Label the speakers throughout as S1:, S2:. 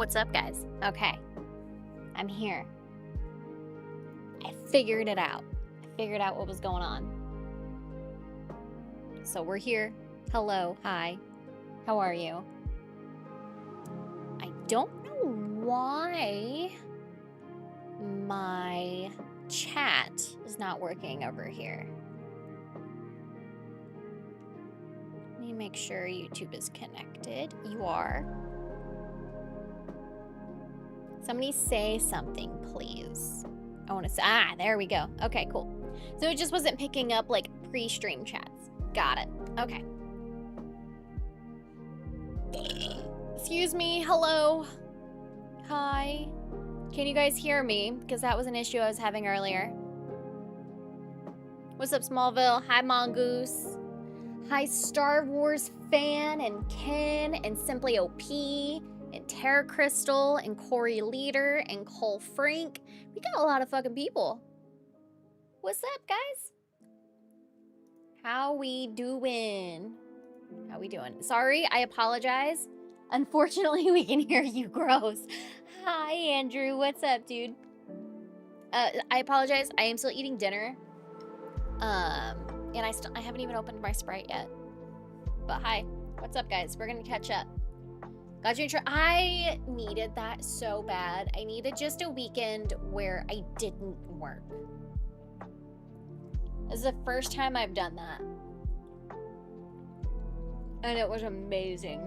S1: What's up, guys? Okay, I'm here. I figured it out. I figured out what was going on. So we're here. Hello, hi. How are you? I don't know why my chat is not working over here. Let me make sure YouTube is connected. You are. Somebody say something, please. I want to say, there we go. Okay, cool. So it just wasn't picking up like pre-stream chats. Got it. Okay. Excuse me. Hello. Hi. Can you guys hear me? Because that was an issue I was having earlier. What's up, Smallville? Hi, Mongoose. Hi, Star Wars fan and Ken and Simply OP and Terra Crystal and Corey Leader and Cole Frank. We got a lot of fucking people. What's up, guys? How we doing? How we doing? Sorry, I apologize. Unfortunately, we can hear you gross. Hi, Andrew. What's up, dude? I apologize. I am still eating dinner. And I haven't even opened my Sprite yet. But hi. What's up, guys? We're gonna catch up. Got you. I needed that so bad. I needed just a weekend where I didn't work. This is the first time I've done that. And it was amazing.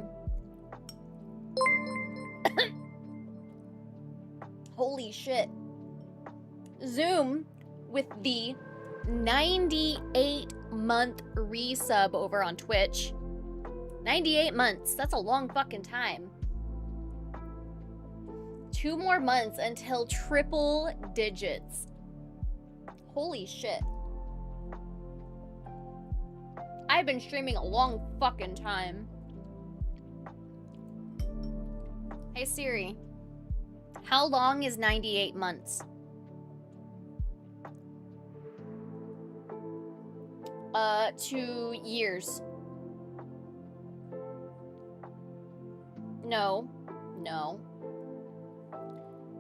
S1: Holy shit. Zoom with the 98-month resub over on Twitch. 98 months. That's a long fucking time. 2 more months until triple digits. Holy shit. I've been streaming a long fucking time. Hey Siri. How long is 98 months? 2 years. No.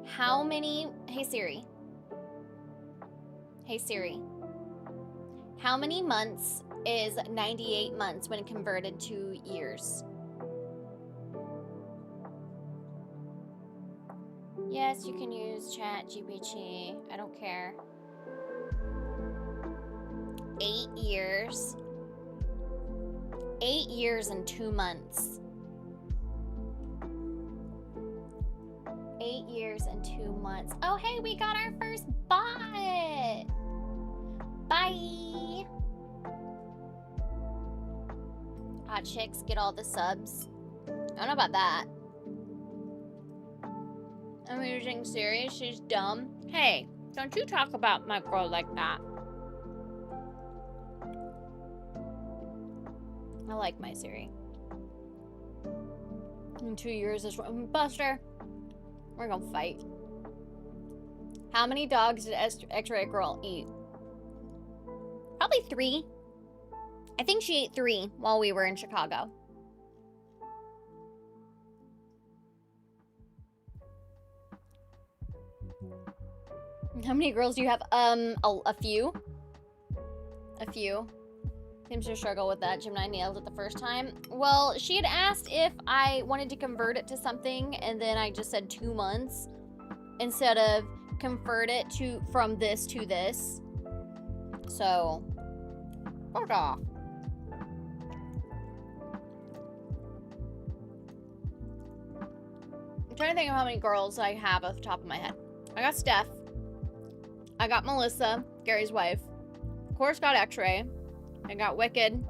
S1: How many... Hey Siri. Hey Siri. How many months is 98 months when converted to years? Yes, you can use ChatGPT. I don't care. 8 years. 8 years and 2 months. 8 years and 2 months. Oh, hey, we got our first bot. Bye. Hot chicks get all the subs. I don't know about that. I'm using Siri. She's dumb. Hey, don't you talk about my girl like that. I like my Siri. In 2 years is Buster. We're gonna fight. How many dogs did X-Ray Girl eat? Probably 3. I think she ate 3 while we were in Chicago. How many girls do you have? A few. A few. Seems to struggle with that. Gemini nailed it the first time. Well, she had asked if I wanted to convert it to something, and then I just said 2 months instead of convert it from this to this. So, fuck off. I'm trying to think of how many girls I have off the top of my head. I got Steph. I got Melissa, Gary's wife. Of course, got X-Ray. I got Wicked.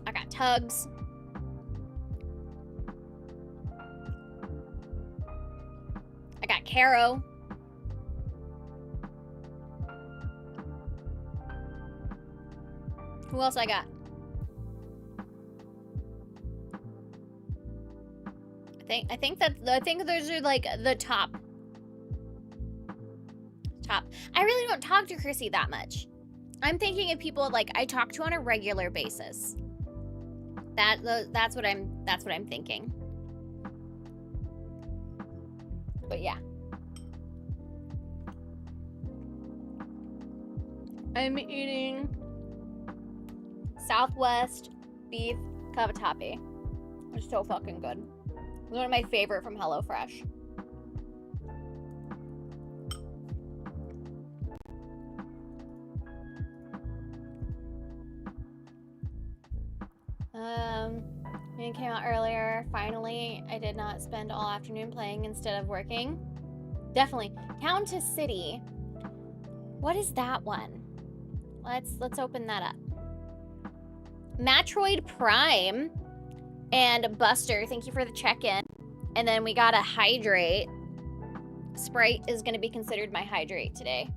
S1: I got Tugs. I got Caro. Who else I got? I think those are like the top. I really don't talk to Chrissy that much. I'm thinking of people like I talk to on a regular basis. That's what I'm thinking. But yeah. I'm eating Southwest beef cavatappi. It's so fucking good. It's one of my favorite from HelloFresh. It came out earlier. Finally, I did not spend all afternoon playing instead of working. Definitely. Countess City. What is that one? Let's open that up. Metroid Prime and Buster, thank you for the check-in. And then we got a hydrate. Sprite is going to be considered my hydrate today.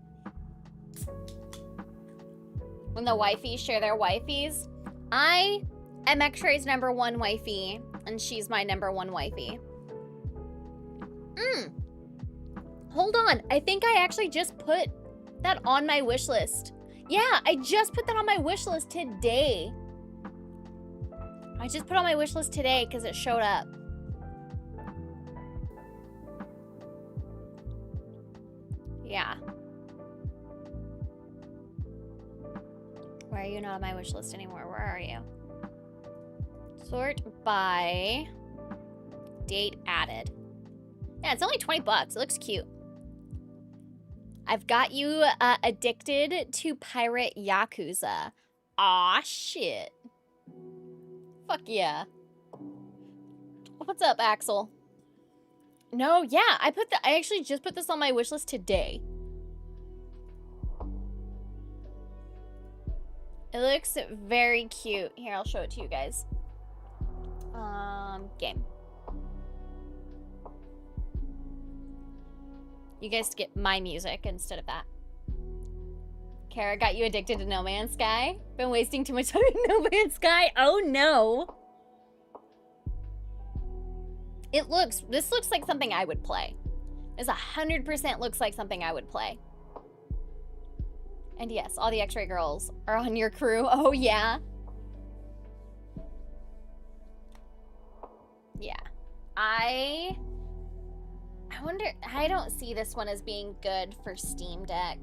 S1: When the wifeys share their wifeys, I am X-Ray's #1 wifey, and she's my #1 wifey. Hold on. I think I actually just put that on my wish list. Yeah, I just put that on my wish list today. I just put on my wish list today because it showed up. Yeah. Why are you not on my wish list anymore? Where are you? Sort by date added. Yeah, it's only 20 bucks. It looks cute. I've got you addicted to Pirate Yakuza. Aw, shit. Fuck yeah. What's up, Axel? No, yeah, I actually just put this on my wish list today. It looks very cute. Here, I'll show it to you guys. Game. You guys get my music instead of that. Kara got you addicted to No Man's Sky? Been wasting too much time in No Man's Sky? Oh no. This looks like something I would play. This 100% looks like something I would play. And yes, all the X-Ray girls are on your crew. Oh yeah. Yeah. I wonder, I don't see this one as being good for Steam Deck.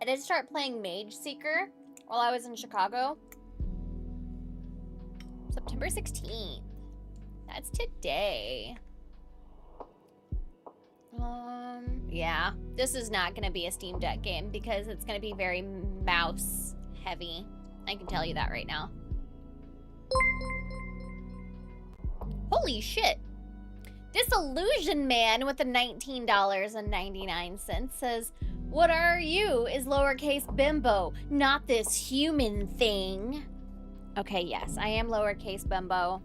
S1: I did start playing Mage Seeker while I was in Chicago. September 16th. That's today. Yeah. This is not gonna be a Steam Deck game because it's gonna be very mouse heavy. I can tell you that right now. Holy shit. Disillusion Man with the $19.99 says, "What are you is lowercase bimbo, not this human thing." Okay, yes, I am lowercase bimbo.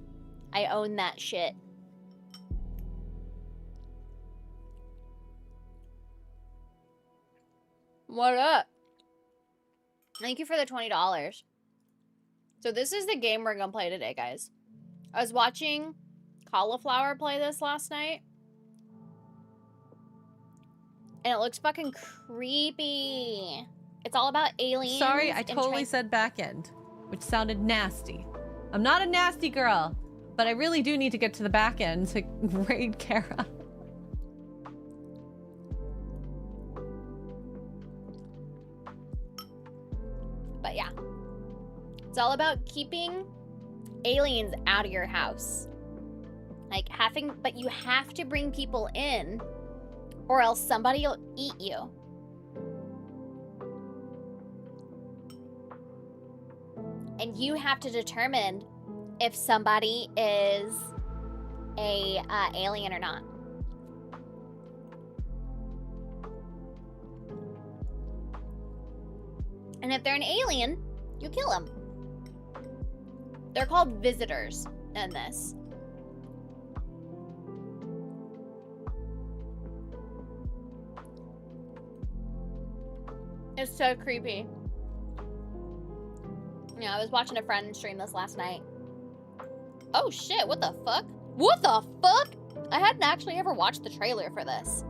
S1: I own that shit. What up? Thank you for the $20. So this is the game we're gonna play today, guys. I was watching Cauliflower play this last night. And it looks fucking creepy. It's all about aliens.
S2: Sorry, I totally said back end, which sounded nasty. I'm not a nasty girl, but I really do need to get to the back end to raid Kara.
S1: But yeah. It's all about keeping aliens out of your house. Like but you have to bring people in or else somebody will eat you. And you have to determine if somebody is a alien or not. And if they're an alien, you kill them. They're called visitors in this. It's so creepy. Yeah, I was watching a friend stream this last night. Oh shit, what the fuck? What the fuck? I hadn't actually ever watched the trailer for this.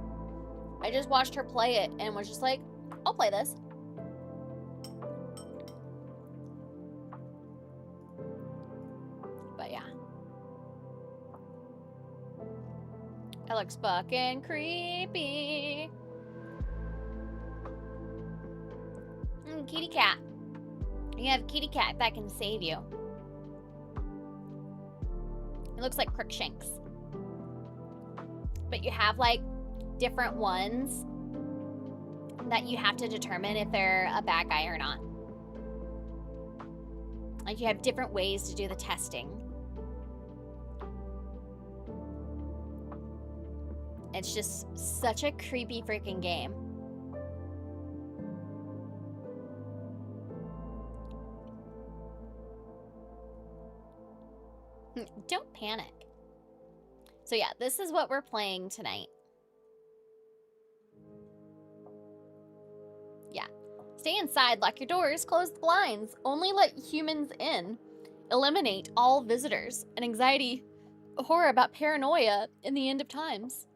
S1: I just watched her play it and was just like, I'll play this. But yeah. It looks fucking creepy. Kitty cat. You have a kitty cat that can save you. It looks like Crookshanks. But you have like different ones that you have to determine if they're a bad guy or not. Like you have different ways to do the testing. It's just such a creepy freaking game. Don't panic. So yeah, this is what we're playing tonight. Yeah. Stay inside, lock your doors, close the blinds. Only let humans in. Eliminate all visitors. An anxiety horror about paranoia in the end of times.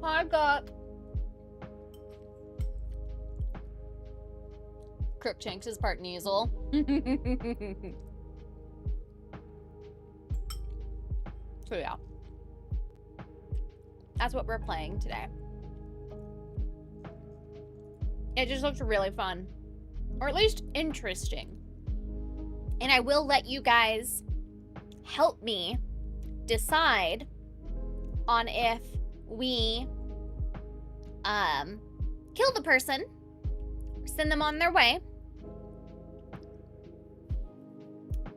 S1: I've got Crookshanks is part Neasel. So yeah. That's what we're playing today. It just looks really fun. Or at least interesting. And I will let you guys help me decide on if we kill the person, send them on their way,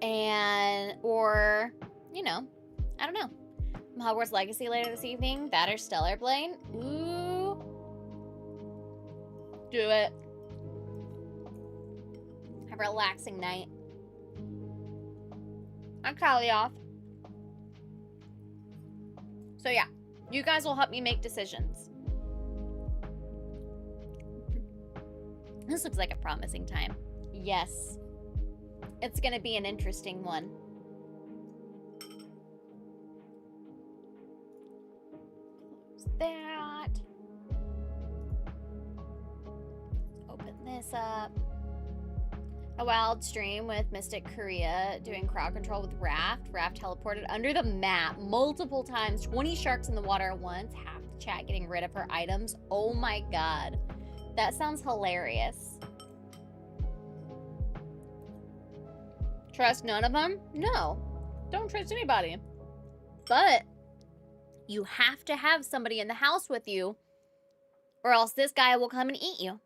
S1: and or you know, I don't know. Hogwarts Legacy later this evening. That or Stellar Blade. Ooh, do it. Have a relaxing night. I'm Callie off. So yeah, you guys will help me make decisions. This looks like a promising time. Yes. It's gonna be an interesting one. Close that. Open this up. A wild stream with Mystic Korea doing crowd control with Raft. Raft teleported under the map multiple times. 20 sharks in the water at once. Half the chat getting rid of her items. Oh my god. That sounds hilarious. Trust none of them? No. Don't trust anybody. But you have to have somebody in the house with you, or else this guy will come and eat you.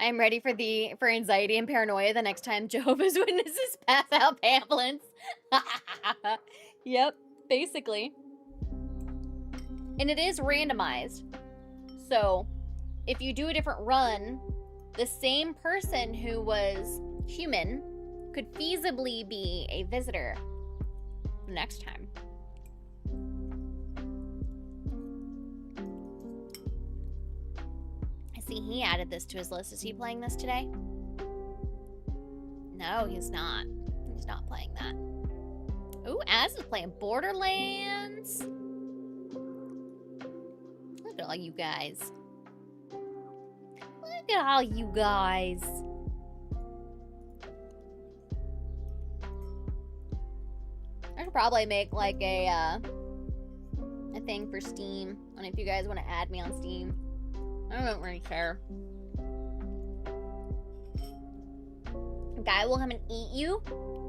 S1: I'm ready for anxiety and paranoia the next time Jehovah's Witnesses pass out pamphlets. Yep, basically. And it is randomized. So, if you do a different run, the same person who was human could feasibly be a visitor next time. I see he added this to his list. Is he playing this today? No, he's not. He's not playing that. Ooh, Az is playing Borderlands. Look at all you guys. Look at all you guys. I should probably make like a thing for Steam. And if you guys want to add me on Steam. I don't really care. A guy will come and eat you?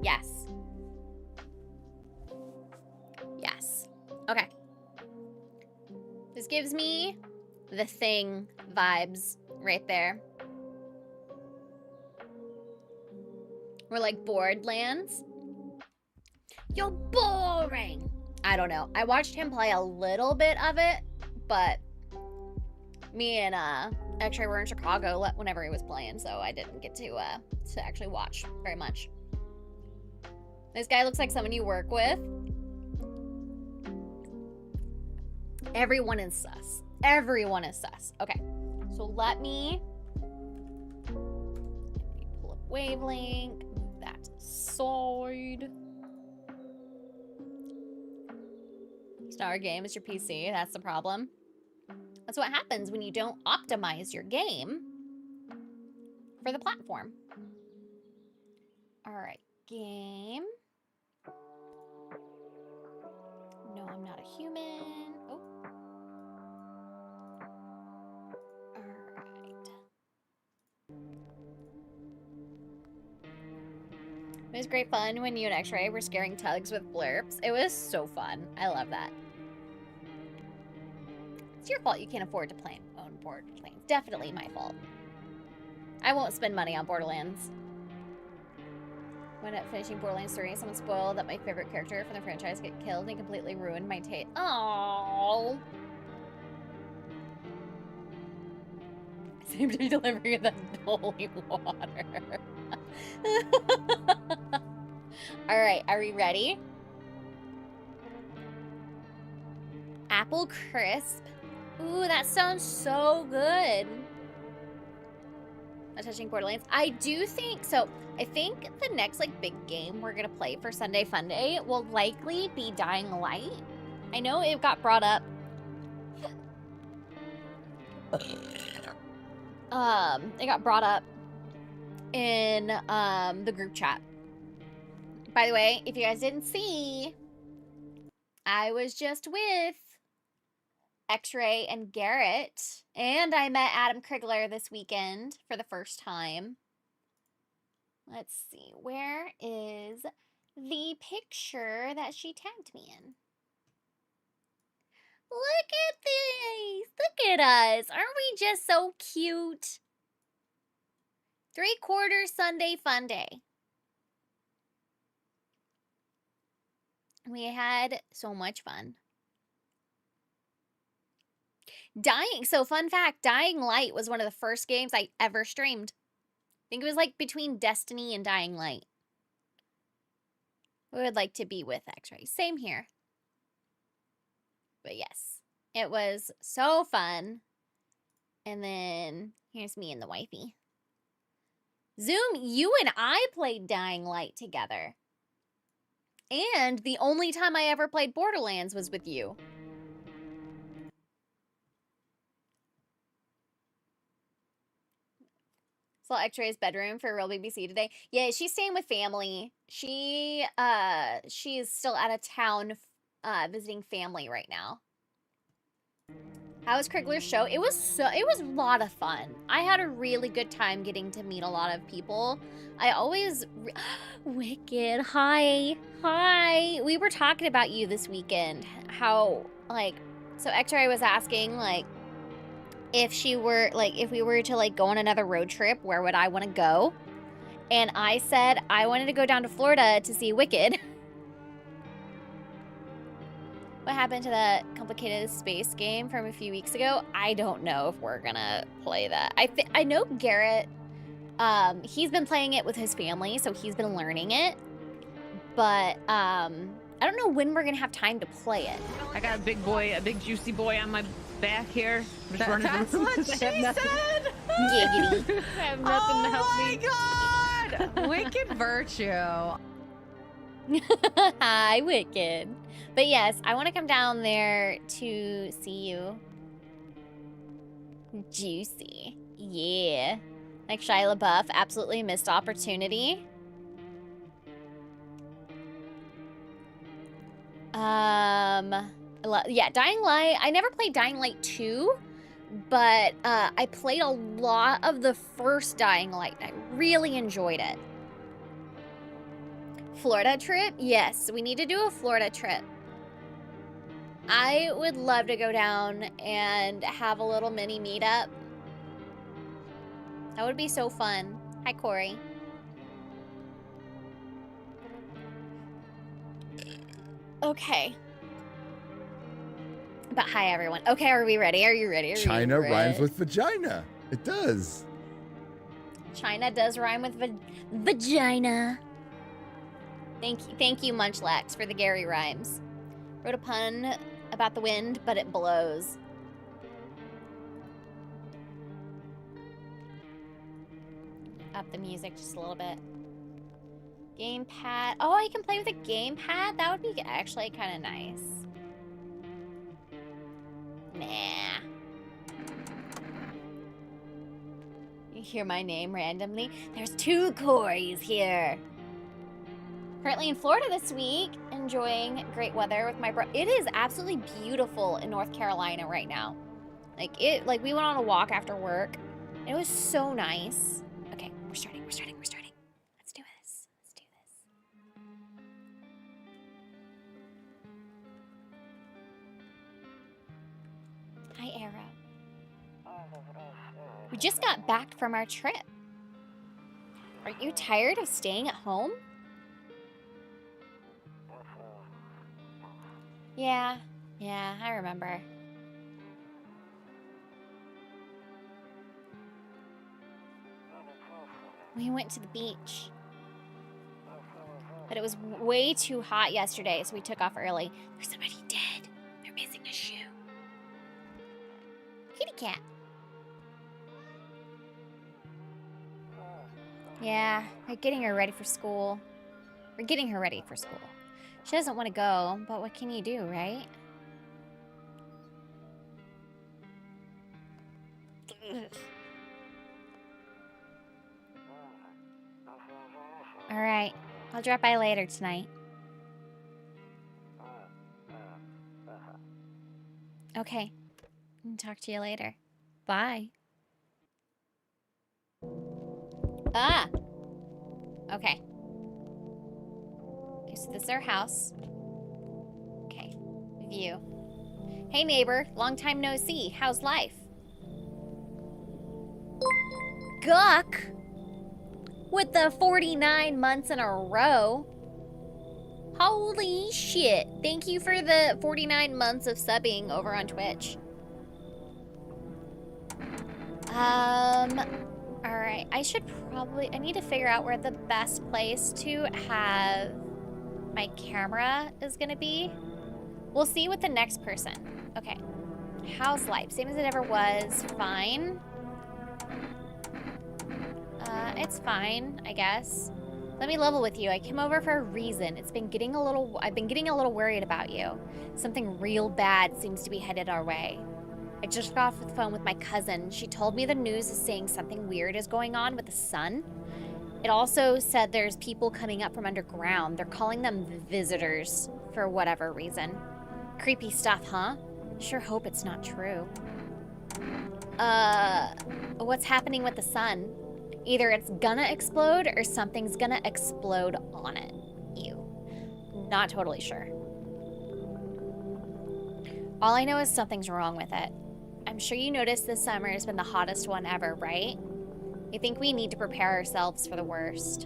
S1: Yes. Yes. Okay. This gives me The Thing vibes right there. We're like Borderlands. You're boring. I don't know. I watched him play a little bit of it, but me and actually we're in Chicago whenever he was playing, so I didn't get to actually watch very much. This guy looks like someone you work with. Everyone is sus. Everyone is sus. Okay, so let me pull up wavelength, move that to the side. It's not our game, it's your PC. That's the problem. That's what happens when you don't optimize your game for the platform. All right, game. No, I'm not a human. Oh. Alright. It was great fun when you and X-Ray were scaring tugs with blurps. It was so fun. I love that. It's your fault you can't afford to own Borderlands. Definitely my fault. I won't spend money on Borderlands. When finishing Borderlands 3, someone spoiled that my favorite character from the franchise get killed and completely ruined my taste. Oh. Seem to be delivering the holy water. Alright, are we ready? Apple crisp. Ooh, that sounds so good. Not touching Borderlands. I do think, so I think the next like big game we're gonna play for Sunday Funday will likely be Dying Light. I know it got brought up. It got brought up in the group chat. By the way, if you guys didn't see, I was just with X-Ray and Garrett, and I met Adam Krigler this weekend for the first time. Let's see, where is the picture that she tagged me in? Look at these! Look at us! Aren't we just so cute? 3/4 Sunday Fun Day. We had so much fun. So fun fact, Dying Light was one of the first games I ever streamed. I think it was like between Destiny and Dying Light. We would like to be with X-Ray. Same here. But yes, it was so fun. And then here's me and the wifey. Zoom, you and I played Dying Light together. And the only time I ever played Borderlands was with you. Saw X-Ray's bedroom for real BBC today. Yeah, she's staying with family. She is still out of town visiting family right now. How was Krigler's show? It was a lot of fun. I had a really good time getting to meet a lot of people. I always Wicked. Hi. We were talking about you this weekend. How so X-Ray was asking if we were to go on another road trip, where would I want to go? And I said I wanted to go down to Florida to see Wicked. What happened to that complicated space game from a few weeks ago? I don't know if we're gonna play that. I know Garrett, he's been playing it with his family, so he's been learning it. But I don't know when we're gonna have time to play it.
S3: I got a big juicy boy on my back here.
S2: That's what she said.
S1: Giggity.
S3: I have nothing to help me.
S2: Oh my god! Wicked virtue.
S1: Hi, Wicked. But yes, I want to come down there to see you. Juicy. Yeah. Like Shia LaBeouf, absolutely missed opportunity. Yeah, Dying Light. I never played Dying Light 2, but I played a lot of the first Dying Light. I really enjoyed it. Florida trip? Yes, we need to do a Florida trip. I would love to go down and have a little mini meetup. That would be so fun. Hi, Corey. Okay. But hi, everyone. Okay, are we ready? Are you ready?
S4: China rhymes with vagina. It does.
S1: China does rhyme with vagina. Thank you, Munchlax, for the Gary rhymes. Wrote a pun about the wind, but it blows. Up the music just a little bit. Gamepad. Oh, I can play with a gamepad? That would be actually kind of nice. Nah. You hear my name randomly? There's 2 Corys here. Currently in Florida this week, enjoying great weather with my bro. It is absolutely beautiful in North Carolina right now. Like we went on a walk after work. It was so nice. Okay, we're starting. Let's do this. Hi, Arrow. We just got back from our trip. Are you tired of staying at home? Yeah, I remember. We went to the beach. But it was way too hot yesterday, so we took off early. There's somebody dead. They're missing a shoe. Kitty cat. Yeah, we're getting her ready for school. She doesn't want to go, but what can you do, right? All right, I'll drop by later tonight. Okay, talk to you later. Bye. Ah! Okay. Okay, so this is our house. Okay, view. Hey neighbor, long time no see. How's life? Guck! With the 49 months in a row. Holy shit. Thank you for the 49 months of subbing over on Twitch. Alright, I need to figure out where the best place to have my camera is gonna be. We'll see with the next person. Okay. How's life? Same as it ever was. Fine. It's fine, I guess. Let me level with you. I came over for a reason. I've been getting a little worried about you. Something real bad seems to be headed our way. I just got off the phone with my cousin. She told me the news is saying something weird is going on with the sun. It also said there's people coming up from underground. They're calling them visitors for whatever reason. Creepy stuff, huh? Sure hope it's not true. What's happening with the sun? Either it's gonna explode or something's gonna explode on it. Ew. Not totally sure. All I know is something's wrong with it. I'm sure you noticed this summer has been the hottest one ever, right? I think we need to prepare ourselves for the worst.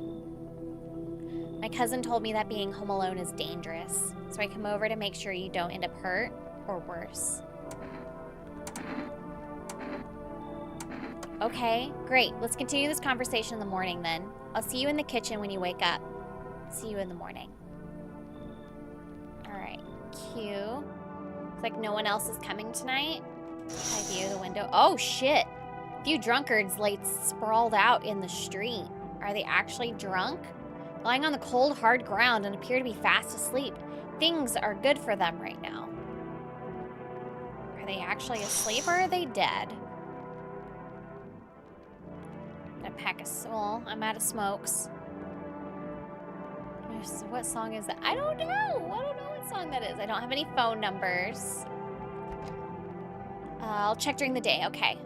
S1: My cousin told me that being home alone is dangerous, so I come over to make sure you don't end up hurt or worse. Okay, great. Let's continue this conversation in the morning then. I'll see you in the kitchen when you wake up. See you in the morning. Alright, cute. Looks like no one else is coming tonight. I view the window. Oh, shit. A few drunkards lay sprawled out in the street. Are they actually drunk? Lying on the cold, hard ground and appear to be fast asleep. Things are good for them right now. Are they actually asleep or are they dead? Got a pack of soul. I'm out of smokes. What song is that? I don't know. I don't know what song that is. I don't have any phone numbers. I'll check during the day. Okay.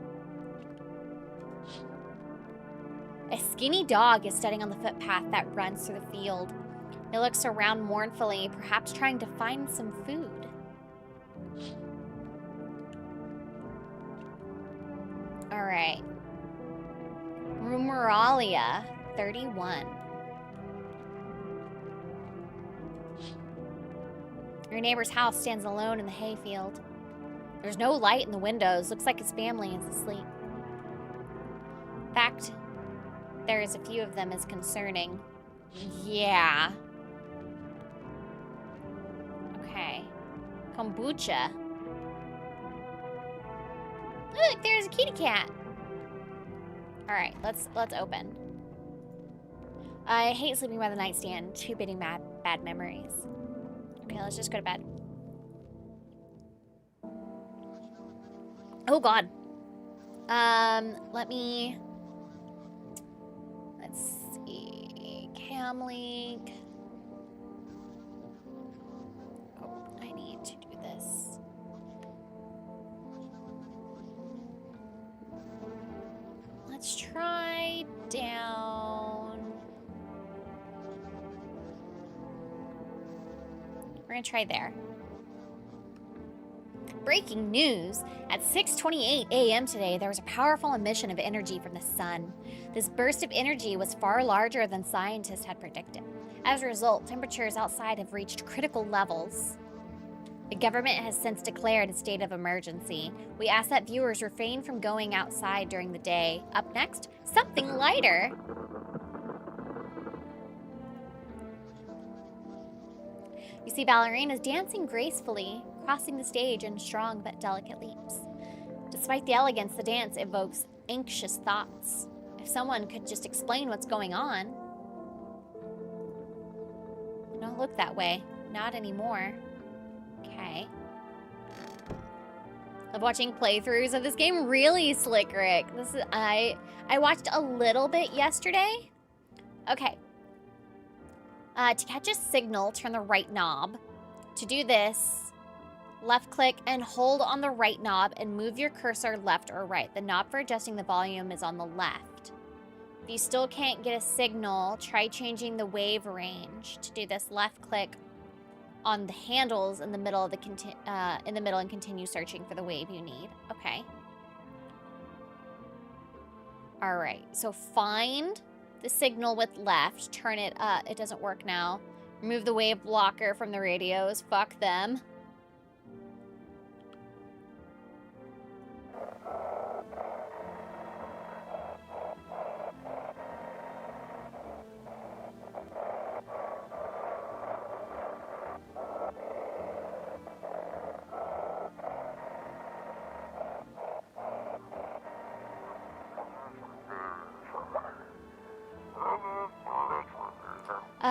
S1: A skinny dog is standing on the footpath that runs through the field. It looks around mournfully, perhaps trying to find some food. All right. Rumeralia, 31. Your neighbor's house stands alone in the hayfield. There's no light in the windows. Looks like his family is asleep. In fact, there's a few of them is concerning. Yeah. Okay. Kombucha. Look, there's a kitty cat. All right, let's open. I hate sleeping by the nightstand. Too many bad memories. Okay, let's just go to bed. Oh God. Let's see. Cam link. Let's try down. We're gonna try there. Breaking news! At 6:28 a.m. today, there was a powerful emission of energy from the sun. This burst of energy was far larger than scientists had predicted. As a result, temperatures outside have reached critical levels. The government has since declared a state of emergency. We ask that viewers refrain from going outside during the day. Up next, something lighter. You see ballerinas dancing gracefully, crossing the stage in strong but delicate leaps. Despite the elegance, the dance evokes anxious thoughts. If someone could just explain what's going on. Don't look that way. Not anymore. Okay. Love watching playthroughs of this game. Really, Slick Rick. This is I watched a little bit yesterday. Okay. To catch a signal, turn the right knob. To do this, left click and hold on the right knob and move your cursor left or right. The knob for adjusting the volume is on the left. If you still can't get a signal, try changing the wave range. To do this, left click on the handles in the middle of the and continue searching for the wave you need. Okay. All right. So find the signal with left. Turn it up. It doesn't work now. Remove the wave blocker from the radios. Fuck them.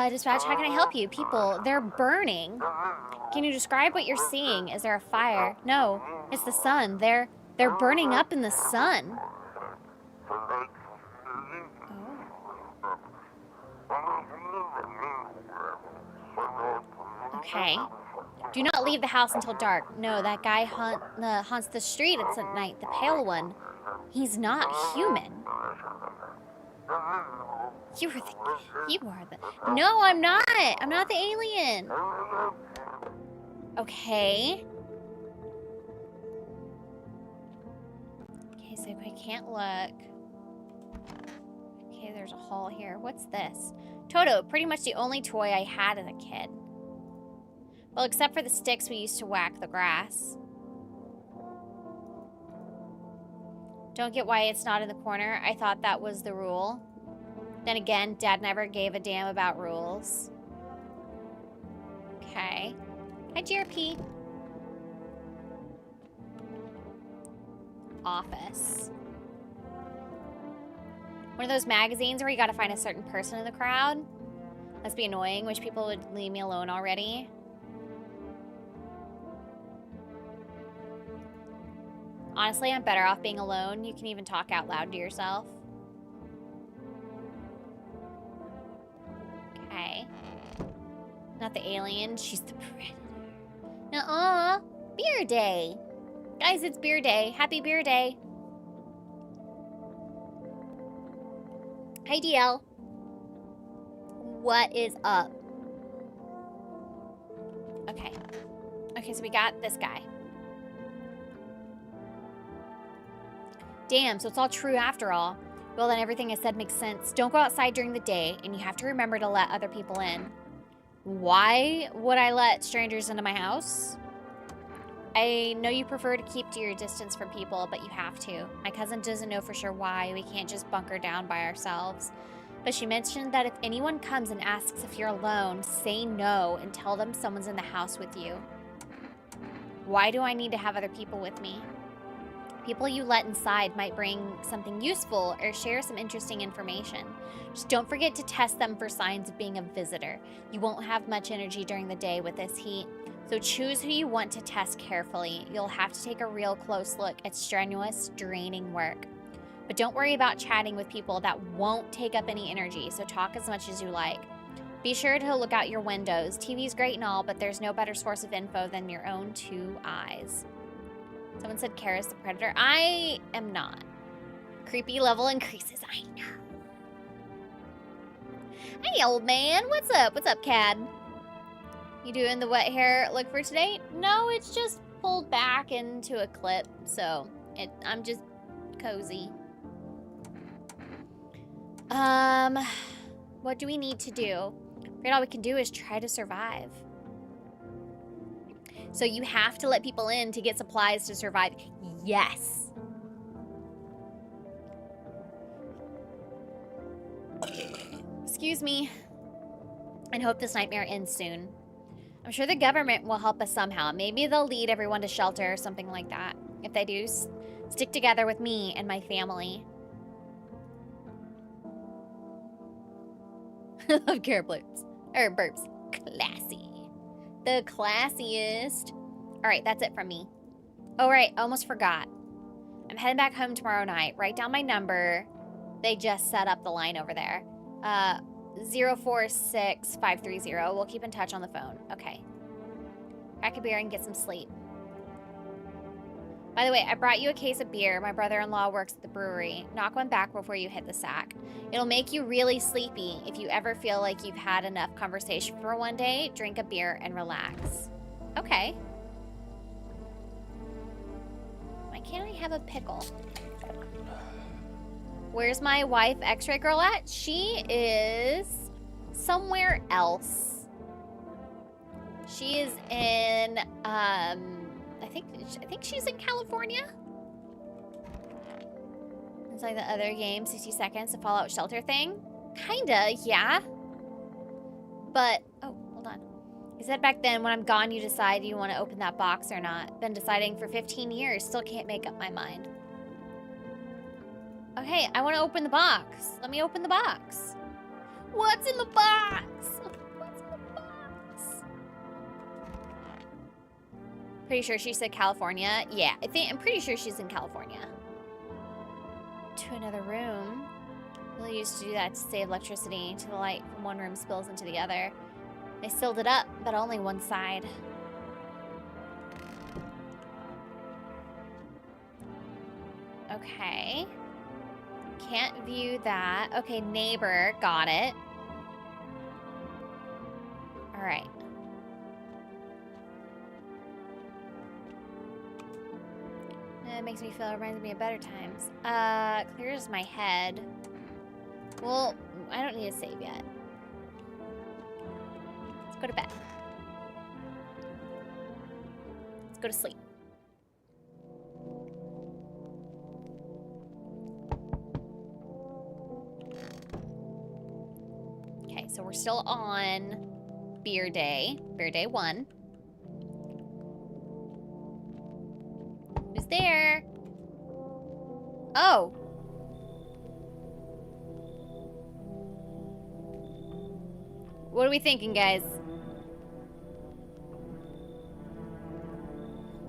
S1: Dispatch, how can I help you? People, they're burning. Can you describe what you're seeing? Is there a fire? No, it's the sun. They're burning up in the sun. Oh. Okay. Do not leave the house until dark. No, that guy haunts the streets at night. The pale one. He's not human. You are the... No, I'm not. I'm not the alien. Okay. Okay, so I can't look. Okay, there's a hole here. What's this? Toto, pretty much the only toy I had as a kid. Well, except for the sticks we used to whack the grass. Don't get why it's not in the corner. I thought that was the rule. Then again, Dad never gave a damn about rules. Okay. Hi, GRP. Office. One of those magazines where you gotta find a certain person in the crowd. Must be annoying. Wish people would leave me alone already. Honestly, I'm better off being alone. You can even talk out loud to yourself. Okay. Not the alien, she's the predator. Nuh-uh. Beer day. Guys, it's beer day. Happy beer day. Hi, DL. What is up? Okay. Okay, so we got this guy. Damn, so it's all true after all. Well, then everything I said makes sense. Don't go outside during the day, and you have to remember to let other people in. Why would I let strangers into my house? I know you prefer to keep to your distance from people, but you have to. My cousin doesn't know for sure why. We can't just bunker down by ourselves. But she mentioned that if anyone comes and asks if you're alone, say no and tell them someone's in the house with you. Why do I need to have other people with me? People you let inside might bring something useful or share some interesting information. Just don't forget to test them for signs of being a visitor. You won't have much energy during the day with this heat, so choose who you want to test carefully. You'll have to take a real close look at strenuous, draining work. But don't worry about chatting with people that won't take up any energy, so talk as much as you like. Be sure to look out your windows. TV's great and all, but there's no better source of info than your own two eyes. Someone said Kara's the predator. I am not. creepy level increases. I know. Hey, old man. What's up? What's up, Cad? You doing the wet hair look for today? No, it's just pulled back into a clip, so I'm just cozy. What do we need to do? Right, all we can do is try to survive. So you have to let people in to get supplies to survive. Yes. Excuse me. And hope this nightmare ends soon. I'm sure the government will help us somehow. Maybe they'll lead everyone to shelter or something like that. If they do, stick together with me and my family. Love care burps. Burps. Classy. The classiest. All right, that's it from me. Oh, right, almost forgot. I'm heading back home tomorrow night. Write down my number. They just set up the line over there. 046530. We'll keep in touch on the phone. Okay. Crack a beer and get some sleep. By the way, I brought you a case of beer. My brother-in-law works at the brewery. Knock one back before you hit the sack. It'll make you really sleepy. If you ever feel like you've had enough conversation for one day, drink a beer and relax. Okay. Why can't I have a pickle? Where's my wife, X-Ray Girl, at? She is somewhere else. She is in, I think she's in California. It's like the other game, 60 seconds, the Fallout Shelter thing. Kinda, yeah. But, oh, hold on. You said back then, when I'm gone, you decide you want to open that box or not. Been deciding for 15 years, still can't make up my mind. Okay, I want to open the box. Let me open the box. What's in the box? What's in the box? Pretty sure she said California. Yeah, I'm pretty sure she's in California. To another room. Really used to do that to save electricity until the light from one room spills into the other. They sealed it up, but only one side. Okay. Can't view that. Okay, neighbor. Got it. All right. It makes me feel, it reminds me of better times. Clears my head. Well, I don't need to save yet. Let's go to bed. Let's go to sleep. Okay, so we're still on beer day 1. Who's there? Oh. What are we thinking, guys?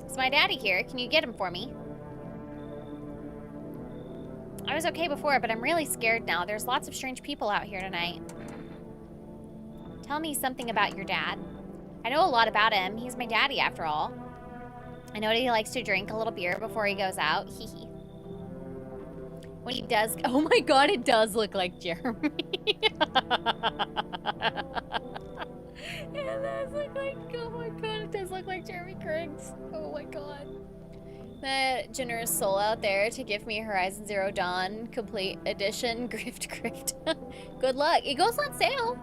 S1: Is my daddy here? Can you get him for me? I was okay before, but I'm really scared now. There's lots of strange people out here tonight. Tell me something about your dad. I know a lot about him. He's my daddy, after all. I know that he likes to drink a little beer before he goes out. Hee hee. When he does... Oh my god, it does look like Jeremy. It does look like... Oh my god, it does look like Jeremy Criggs. Oh my god. That generous soul out there to give me Horizon Zero Dawn Complete Edition. Grift. Good luck. It goes on sale.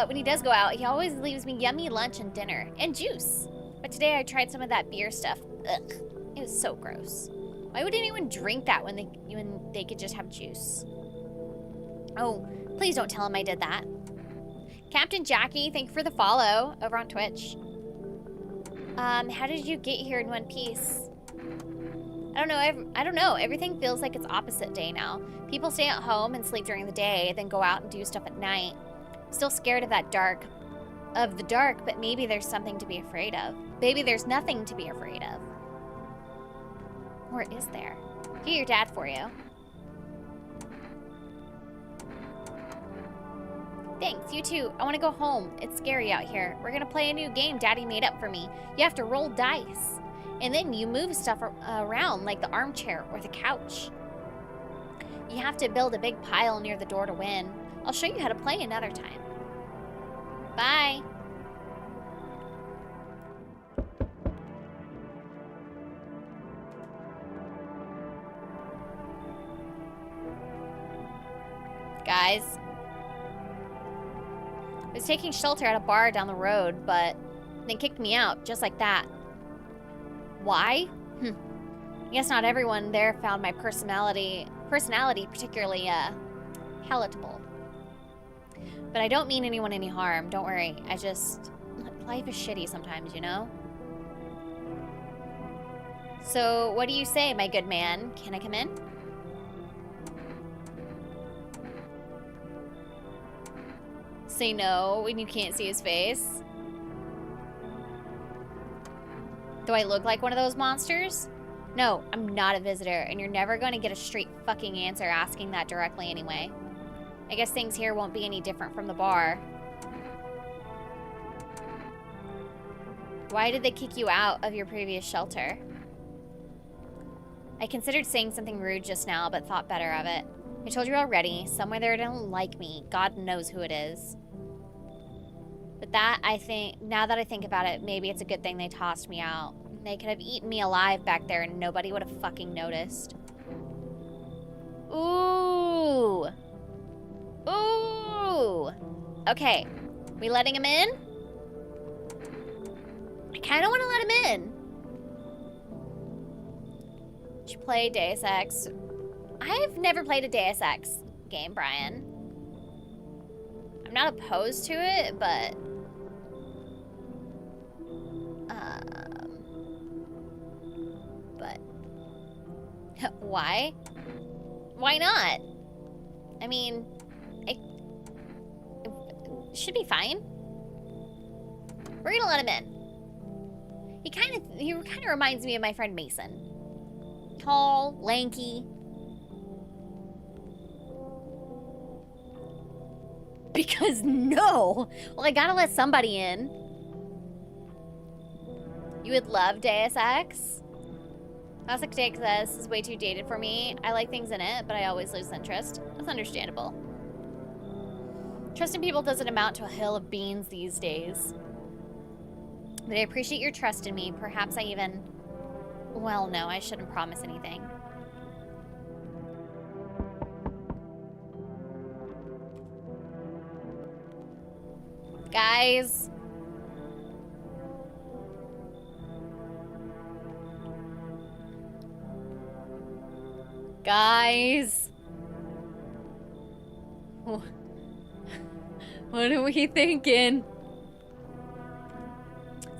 S1: When he does go out, he always leaves me yummy lunch and dinner. And juice. But today I tried some of that beer stuff. Ugh. It was so gross. Why would anyone drink that when they could just have juice? Oh, please don't tell him I did that. Captain Jackie, thank you for the follow over on Twitch. How did you get here in one piece? I don't know. Everything feels like it's opposite day now. People stay at home and sleep during the day, then go out and do stuff at night. Still scared of the dark, but maybe there's something to be afraid of. Maybe there's nothing to be afraid of. Or is there? Get your dad for you. Thanks, you too. I want to go home. It's scary out here. We're gonna play a new game Daddy made up for me. You have to roll dice. And then you move stuff around like the armchair or the couch. You have to build a big pile near the door to win. I'll show you how to play another time. Bye. Guys. I was taking shelter at a bar down the road, but they kicked me out, just like that. Why? I guess not everyone there found my personality particularly, palatable. But I don't mean anyone any harm, don't worry. Life is shitty sometimes, you know? So, what do you say, my good man? Can I come in? Say no when you can't see his face. Do I look like one of those monsters? No, I'm not a visitor, and you're never going to get a straight fucking answer asking that directly anyway. I guess things here won't be any different from the bar. Why did they kick you out of your previous shelter? I considered saying something rude just now, but thought better of it. I told you already, somewhere there don't like me. God knows who it is. But now that I think about it, maybe it's a good thing they tossed me out. They could have eaten me alive back there and nobody would have fucking noticed. Ooh. Ooh. Okay. We letting him in? I kind of want to let him in. Did you play Deus Ex? I've never played a Deus Ex game, Brian. I'm not opposed to it, but... Why? Why not? I mean, it should be fine. We're gonna let him in. He kind of reminds me of my friend Mason. Tall, lanky. Because no! Well, I gotta let somebody in. You would love Deus Ex? Classic Deus is way too dated for me. I like things in it, but I always lose interest. That's understandable. Trusting people doesn't amount to a hill of beans these days. But I appreciate your trust in me. Perhaps I even... Well, no, I shouldn't promise anything. Guys. Guys. What are we thinking?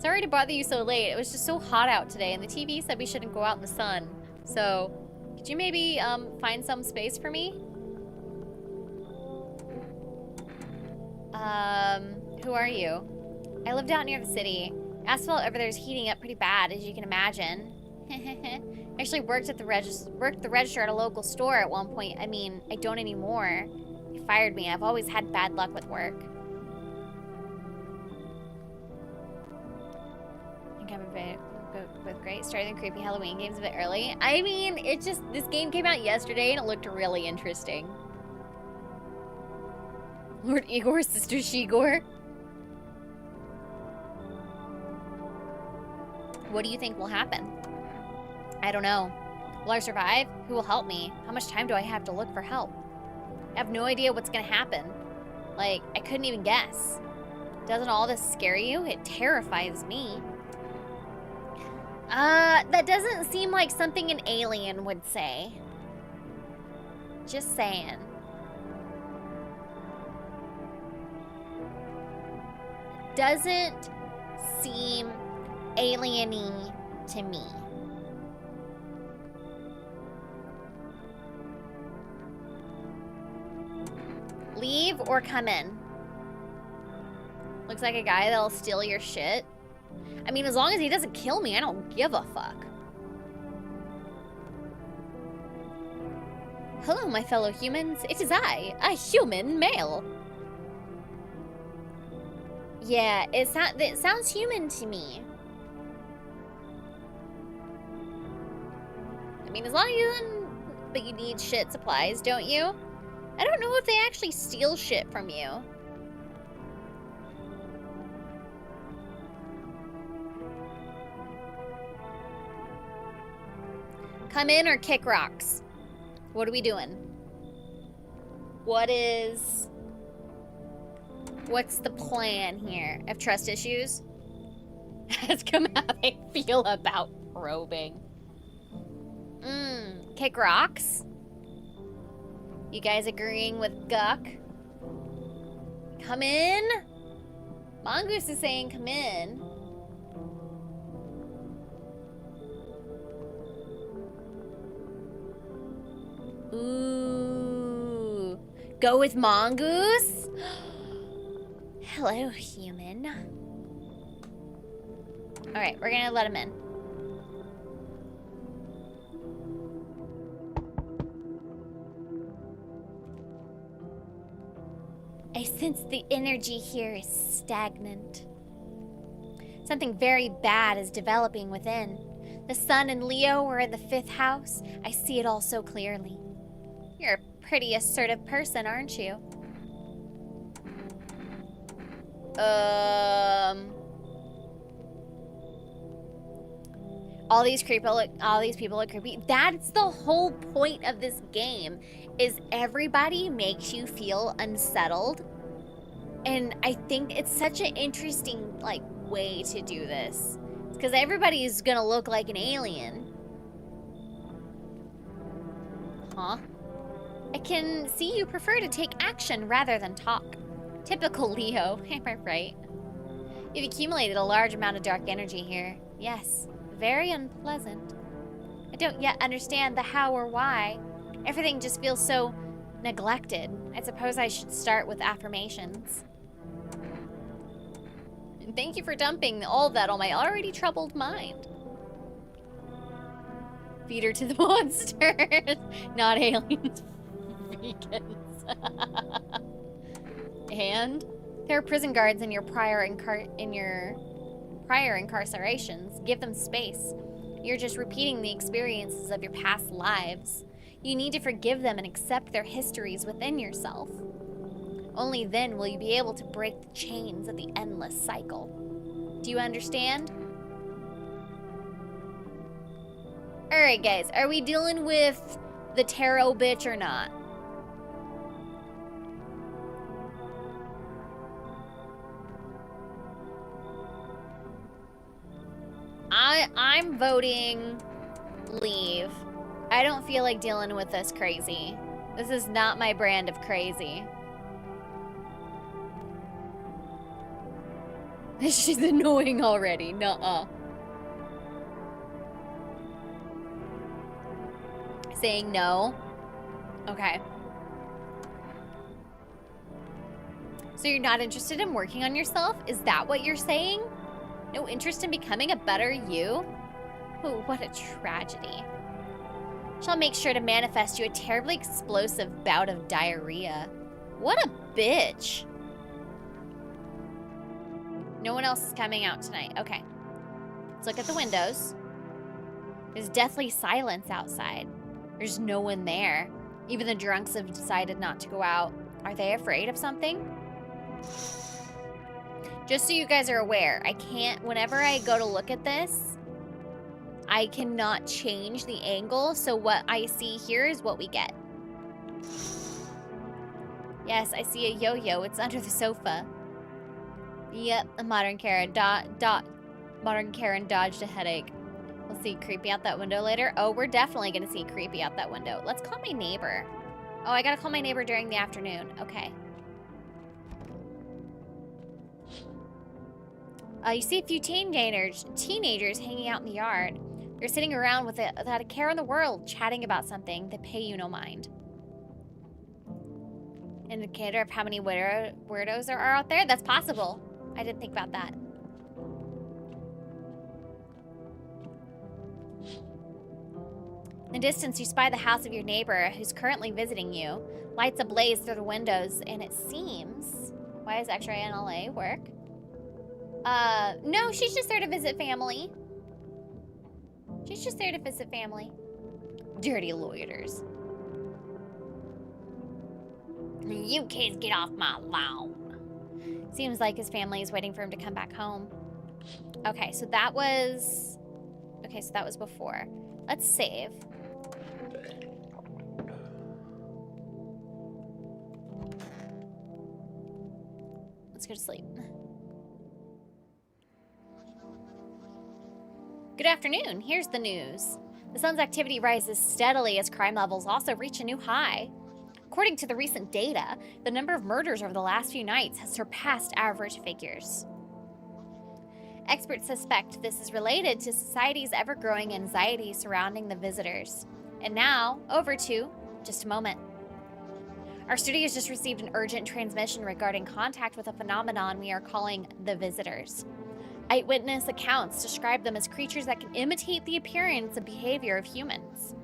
S1: Sorry to bother you so late. It was just so hot out today, and the TV said we shouldn't go out in the sun. So, could you maybe find some space for me? Who are you? I lived out near the city. Asphalt over there is heating up pretty bad, as you can imagine. I actually worked the register at a local store at one point. I mean, I don't anymore. They fired me. I've always had bad luck with work. I think I'm a bit with great. Starting the creepy Halloween games a bit early. I mean, this game came out yesterday and it looked really interesting. Lord Igor, Sister Shigor. What do you think will happen? I don't know. Will I survive? Who will help me? How much time do I have to look for help? I have no idea what's gonna happen. Like, I couldn't even guess. Doesn't all this scare you? It terrifies me. That doesn't seem like something an alien would say. Just saying. Doesn't seem alien-y to me. Leave or come in? Looks like a guy that'll steal your shit. I mean, as long as he doesn't kill me, I don't give a fuck. Hello, my fellow humans. It is I, a human male. Yeah, it sounds human to me. mean, as long as but you need shit supplies, don't you? I don't know if they actually steal shit from you. Come in or kick rocks? What are we doing? What's the plan here? I have trust issues? Ask him how they feel about probing. Kick rocks? You guys agreeing with Guck? Come in? Mongoose is saying come in. Ooh. Go with Mongoose? Hello, human. Alright, we're gonna let him in. I sense the energy here is stagnant. Something very bad is developing within. The sun and Leo are in the 5th house. I see it all so clearly. You're a pretty assertive person, aren't you? All these people look creepy. That's the whole point of this game, is everybody makes you feel unsettled. And I think it's such an interesting, like, way to do this. Because everybody's gonna look like an alien. Huh? I can see you prefer to take action rather than talk. Typical Leo, am I right? You've accumulated a large amount of dark energy here. Yes, very unpleasant. I don't yet understand the how or why. Everything just feels so neglected. I suppose I should start with affirmations. And thank you for dumping all that on my already troubled mind. Feed her to the monsters, not aliens, vegans. And there are prison guards in your prior incarcerations. Give them space. You're just repeating the experiences of your past lives. You need to forgive them and accept their histories within yourself. Only then will you be able to break the chains of the endless cycle. Do you understand? Alright guys, are we dealing with the tarot bitch or not? I'm voting leave. I don't feel like dealing with this crazy. This is not my brand of crazy. She's annoying already. Nuh-uh. Saying no. Okay. So you're not interested in working on yourself? Is that what you're saying? No interest in becoming a better you? Oh, what a tragedy. Shall make sure to manifest you a terribly explosive bout of diarrhea. What a bitch. No one else is coming out tonight. Okay. Let's look at the windows. There's deathly silence outside. There's no one there. Even the drunks have decided not to go out. Are they afraid of something? Just so you guys are aware, I can't, whenever I go to look at this, I cannot change the angle, so what I see here is what we get. Yes, I see a yo-yo. It's under the sofa. Yep, a modern Karen. Modern Karen dodged a headache. We'll see creepy out that window later. Oh, we're definitely gonna see creepy out that window. Let's call my neighbor. Oh, I gotta call my neighbor during the afternoon. Okay. You see a few teenagers hanging out in the yard. They're sitting around without a care in the world, chatting about something. They pay you no mind. Indicator of how many weirdos there are out there? That's possible. I didn't think about that. In the distance, you spy the house of your neighbor who's currently visiting you. Lights ablaze through the windows, and it seems... Why does X-ray NLA work? No, she's just there to visit family. She's just there to visit family. Dirty loiters. You kids get off my lawn. Seems like his family is waiting for him to come back home. Okay, so that was... Okay, so that was before. Let's save. Let's go to sleep. Good afternoon. Here's the news. The sun's activity rises steadily as crime levels also reach a new high. According to the recent data, the number of murders over the last few nights has surpassed average figures. Experts suspect this is related to society's ever-growing anxiety surrounding the visitors. And now, over to just a moment. Our studio has just received an urgent transmission regarding contact with a phenomenon we are calling the visitors. Eyewitness accounts describe them as creatures that can imitate the appearance and behavior of humans.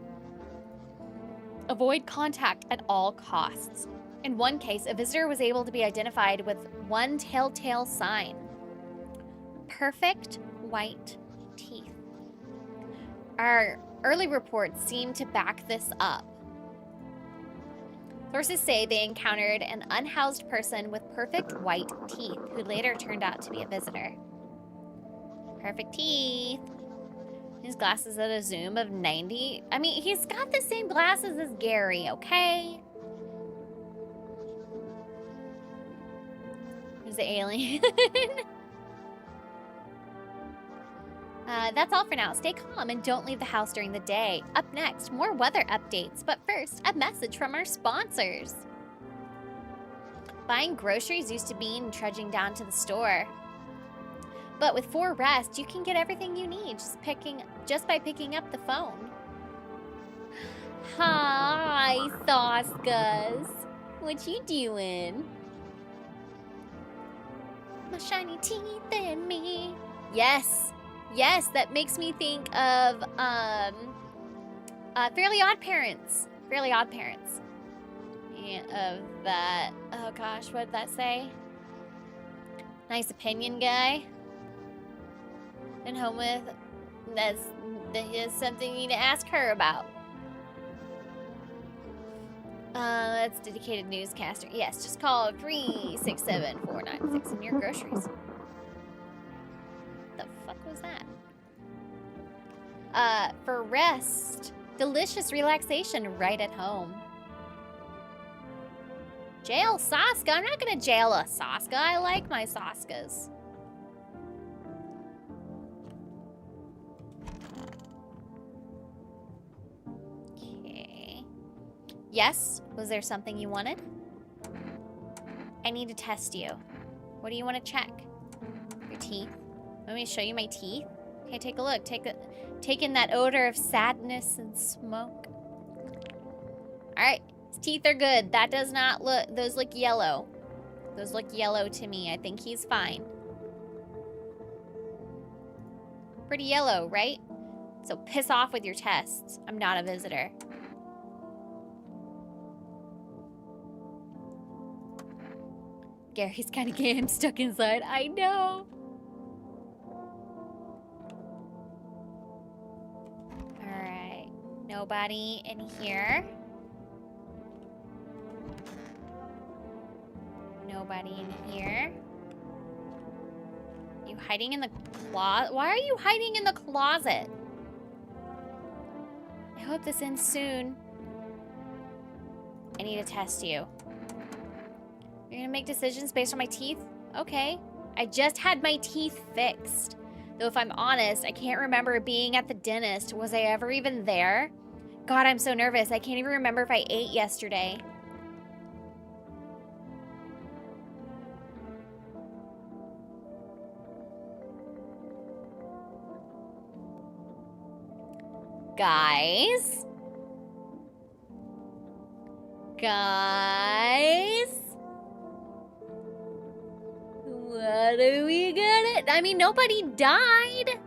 S1: Avoid contact at all costs. In one case, a visitor was able to be identified with one telltale sign: perfect white teeth. Our early reports seem to back this up. Sources say they encountered an unhoused person with perfect white teeth who later turned out to be a visitor. Perfect teeth. His glasses at a zoom of 90. I mean, he's got the same glasses as Gary, okay? There's the alien. That's all for now. Stay calm and don't leave the house during the day. Up next, more weather updates. But first, a message from our sponsors. Buying groceries used to mean trudging down to the store. But with 4 Rest, you can get everything you need just by picking up the phone. Hi, Soskas. What you doing? My shiny teeth and me. Yes, yes, that makes me think of Fairly Odd Parents. Fairly Odd Parents. Yeah, of that. Oh gosh, what did that say? Nice opinion guy. And home with, that is something you need to ask her about. That's dedicated newscaster. Yes, just call 367-496 in your groceries. The fuck was that? For rest, delicious relaxation right at home. Jail Saska? I'm not gonna jail a Saska. I like my Saskas. Yes? Was there something you wanted? I need to test you. What do you want to check? Your teeth? Want me to show you my teeth? Okay, take a look. Take in that odor of sadness and smoke. Alright, his teeth are good. That does not look... Those look yellow. Those look yellow to me. I think he's fine. Pretty yellow, right? So piss off with your tests. I'm not a visitor. Gary's kind of getting him stuck inside. I know. Alright. Nobody in here. Nobody in here. You hiding in the closet? Why are you hiding in the closet? I hope this ends soon. I need to test you. You're gonna make decisions based on my teeth? Okay. I just had my teeth fixed. Though if I'm honest, I can't remember being at the dentist. Was I ever even there? God, I'm so nervous. I can't even remember if I ate yesterday. Guys? Guys? What are we gonna... I mean, nobody died.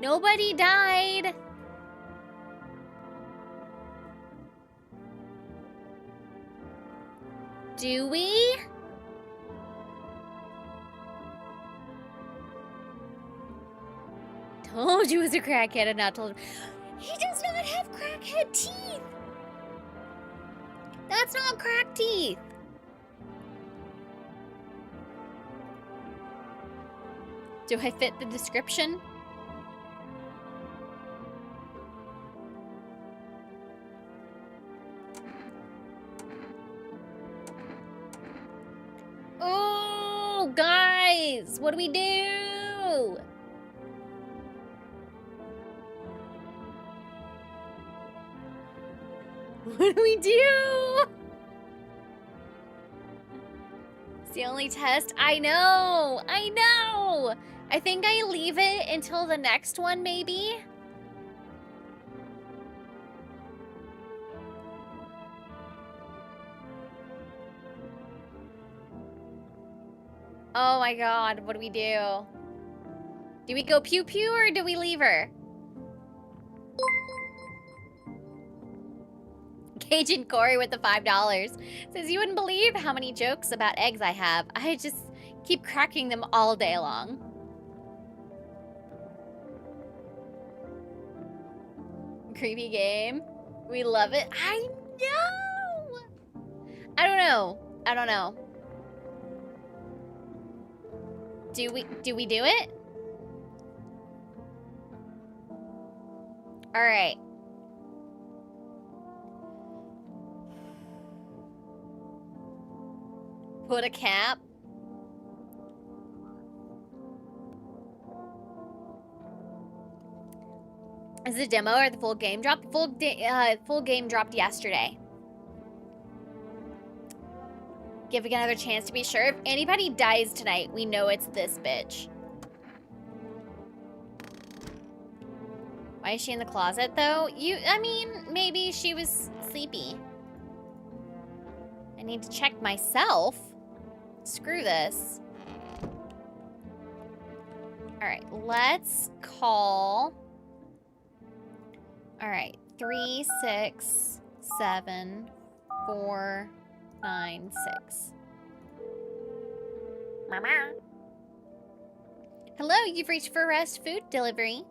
S1: Nobody died. Do we? told you he was a crackhead and not told him. He does not have crackhead teeth. That's not crack teeth. Do I fit the description? Oh, guys, what do we do? What do we do? It's the only test. I know. I know. I think I leave it until the next one, maybe. Oh my god, what do we do? Do we go pew pew or do we leave her? Cajun Corey with the $5 says, you wouldn't believe how many jokes about eggs I have. I just keep cracking them all day long. Creepy game. We love it. I know. I don't know. I don't know. Do we do it? All right. Put a cap. Is it a demo or the full game drop? The full game dropped yesterday. Give it another chance to be sure. If anybody dies tonight, we know it's this bitch. Why is she in the closet, though? I mean, maybe she was sleepy. I need to check myself. Screw this. All right, let's call. All right, 3, 6, 7, 4, 9, 6. Hello, you've reached for rest food delivery.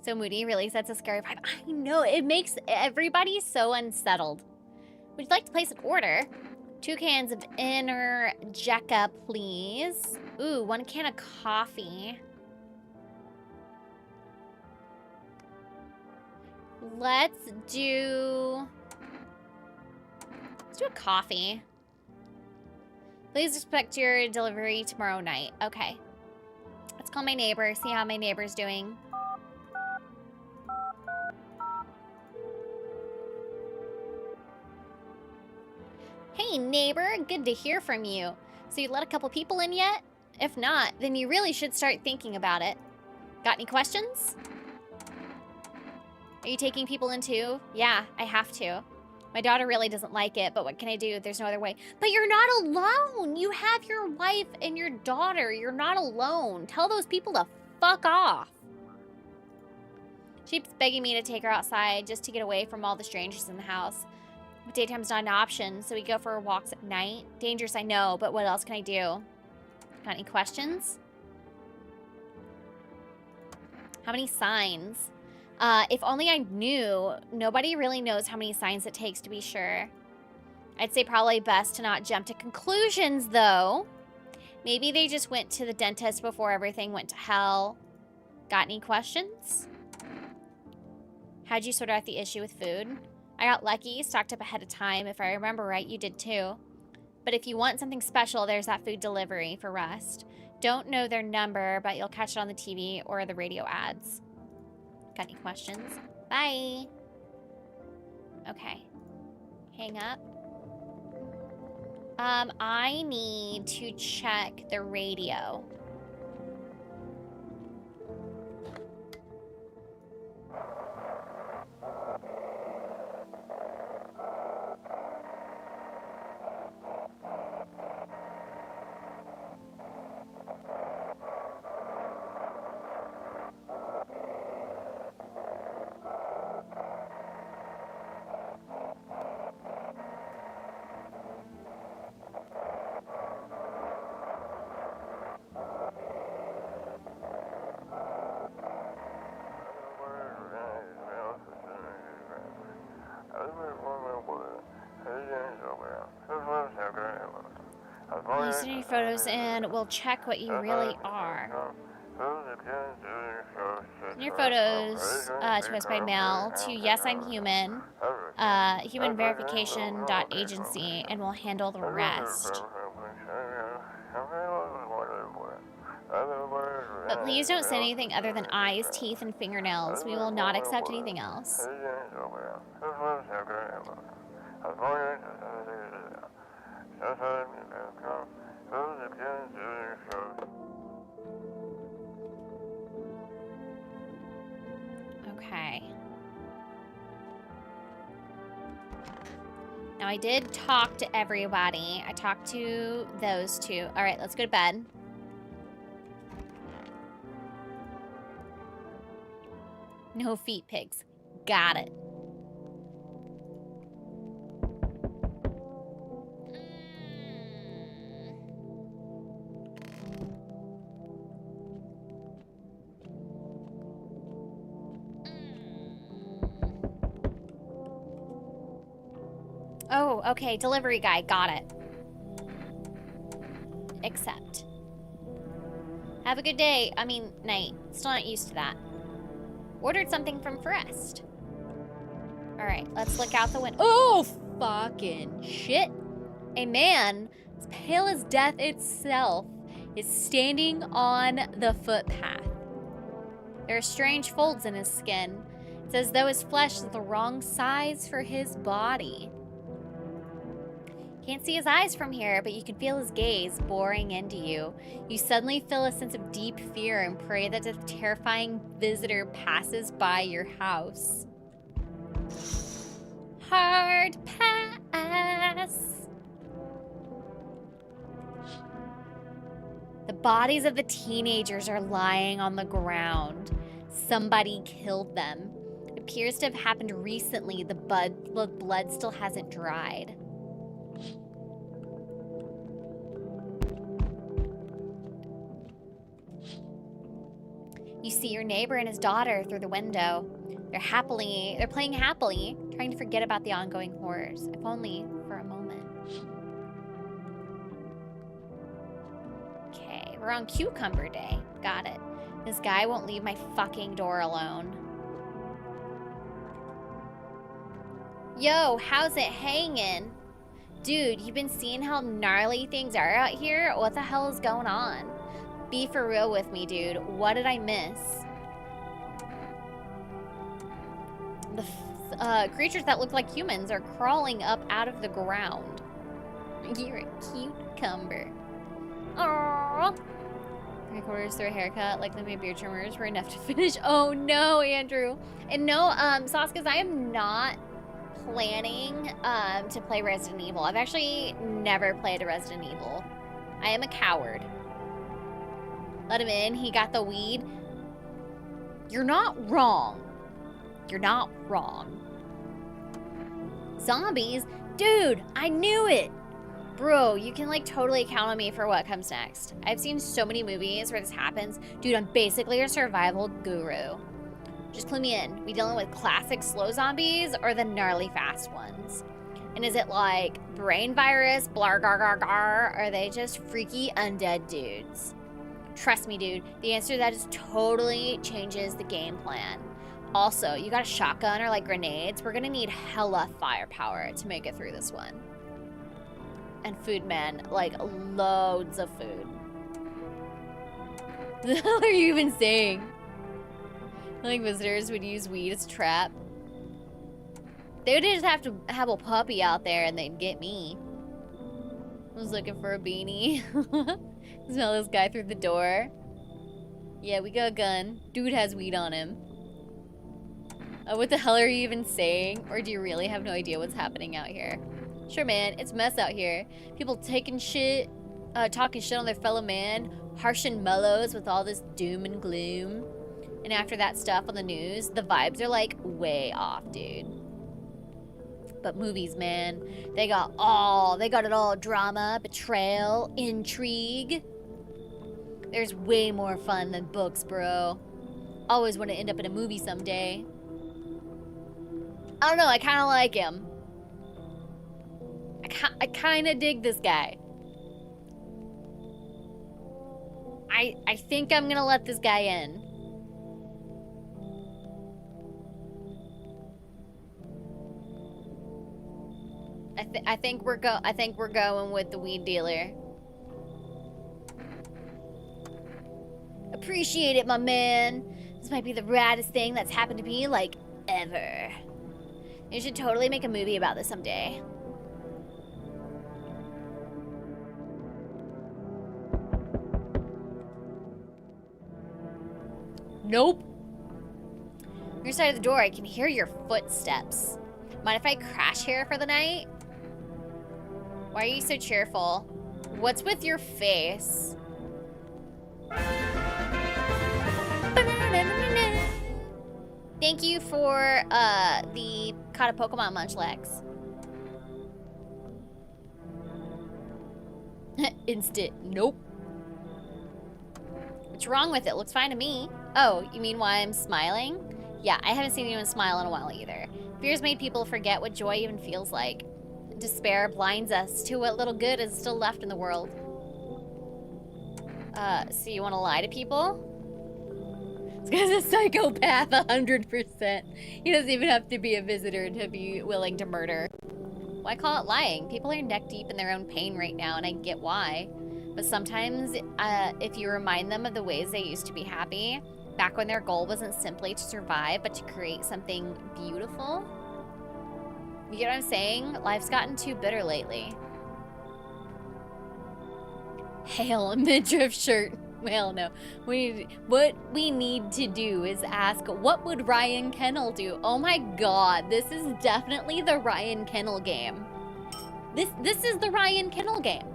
S1: So moody, really sets a scary vibe. I know, it makes everybody so unsettled. Would you like to place an order? 2 cans of inner Jecca, please. Ooh, 1 can of coffee. Let's do a coffee. Please expect your delivery tomorrow night. Okay. Let's call my neighbor, see how my neighbor's doing. Hey neighbor, good to hear from you. So you let a couple people in yet? If not, then you really should start thinking about it. Got any questions? Are you taking people in too? Yeah, I have to. My daughter really doesn't like it, but what can I do? There's no other way. But you're not alone. You have your wife and your daughter. You're not alone. Tell those people to fuck off. She keeps begging me to take her outside just to get away from all the strangers in the house. But daytime's not an option, so we go for walks at night. Dangerous, I know, but what else can I do? Got any questions? How many signs? If only I knew. Nobody really knows how many signs it takes to be sure. I'd say probably best to not jump to conclusions, though. Maybe they just went to the dentist before everything went to hell. Got any questions? How'd you sort out the issue with food? I got lucky, stocked up ahead of time. If I remember right, you did too. But if you want something special, there's that food delivery for Rust. Don't know their number, but you'll catch it on the TV or the radio ads. Got any questions? Bye. Okay. Hang up. I need to check the radio. You send your photos and we'll check what you really are. Send your photos to us by mail to Yes I'm Human, humanverification.agency, and we'll handle the rest. But please don't send anything other than eyes, teeth, and fingernails. We will not accept anything else. Okay. Now I did talk to everybody. I talked to those two. All right, let's go to bed. No feet pigs. Got it. Oh, okay. Delivery guy. Got it. Accept. Have a good day. I mean, night. Still not used to that. Ordered something from Forest. Alright, let's look out the window. Oh, fucking shit. A man, as pale as death itself, is standing on the footpath. There are strange folds in his skin. It's as though his flesh is the wrong size for his body. Can't see his eyes from here, but you can feel his gaze boring into you. You suddenly feel a sense of deep fear and pray that the terrifying visitor passes by your house. Hard pass. The bodies of the teenagers are lying on the ground. Somebody killed them. It appears to have happened recently. The blood still hasn't dried. You see your neighbor and his daughter through the window. They're playing happily, trying to forget about the ongoing horrors, if only for a moment. Okay, we're on Cucumber Day. Got it. This guy won't leave my fucking door alone. Yo, how's it hanging? Dude, you been seeing how gnarly things are out here? What the hell is going on? Be for real with me, dude. What did I miss? The creatures that look like humans are crawling up out of the ground. You're a cucumber. Aww. 3/4 through a haircut, like my beard trimmers were enough to finish. Oh no, Andrew. And no, Saskas, I am not planning to play Resident Evil. I've actually never played a Resident Evil. I am a coward. Let him in. He got the weed. You're not wrong. You're not wrong. Zombies? Dude, I knew it. Bro, you can like totally count on me for what comes next. I've seen so many movies where this happens. Dude, I'm basically a survival guru. Just clue me in. We dealing with classic slow zombies or the gnarly fast ones? And is it like brain virus, blar gar gar gar, or are they just freaky undead dudes? Trust me, dude, the answer to that is totally changes the game plan. Also, you got a shotgun or like grenades? We're gonna need hella firepower to make it through this one. And food, man, like loads of food. What the hell are you even saying? Like visitors would use weed as a trap. They would just have to have a puppy out there and they'd get me. I was looking for a beanie. Smell this guy through the door. Yeah, we got a gun. Dude has weed on him. What the hell are you even saying? Or do you really have no idea what's happening out here? Sure, man, it's mess out here. People taking shit, talking shit on their fellow man, harshing mellows with all this doom and gloom. And after that stuff on the news, the vibes are like way off, dude. But movies, man, they got it all. Drama, betrayal, intrigue. There's way more fun than books, bro. Always want to end up in a movie someday. I don't know, I kind of like him. I kind of dig this guy. I think I'm gonna let this guy in. I think we're going with the weed dealer. Appreciate it, my man. This might be the raddest thing that's happened to me, like, ever. You should totally make a movie about this someday. Nope. On your side of the door, I can hear your footsteps. Mind if I crash here for the night? Why are you so cheerful? What's with your face? Thank you for the caught a Pokemon Munchlax. Instant. Nope. What's wrong with it? Looks fine to me. Oh, you mean why I'm smiling? Yeah, I haven't seen anyone smile in a while either. Fears made people forget what joy even feels like. Despair blinds us to what little good is still left in the world. So you want to lie to people? This guy's a psychopath, 100%. He doesn't even have to be a visitor to be willing to murder. Why call it lying? People are neck deep in their own pain right now, and I get why. But sometimes, if you remind them of the ways they used to be happy, back when their goal wasn't simply to survive, but to create something beautiful. You get what I'm saying? Life's gotten too bitter lately. Hail a midriff shirt. Well, no. What we need to do is ask, what would Ryan Kennel do? Oh my god, this is definitely the Ryan Kennel game. This is the Ryan Kennel game.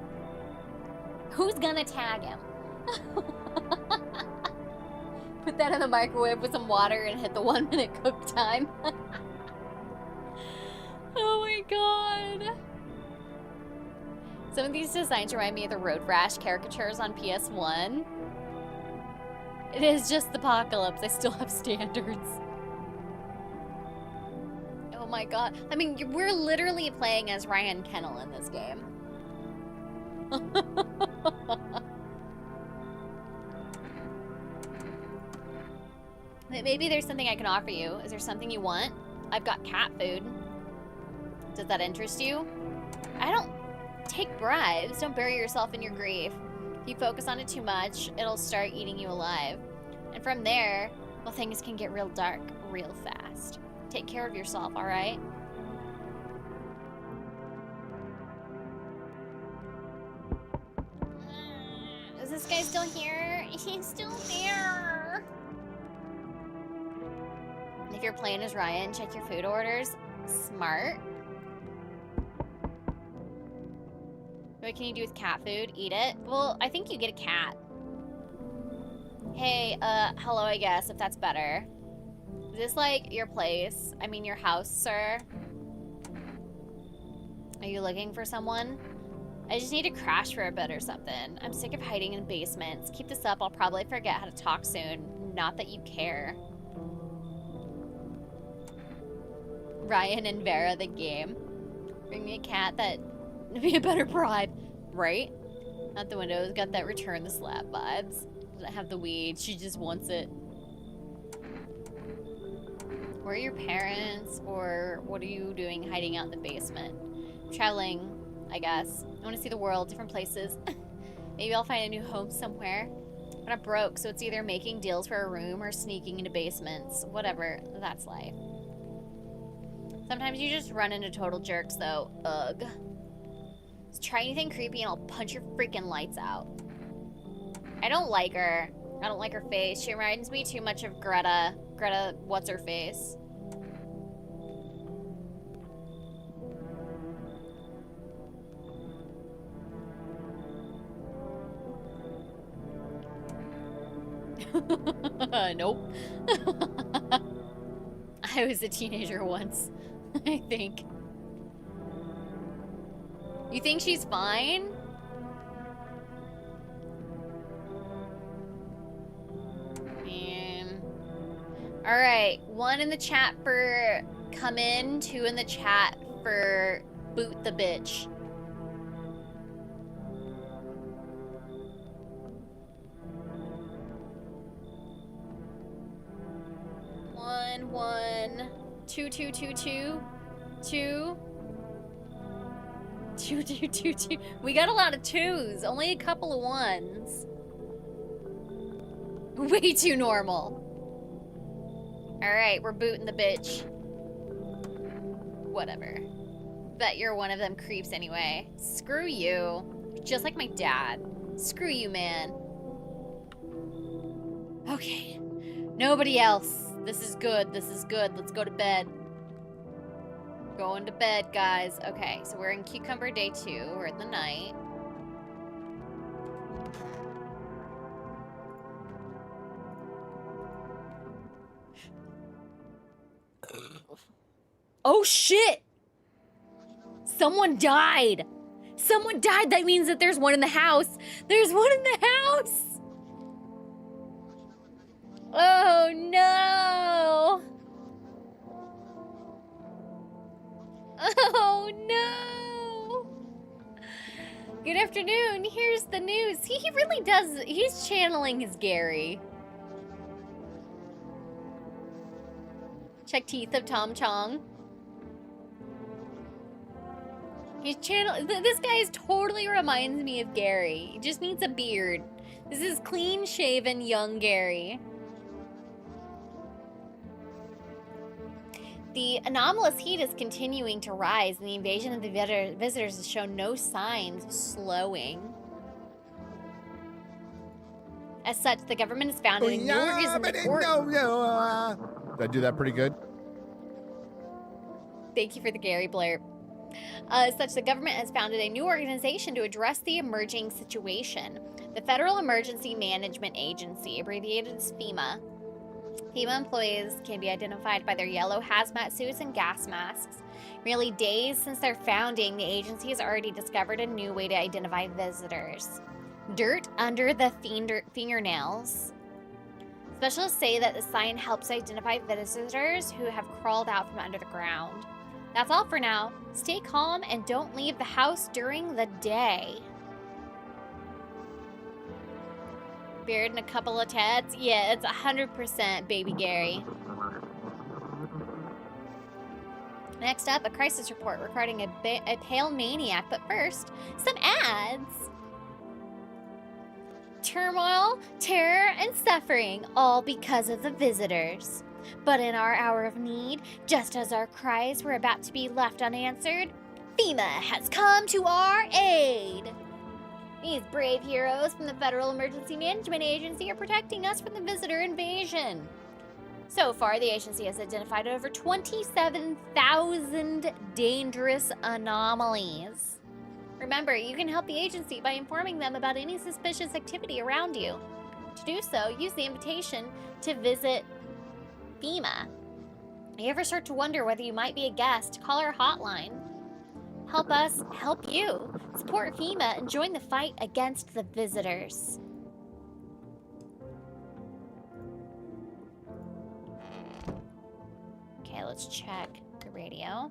S1: Who's gonna tag him? Put that in the microwave with some water and hit the 1 minute cook time. Oh my god. Some of these designs remind me of the Road Rash caricatures on PS1. It is just the apocalypse. I still have standards. Oh my god. I mean, we're literally playing as Ryan Kennel in this game. Maybe there's something I can offer you. Is there something you want? I've got cat food. Does that interest you? I don't take bribes. Don't bury yourself in your grief. If you focus on it too much, it'll start eating you alive. And from there, well, things can get real dark real fast. Take care of yourself, all right? Is this guy still here? He's still there. If you're playing as Ryan, check your food orders. Smart. What can you do with cat food? Eat it? Well, I think you get a cat. Hey, hello, I guess, if that's better. Is this, like, your place? I mean, your house, sir? Are you looking for someone? I just need to crash for a bit or something. I'm sick of hiding in basements. Keep this up, I'll probably forget how to talk soon. Not that you care. Ryan and Vera, the game. Bring me a cat that would be a better bribe. Right? Out the windows, got that return the slap vibes. Doesn't have the weed, she just wants it. Where are your parents, or what are you doing hiding out in the basement? Traveling, I guess. I want to see the world, different places. Maybe I'll find a new home somewhere. But I'm broke, so it's either making deals for a room or sneaking into basements. Whatever, that's life. Sometimes you just run into total jerks, though. Ugh. Just try anything creepy and I'll punch your freaking lights out. I don't like her. I don't like her face. She reminds me too much of Greta. Greta, what's her face? Nope. I was a teenager once, I think. You think she's fine? Man. Alright, one in the chat for come in, 2 in the chat for boot the bitch. One, 2, 2, 2, 2, 2. 2, 2, 2, 2. We got a lot of 2s, only a couple of 1s. Way too normal. Alright, we're booting the bitch. Whatever. Bet you're one of them creeps anyway. Screw you. Just like my dad. Screw you, man. Okay. Nobody else. This is good. This is good. Let's go to bed. Going to bed, guys. Okay, so we're in Cucumber Day 2. We're in the night. Oh, shit! Someone died! Someone died! That means that there's one in the house! There's one in the house! Oh, no! Oh, no! Good afternoon. Here's the news. He really does. He's channeling his Gary. Check teeth of Tom Chong. He's this guy totally reminds me of Gary. He just needs a beard. This is clean shaven young Gary. The anomalous heat is continuing to rise, and the invasion of the visitors has shown no signs of slowing. As such, the government has founded a new organization.
S4: Did I do that pretty good?
S1: Thank you for the Gary blurb. As such, the government has founded a new organization to address the emerging situation. The Federal Emergency Management Agency, abbreviated as FEMA. FEMA employees can be identified by their yellow hazmat suits and gas masks. Merely days since their founding, the agency has already discovered a new way to identify visitors. Dirt under the fingernails. Specialists say that the sign helps identify visitors who have crawled out from under the ground. That's all for now. Stay calm and don't leave the house during the day. Beard and a couple of tats? Yeah, it's 100% baby Gary. Next up, a crisis report regarding a pale maniac. But first, some ads. Turmoil, terror, and suffering, all because of the visitors. But in our hour of need, just as our cries were about to be left unanswered, FEMA has come to our aid. These brave heroes from the Federal Emergency Management Agency are protecting us from the visitor invasion. So far, the agency has identified over 27,000 dangerous anomalies. Remember, you can help the agency by informing them about any suspicious activity around you. To do so, use the invitation to visit FEMA. If you ever start to wonder whether you might be a guest, call our hotline. Help us help you. Support FEMA and join the fight against the visitors. Okay, let's check the radio.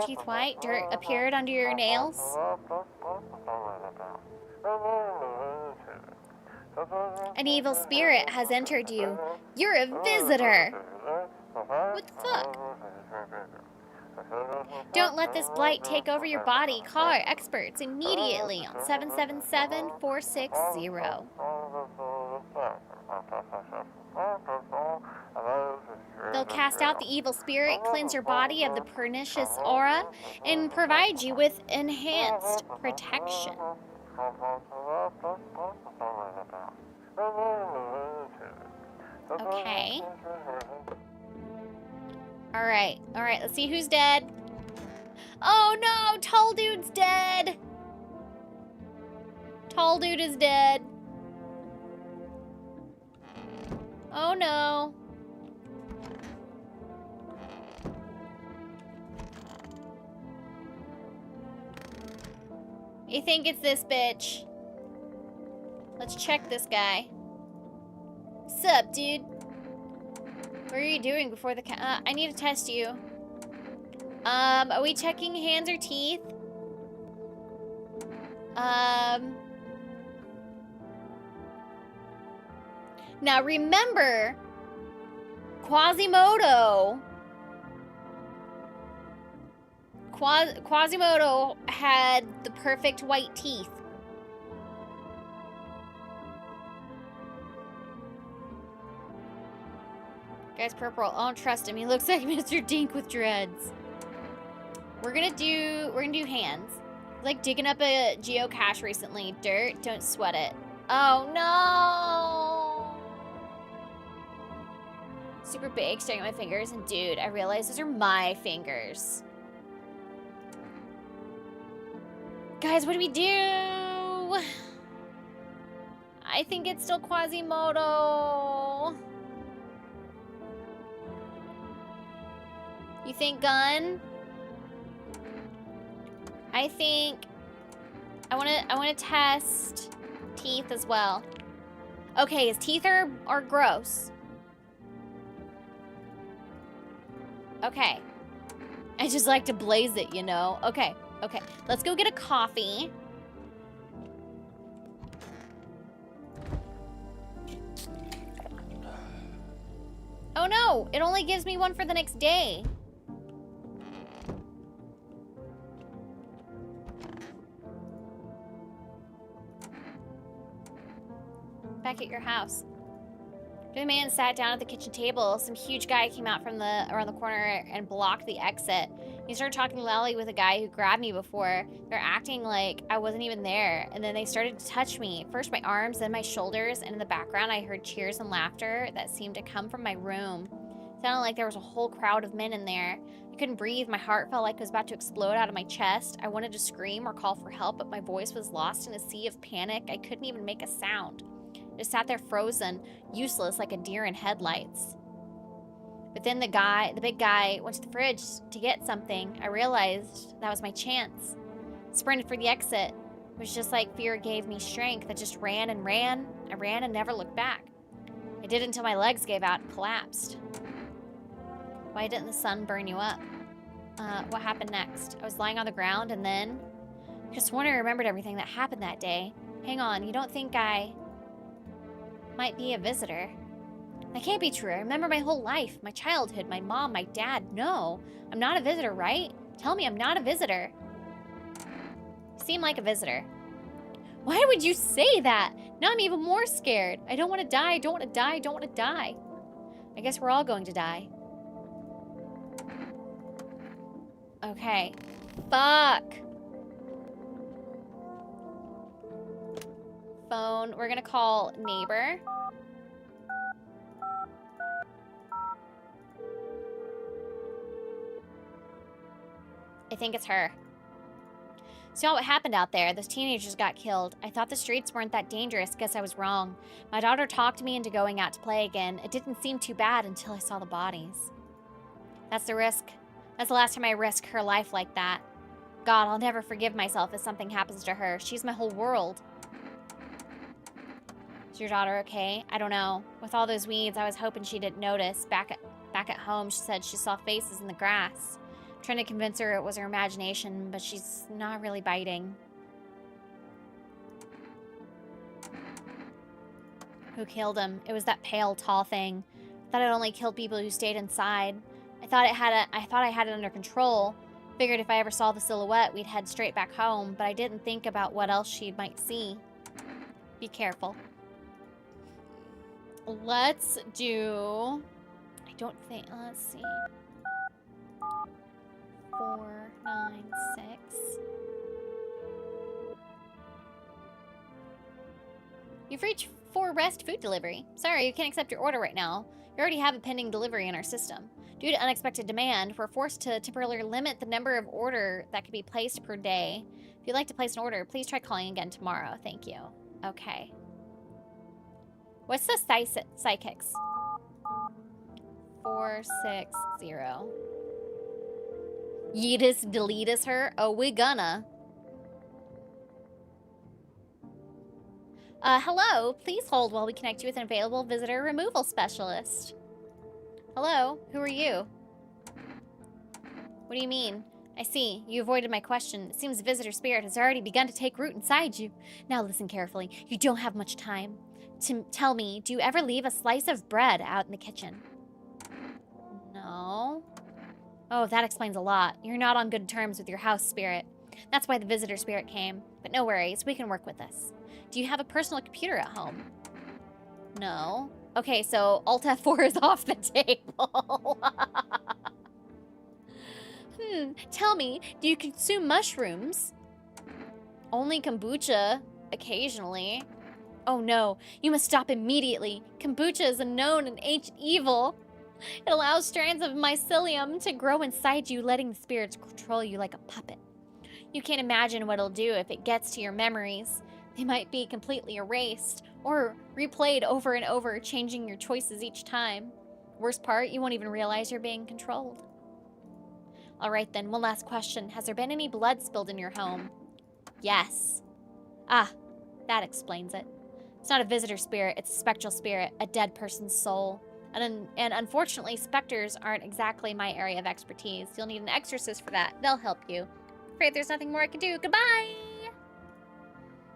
S1: Teeth white, dirt appeared under your nails. An evil spirit has entered you. You're a visitor. What the fuck? Don't let this blight take over your body. Call our experts immediately on 777-460. They'll cast out the evil spirit, cleanse your body of the pernicious aura, and provide you with enhanced protection. Okay. Alright, let's see who's dead. Oh no, tall dude's dead. Tall dude is dead. Oh no. You think it's this bitch? Let's check this guy. Sup, dude? What are you doing before the I need to test you. Are we checking hands or teeth? Now remember, Quasimodo had the perfect white teeth. Guy's purple. I don't trust him. He looks like Mr. Dink with dreads. We're gonna do hands. Like digging up a geocache recently. Dirt, don't sweat it. Oh no! Super big, staring at my fingers, and dude, I realize those are my fingers. Guys, what do we do? I think it's still Quasimodo. You think gun? I think I wanna test teeth as well. Okay, his teeth are gross. Okay. I just like to blaze it, you know? Okay, okay. Let's go get a coffee. Oh no, it only gives me one for the next day. Back at your house. The man sat down at the kitchen table. Some huge guy came out from around the corner and blocked the exit. He started talking loudly with a guy who grabbed me before. They're acting like I wasn't even there, and then they started to touch me. First my arms, then my shoulders, and in the background I heard cheers and laughter that seemed to come from my room. It sounded like there was a whole crowd of men in there. I couldn't breathe. My heart felt like it was about to explode out of my chest. I wanted to scream or call for help, but my voice was lost in a sea of panic. I couldn't even make a sound. I just sat there frozen, useless like a deer in headlights. But then the big guy, went to the fridge to get something. I realized that was my chance. Sprinted for the exit. It was just like fear gave me strength. I just ran and ran. I ran and never looked back. I did until my legs gave out and collapsed. Why didn't the sun burn you up? What happened next? I was lying on the ground and then... I just wonder I remembered everything that happened that day. Hang on, you don't think I... might be a visitor? That can't be true. I remember my whole life, my childhood, my mom, my dad. No, I'm not a visitor, right? Tell me I'm not a visitor. You seem like a visitor. Why would you say that? Now I'm even more scared. I don't want to die. I don't want to die. I don't want to die. I guess we're all going to die. Okay. Fuck. Phone. We're gonna call neighbor. I think it's her. So what happened out there? Those teenagers got killed. I thought the streets weren't that dangerous. Guess I was wrong. My daughter talked me into going out to play again. It didn't seem too bad until I saw the bodies. That's the risk. That's the last time I risked her life like that. God, I'll never forgive myself if something happens to her. She's my whole world. Is your daughter okay? I don't know. With all those weeds, I was hoping she didn't notice. Back at home, she said she saw faces in the grass. I'm trying to convince her it was her imagination, but she's not really biting. Who killed him? It was that pale, tall thing. I thought it only killed people who stayed inside. I thought I had it under control. Figured if I ever saw the silhouette, we'd head straight back home, but I didn't think about what else she might see. Be careful. Let's do... I don't think... Let's see. 4, 9, 6. You've reached for rest food delivery. Sorry, you can't accept your order right now. You already have a pending delivery in our system. Due to unexpected demand, we're forced to temporarily limit the number of order that can be placed per day. If you'd like to place an order, please try calling again tomorrow. Thank you. Okay. What's the psychics? 460. Yeetus deletus her? Oh, we gonna. Hello, please hold while we connect you with an available visitor removal specialist. Hello, who are you? What do you mean? I see, you avoided my question. It seems the visitor spirit has already begun to take root inside you. Now listen carefully, you don't have much time. Tell me, do you ever leave a slice of bread out in the kitchen? No. Oh, that explains a lot. You're not on good terms with your house spirit. That's why the visitor spirit came. But no worries, we can work with this. Do you have a personal computer at home? No. Okay, so Alt F4 is off the table. Tell me, do you consume mushrooms? Only kombucha, occasionally. Oh no, you must stop immediately. Kombucha is a known and ancient evil. It allows strands of mycelium to grow inside you, letting the spirits control you like a puppet. You can't imagine what it'll do if it gets to your memories. They might be completely erased or replayed over and over, changing your choices each time. Worst part, you won't even realize you're being controlled. All right then, one last question. Has there been any blood spilled in your home? Yes. Ah, that explains it. It's not a visitor spirit, it's a spectral spirit, a dead person's soul. And unfortunately, specters aren't exactly my area of expertise. You'll need an exorcist for that. They'll help you. Afraid there's nothing more I can do. Goodbye!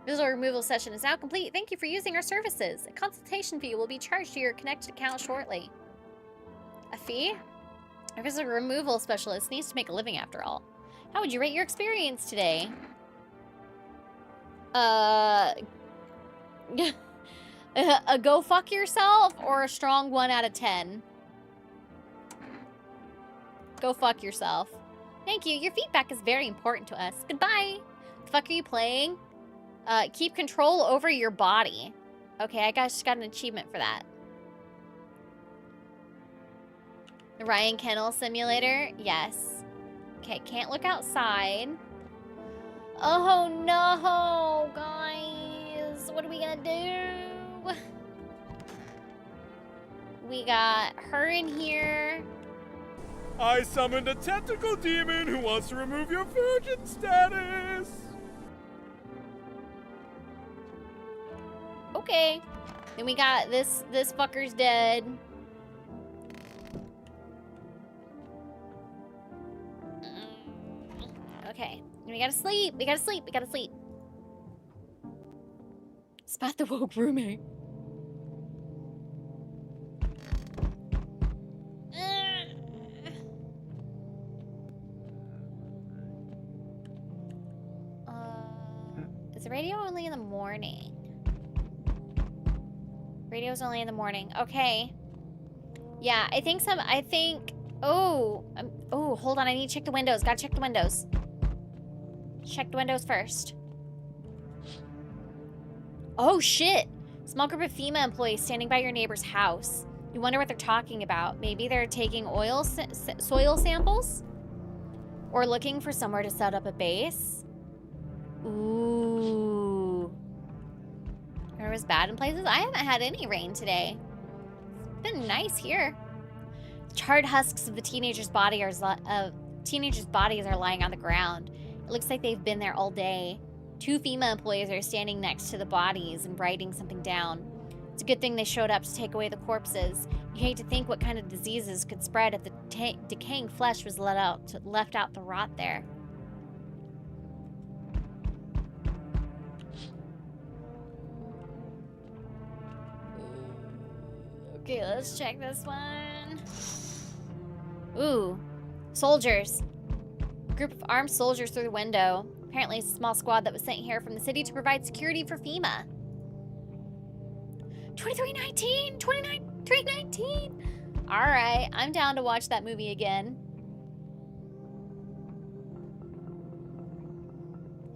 S1: Visitor removal session is now complete. Thank you for using our services. A consultation fee will be charged to your connected account shortly. A fee? Our visitor removal specialist needs to make a living after all. How would you rate your experience today? A go fuck yourself or a strong 1 out of 10? Go fuck yourself. Thank you. Your feedback is very important to us. Goodbye. The fuck are you playing? Keep control over your body. Okay, I just got an achievement for that. The Ryan Kennel Simulator? Yes. Okay, can't look outside. Oh no, guys. What are we gonna do? We got her in here.
S5: I summoned a tentacle demon who wants to remove your virgin status.
S1: Okay. Then we got this fucker's dead. Okay. We gotta sleep. We gotta sleep. We gotta sleep. Spot the woke roommate. Is the radio only in the morning? Radio's only in the morning. Okay. Yeah, I think oh, hold on. I need to check the windows. Gotta check the windows. Check the windows first. Oh, shit. Small group of FEMA employees standing by your neighbor's house. You wonder what they're talking about. Maybe they're taking soil samples? Or looking for somewhere to set up a base? Ooh. It was bad in places. I haven't had any rain today. It's been nice here. Charred husks of the teenager's bodies are lying on the ground. It looks like they've been there all day. 2 FEMA employees are standing next to the bodies and writing something down. It's a good thing they showed up to take away the corpses. You hate to think what kind of diseases could spread if the decaying flesh was left out to rot there. Okay, let's check this one. Ooh, soldiers. A group of armed soldiers through the window. Apparently it's a small squad that was sent here from the city to provide security for FEMA. 2319! 2319! Alright, I'm down to watch that movie again.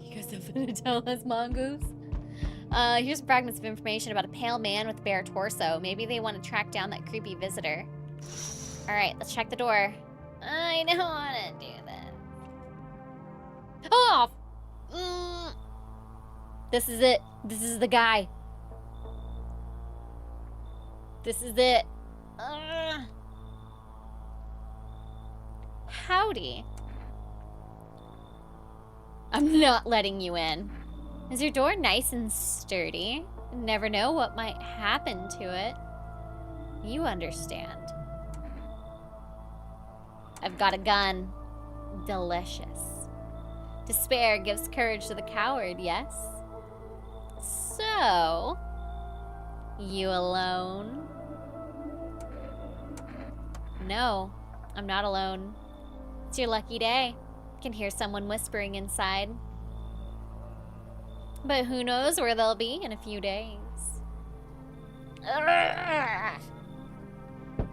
S1: You guys have something to tell us, Mongoose? Here's some fragments of information about a pale man with a bare torso. Maybe they want to track down that creepy visitor. Alright, let's check the door. I don't want to do this. Oh! This is it. This is the guy. This is it. Howdy. I'm not letting you in. Is your door nice and sturdy? Never know what might happen to it. You understand. I've got a gun. Delicious. Despair gives courage to the coward, yes? So, you alone? No, I'm not alone. It's your lucky day. I can hear someone whispering inside. But who knows where they'll be in a few days. Urgh.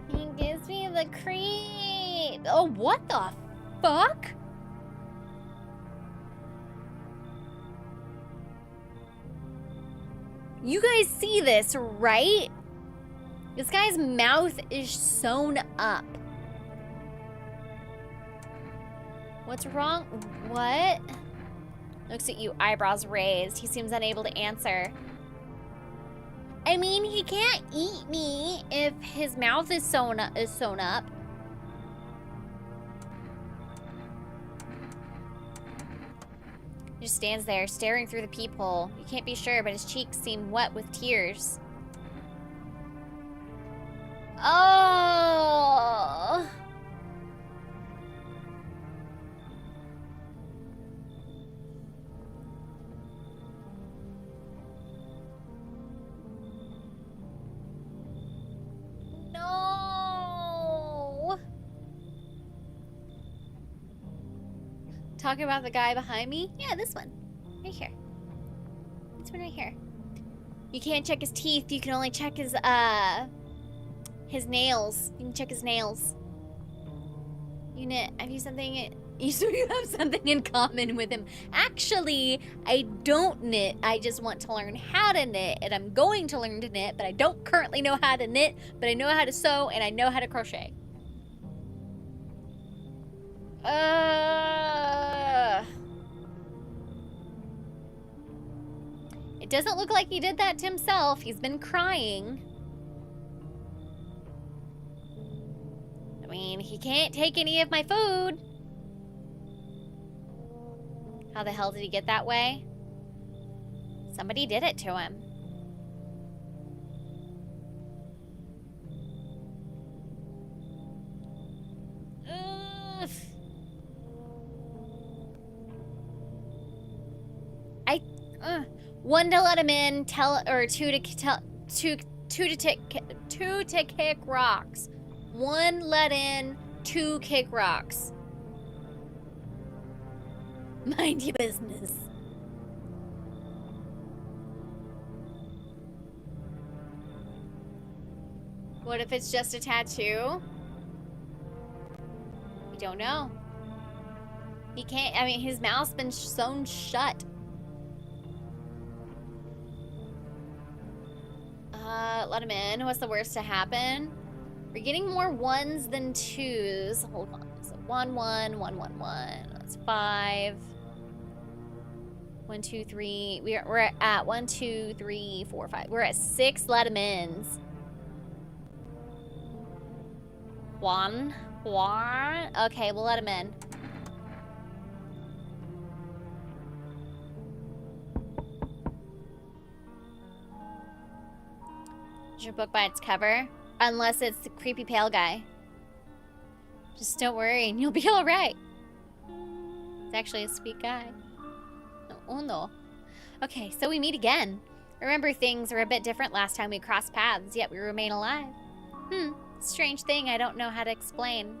S1: He gives me the creep. Oh, what the fuck? You guys see this, right? This guy's mouth is sewn up. What's wrong? What? Looks at you, eyebrows raised. He seems unable to answer. I mean, he can't eat me if his mouth is sewn up. He just stands there, staring through the peephole. You can't be sure, but his cheeks seem wet with tears. Oh! No! Talking about the guy behind me? Yeah, this one. Right here. This one right here. You can't check his teeth. You can only check his nails. You can check his nails. You knit. Have you something? You have something in common with him. Actually, I don't knit. I just want to learn how to knit, and I'm going to learn to knit, but I don't currently know how to knit, but I know how to sew, and I know how to crochet. It doesn't look like he did that to himself. He's been crying. I mean, he can't take any of my food. How the hell did he get that way? Somebody did it to him. Ugh. One to let him in, two to kick rocks. One let in, two kick rocks. Mind your business. What if it's just a tattoo? We don't know. He can't, I mean, his mouth's been sewn shut. Let him in. What's the worst to happen? We're getting more ones than twos. Hold on. So 1, 1, 1, 1, 1. That's 5. 1, 2, 3. We're at 1, 2, 3, 4, 5. We're at 6 let him ins. 1. Okay, we'll let him in. Judge your book by its cover, unless it's the creepy pale guy. Just don't worry, and you'll be all right. It's actually a sweet guy. Oh no. Okay, so we meet again. Remember, things were a bit different last time we crossed paths, yet we remain alive. Strange thing I don't know how to explain.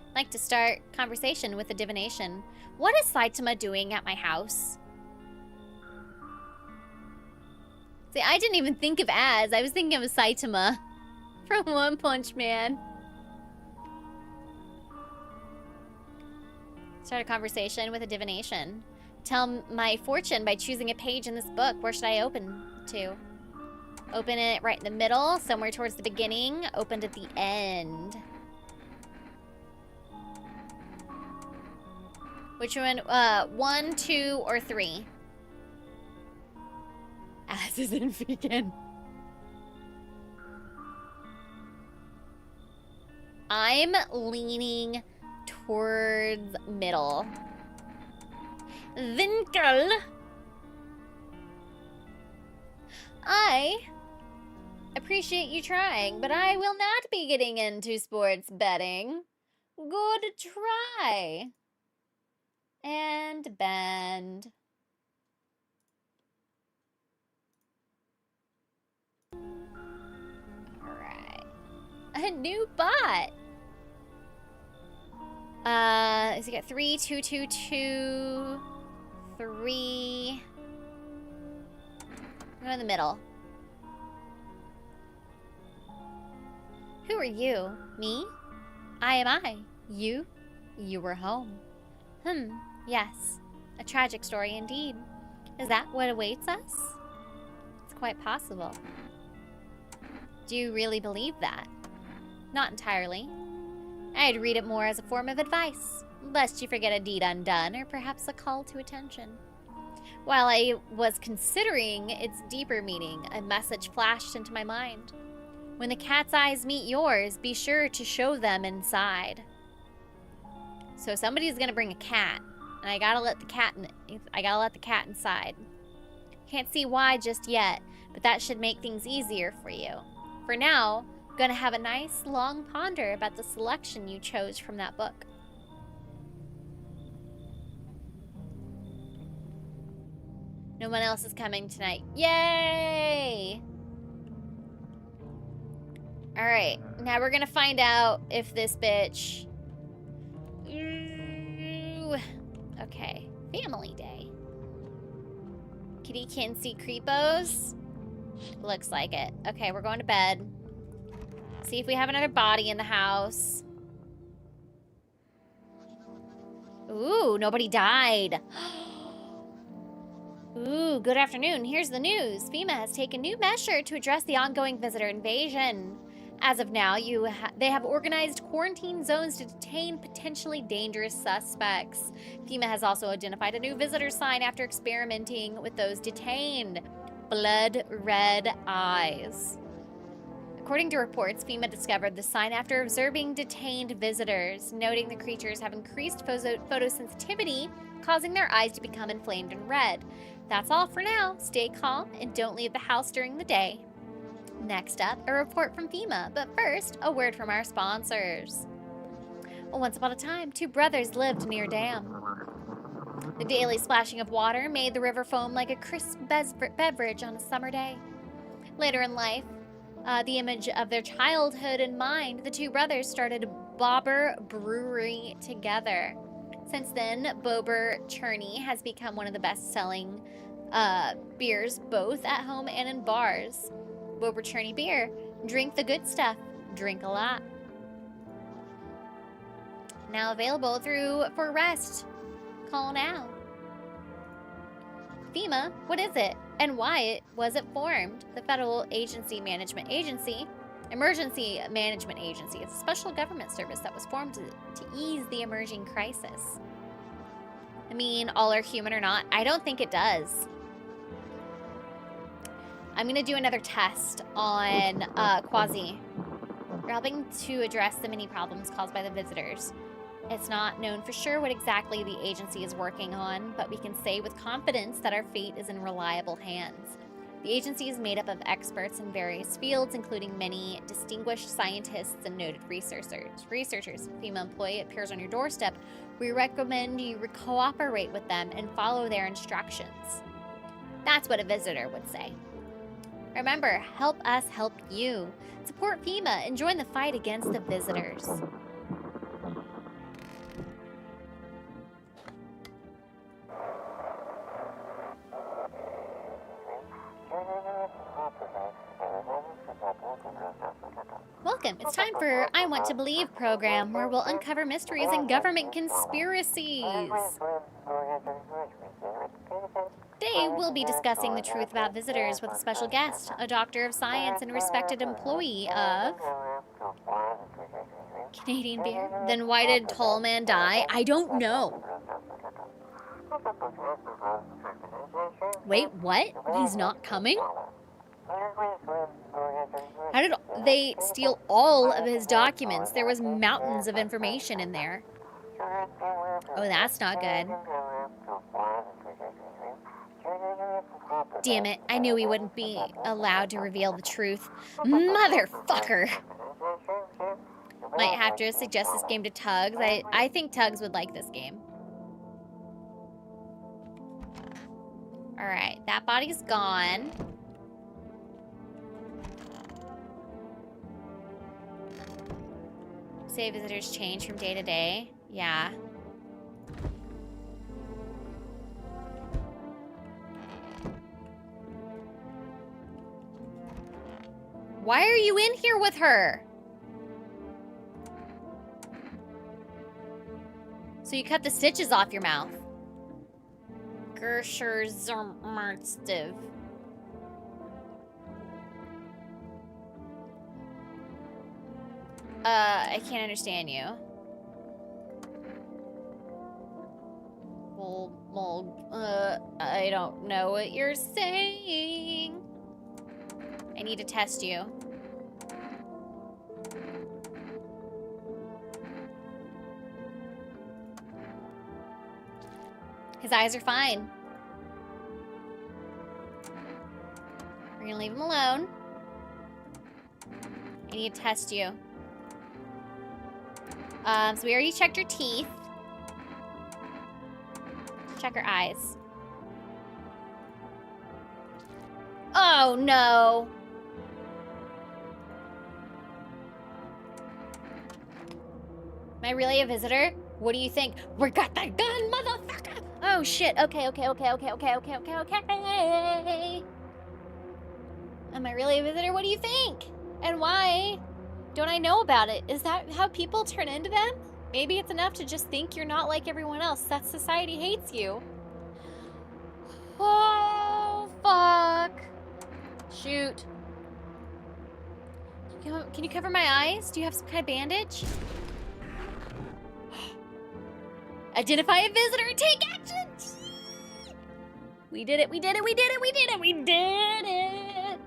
S1: I'd like to start conversation with a divination. What is Saitama doing at my house? See, I didn't even think of Az. I was thinking of Saitama from One Punch Man. Start a conversation with a divination. Tell my fortune by choosing a page in this book. Where should I open to? Open it right in the middle, somewhere towards the beginning. Opened at the end. Which one? 1, 2, or 3? Az isn't vegan. I'm leaning towards middle. Winkel. I appreciate you trying, but I will not be getting into sports betting. Good try. And bend. Alright. A new bot. So you got 3, 2, 2, 2, 3. Go in the middle. Who are you? Me? I am I. You? You were home. Yes. A tragic story indeed. Is that what awaits us? It's quite possible. Do you really believe that? Not entirely. I'd read it more as a form of advice, lest you forget a deed undone, or perhaps a call to attention. While I was considering its deeper meaning, a message flashed into my mind. When the cat's eyes meet yours, be sure to show them inside. So somebody's gonna bring a cat, and I gotta let the cat inside. Can't see why just yet, but that should make things easier for you. For now, I'm gonna have a nice long ponder about the selection you chose from that book. No one else is coming tonight. Yay! Alright, now we're gonna find out if this bitch... Ooh. Okay, family day. Kitty can see creepos? Looks like it. Okay, we're going to bed. See if we have another body in the house. Ooh, nobody died. Ooh, good afternoon. Here's the news. FEMA has taken new measure to address the ongoing visitor invasion. As of now, they have organized quarantine zones to detain potentially dangerous suspects. FEMA has also identified a new visitor sign after experimenting with those detained. Blood red eyes. According to reports, FEMA discovered the sign after observing detained visitors, noting the creatures have increased photosensitivity, causing their eyes to become inflamed and red. That's all for now. Stay calm and don't leave the house during the day. Next up, a report from FEMA, but first, a word from our sponsors. Once upon a time, two brothers lived near a dam. The daily splashing of water made the river foam like a crisp beverage on a summer day. Later in life, the image of their childhood in mind, the two brothers started Bobber Brewery together. Since then, Bobber Churney has become one of the best-selling beers, both at home and in bars. Bobber Churney beer. Drink the good stuff. Drink a lot. Now available for Rest. Call now. FEMA, what is it? And why was it formed? The Federal Emergency Management Agency. It's a special government service that was formed to ease the emerging crisis. I mean, all are human or not? I don't think it does. I'm going to do another test on Quasi. We're helping to address the many problems caused by the visitors. It's not known for sure what exactly the agency is working on, but we can say with confidence that our fate is in reliable hands. The agency is made up of experts in various fields, including many distinguished scientists and noted researchers. If a FEMA employee appears on your doorstep, we recommend you cooperate with them and follow their instructions. That's what a visitor would say. Remember, help us help you. Support FEMA and join the fight against the visitors. Welcome. It's time for I Want to Believe program, where we'll uncover mysteries and government conspiracies. Today, we'll be discussing the truth about visitors with a special guest, a doctor of science and respected employee of Canadian beer. Then why did Tall Man die? I don't know. Wait, what? He's not coming? How did they steal all of his documents? There was mountains of information in there. Oh, that's not good. Damn it, I knew he wouldn't be allowed to reveal the truth. Motherfucker! Might have to suggest this game to Tugs. I think Tugs would like this game. Alright, that body's gone. Say visitors change from day to day. Yeah. Why are you in here with her? So you cut the stitches off your mouth. Gersher Zermertstiv. I can't understand you. Well, I don't know what you're saying. I need to test you. His eyes are fine. We're gonna leave him alone. I need to test you. So we already checked your teeth. Check her eyes. Oh no. Am I really a visitor? What do you think? We got the gun, motherfucker! Oh shit, okay. Am I really a visitor? What do you think? And why don't I know about it? Is that how people turn into them? Maybe it's enough to just think you're not like everyone else. That society hates you. Oh, fuck. Shoot. Can you cover my eyes? Do you have some kind of bandage? Identify a visitor and take action! We did it, we did it, we did it, we did it, we did it!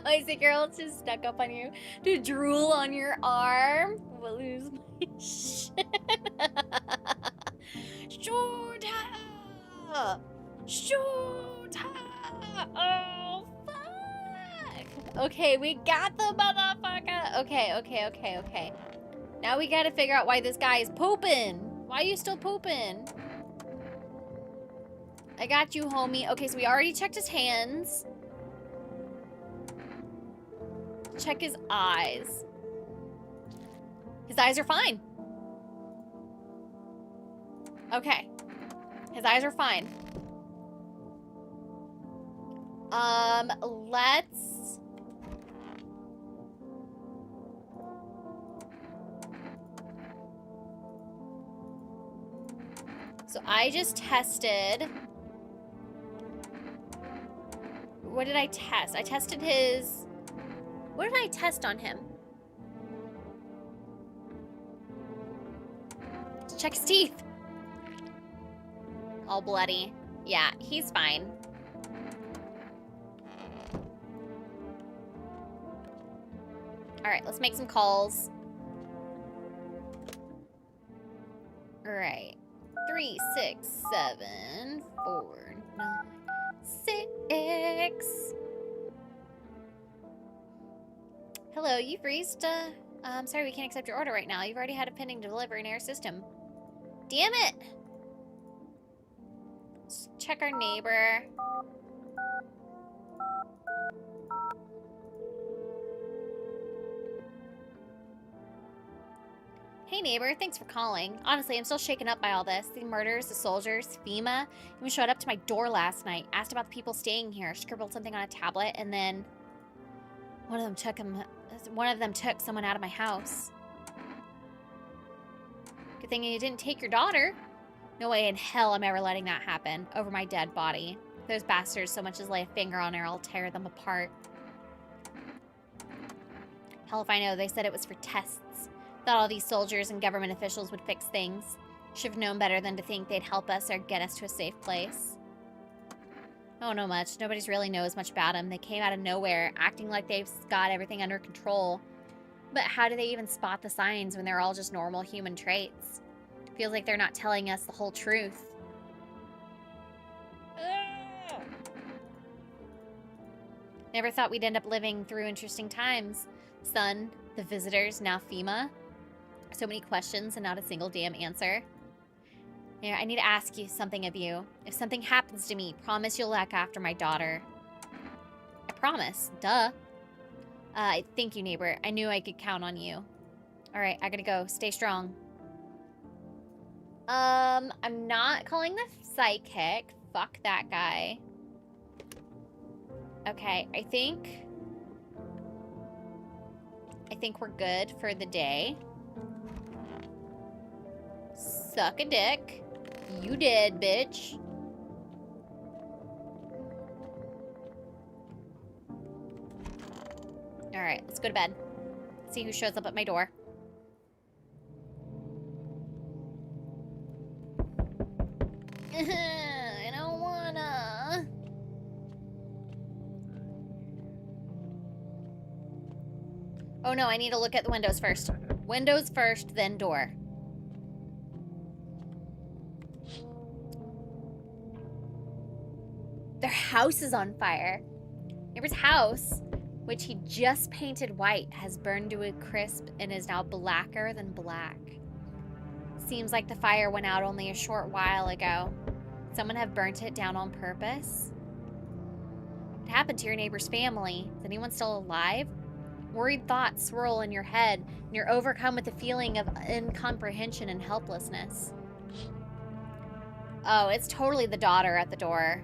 S1: My 6-year-old's just stuck up on you to drool on your arm. We'll lose my shit. Shoot her! Shoot her! Oh, fuck! Okay, we got the motherfucker. Okay. Now we gotta figure out why this guy is pooping. Why are you still pooping? I got you, homie. Okay, so we already checked his hands. Check his eyes. His eyes are fine. Okay. His eyes are fine. Let's... So I just tested... What did I test? I tested his... What did I test on him? Let's check his teeth. All bloody. Yeah, he's fine. All right, let's make some calls. All right. 3, 6, 7, 4, 9, 6. Hello, you've reached, I'm sorry we can't accept your order right now. You've already had a pending delivery in our system. Damn it! Let's check our neighbor. Hey neighbor, thanks for calling. Honestly, I'm still shaken up by all this. The murders, the soldiers, FEMA. Even showed up to my door last night. Asked about the people staying here. Scribbled something on a tablet, and then one of them took someone out of my house. Good thing you didn't take your daughter. No way in hell I'm ever letting that happen over my dead body. If those bastards so much as lay a finger on her, I'll tear them apart. Hell if I know, they said it was for tests. Thought all these soldiers and government officials would fix things. Should have known better than to think they'd help us or get us to a safe place. I don't know much. Nobody really knows much about them. They came out of nowhere, acting like they've got everything under control. But how do they even spot the signs when they're all just normal human traits? Feels like they're not telling us the whole truth. Never thought we'd end up living through interesting times. Son, the visitors, now FEMA. So many questions and not a single damn answer. Here, I need to ask you something of you. If something happens to me, promise you'll look after my daughter. I promise. Duh. Thank you, neighbor. I knew I could count on you. Alright, I gotta go. Stay strong. I'm not calling the psychic. Fuck that guy. Okay, I think we're good for the day. Suck a dick. You did, bitch. Alright, let's go to bed. See who shows up at my door. I don't wanna. Oh no, I need to look at the windows first. Windows first, then door. Their house is on fire. Neighbor's house, which he just painted white, has burned to a crisp and is now blacker than black. Seems like the fire went out only a short while ago. Someone have burnt it down on purpose? What happened to your neighbor's family? Is anyone still alive? Worried thoughts swirl in your head, and you're overcome with a feeling of incomprehension and helplessness. Oh, it's totally the daughter at the door.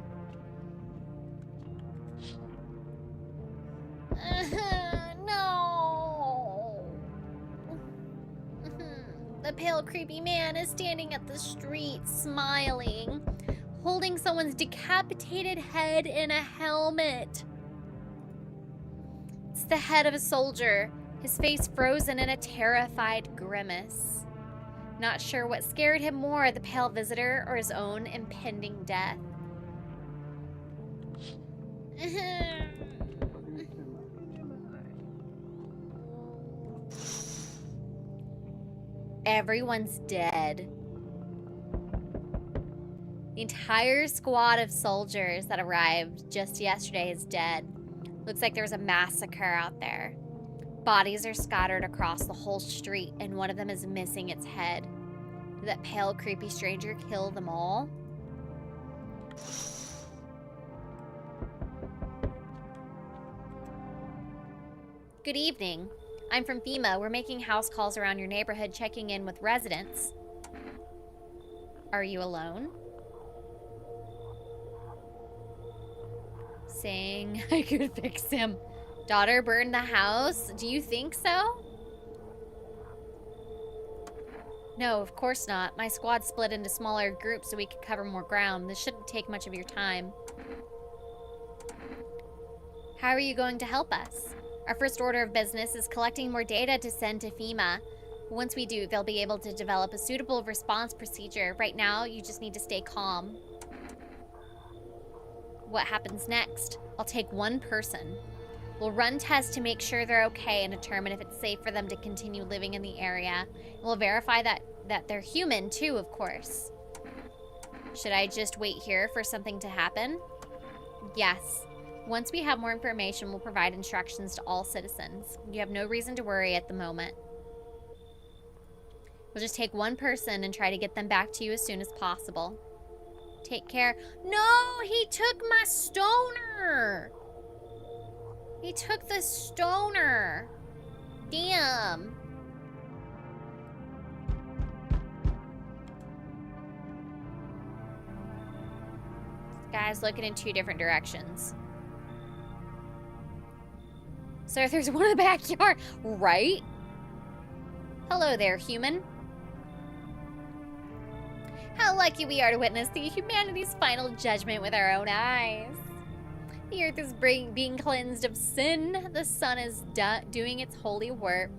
S1: No. The pale, creepy man is standing at the street, smiling, holding someone's decapitated head in a helmet. It's the head of a soldier, his face frozen in a terrified grimace. Not sure what scared him more, the pale visitor or his own impending death. Everyone's dead. The entire squad of soldiers that arrived just yesterday is dead. Looks like there was a massacre out there. Bodies are scattered across the whole street, and one of them is missing its head. Did that pale, creepy stranger kill them all? Good evening. I'm from FEMA. We're making house calls around your neighborhood, checking in with residents. Are you alone? Saying I could fix him. Daughter burned the house? Do you think so? No, of course not. My squad split into smaller groups so we could cover more ground. This shouldn't take much of your time. How are you going to help us? Our first order of business is collecting more data to send to FEMA. Once we do, they'll be able to develop a suitable response procedure. Right now, you just need to stay calm. What happens next? I'll take one person. We'll run tests to make sure they're okay and determine if it's safe for them to continue living in the area. And we'll verify that they're human too, of course. Should I just wait here for something to happen? Yes. Once we have more information, we'll provide instructions to all citizens. You have no reason to worry at the moment. We'll just take one person and try to get them back to you as soon as possible. Take care. No, he took my stoner. He took the stoner. Damn. This guy's looking in two different directions. So there's one in the backyard, right? Hello there, human. How lucky we are to witness the humanity's final judgment with our own eyes. The earth is being cleansed of sin. The sun is doing its holy work.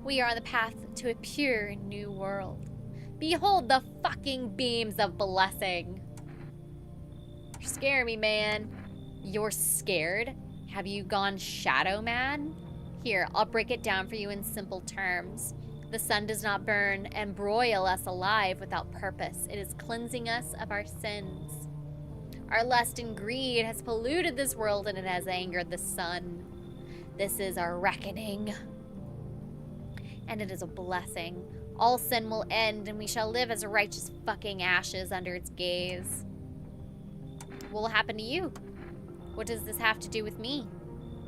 S1: We are on the path to a pure new world. Behold the fucking beams of blessing. You're scaring me, man. You're scared? Have you gone shadow mad? Here, I'll break it down for you in simple terms. The sun does not burn and broil us alive without purpose. It is cleansing us of our sins. Our lust and greed has polluted this world and it has angered the sun. This is our reckoning. And it is a blessing. All sin will end and we shall live as righteous fucking ashes under its gaze. What will happen to you? What does this have to do with me?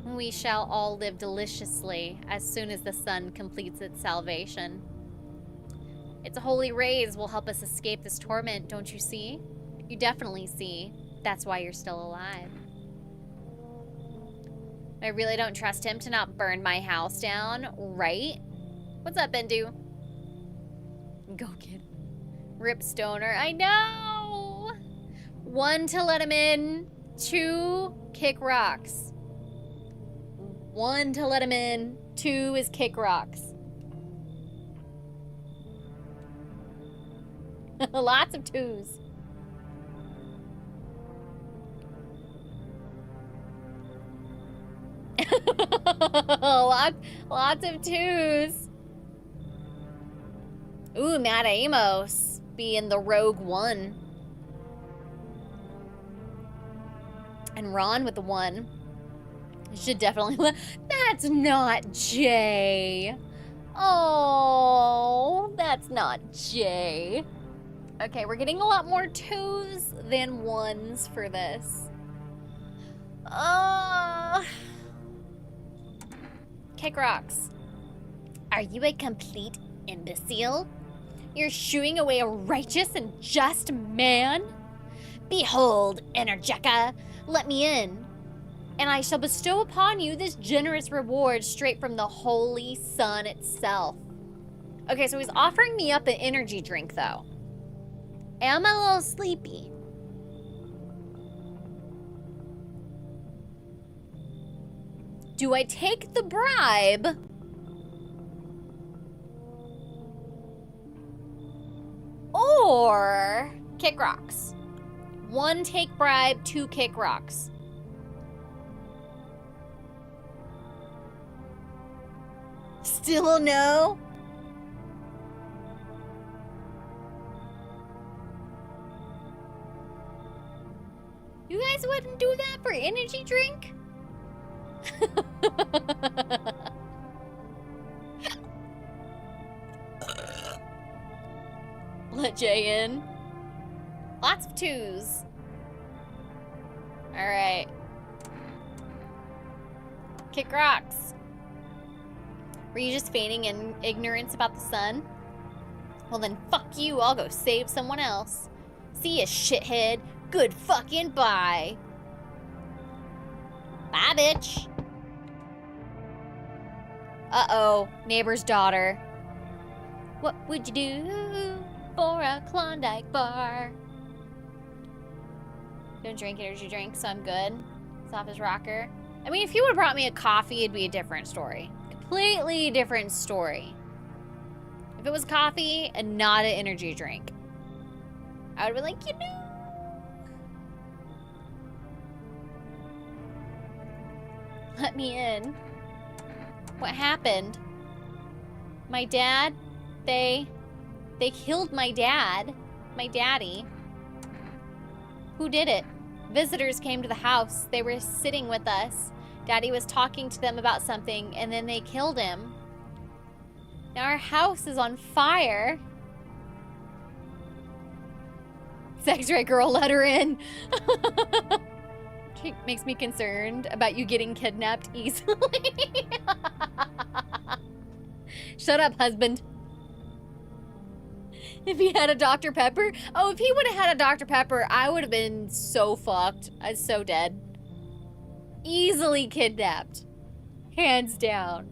S1: We shall all live deliciously as soon as the sun completes its salvation. Its holy rays will help us escape this torment, don't you see? You definitely see. That's why you're still alive. I really don't trust him to not burn my house down, right? What's up, Bendu? Go, kid. Rip Stoner. I know! 1, to let him in. 2, kick rocks. 1, to let him in. 2 is kick rocks. Lots of 2s. lots of 2s. Ooh, Matt Amos being the rogue 1. And Ron with the 1. You should definitely... That's not Jay. Oh, that's not Jay. Okay, we're getting a lot more 2s than 1s for this. Kick rocks. Are you a complete imbecile? You're shooing away a righteous and just man? Behold, Energeca, let me in, and I shall bestow upon you this generous reward straight from the holy sun itself. Okay, so he's offering me up an energy drink, though. Am I a little sleepy? Do I take the bribe? Or kick rocks? 1, take bribe, 2, kick rocks. Still no? You guys wouldn't do that for energy drink? Let Jay in. Lots of 2s. Alright. Kick rocks. Were you just feigning in ignorance about the sun? Well then, fuck you. I'll go save someone else. See ya, shithead. Good fucking bye. Bye, bitch. Uh-oh. Neighbor's daughter. What would you do for a Klondike bar? Don't drink energy drinks, so I'm good. It's off his rocker. I mean, if he would have brought me a coffee, it'd be a different story. Completely different story. If it was coffee and not an energy drink, I would have been like, you know. Let me in. What happened? My dad, they killed my dad, my daddy. Who did it? Visitors came to the house. They were sitting with us. Daddy was talking to them about something, and then they killed him. Now our house is on fire. Sex-ray girl, let her in. It makes me concerned about you getting kidnapped easily. Shut up, husband. If he had a Dr. Pepper. Oh, if he would have had a Dr. Pepper, I would have been so fucked. I was so dead. Easily kidnapped. Hands down.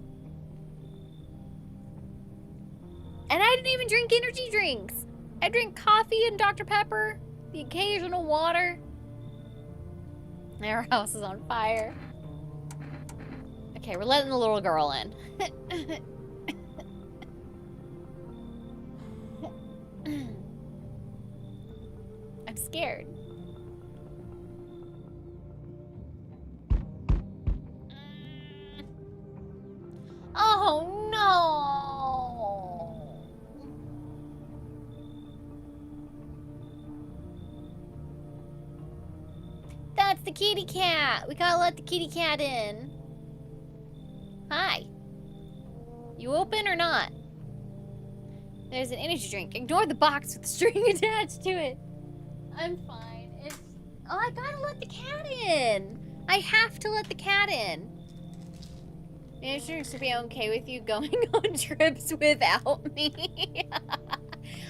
S1: And I didn't even drink energy drinks. I drink coffee and Dr. Pepper. The occasional water. Our house is on fire. Okay, we're letting the little girl in. I'm scared. That's the kitty cat. We gotta let the kitty cat in. Hi. You open or not? There's an energy drink. Ignore the box with the string attached to it. I'm fine. Oh, I gotta let the cat in. I have to let the cat in. Managers to be okay with you going on trips without me.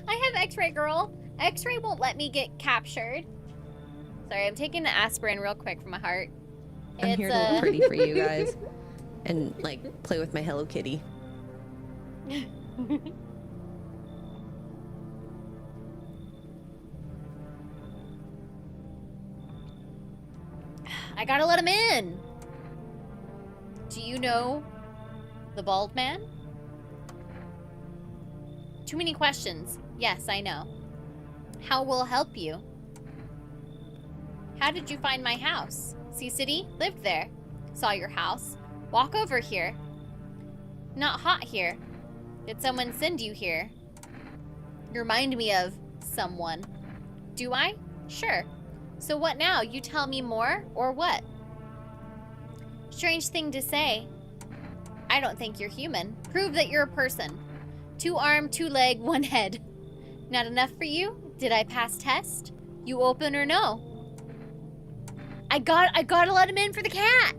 S1: I have X-ray, girl. X-ray won't let me get captured. Sorry, I'm taking the aspirin real quick for my heart.
S6: I'm here to look pretty for you guys. And, like, play with my Hello Kitty.
S1: I gotta let him in. Do you know the bald man? Too many questions. Yes, I know. How will help you? How did you find my house? Sea City? Lived there. Saw your house. Walk over here. Not hot here. Did someone send you here? You remind me of someone. Do I? Sure. So what now? You tell me more, or what? Strange thing to say. I don't think you're human. Prove that you're a person. 2 arm, 2 leg, 1 head. Not enough for you? Did I pass test? You open or no? I gotta let him in for the cat.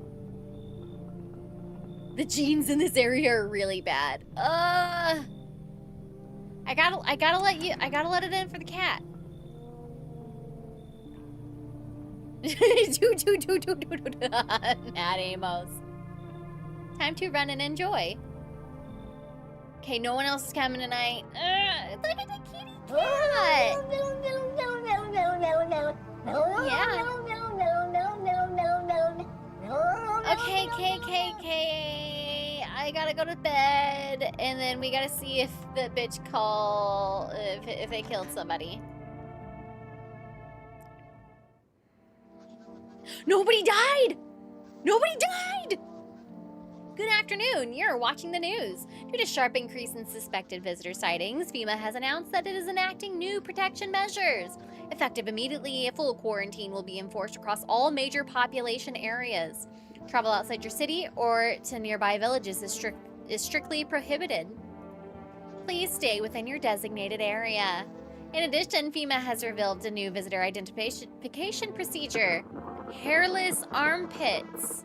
S1: The genes in this area are really bad. I gotta let it in for the cat. Mad Amos. Time to run and enjoy. Okay, no one else is coming tonight. Look at the kitty cat. Yeah. Okay, I gotta go to bed, and then we gotta see if the bitch if they killed somebody. Nobody died! Nobody died! Good afternoon, you're watching the news. Due to sharp increase in suspected visitor sightings, FEMA has announced that it is enacting new protection measures. Effective immediately, a full quarantine will be enforced across all major population areas. Travel outside your city or to nearby villages is strictly prohibited. Please stay within your designated area. In addition, FEMA has revealed a new visitor identification procedure. Hairless armpits.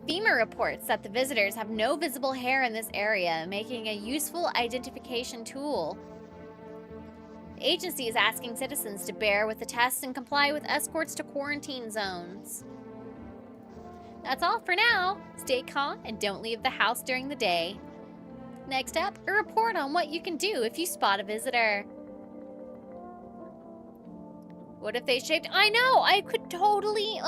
S1: FEMA reports that the visitors have no visible hair in this area, making a useful identification tool. The agency is asking citizens to bear with the tests and comply with escorts to quarantine zones. That's all for now. Stay calm and don't leave the house during the day. Next up, a report on what you can do if you spot a visitor. What if they shaped? I know! I could totally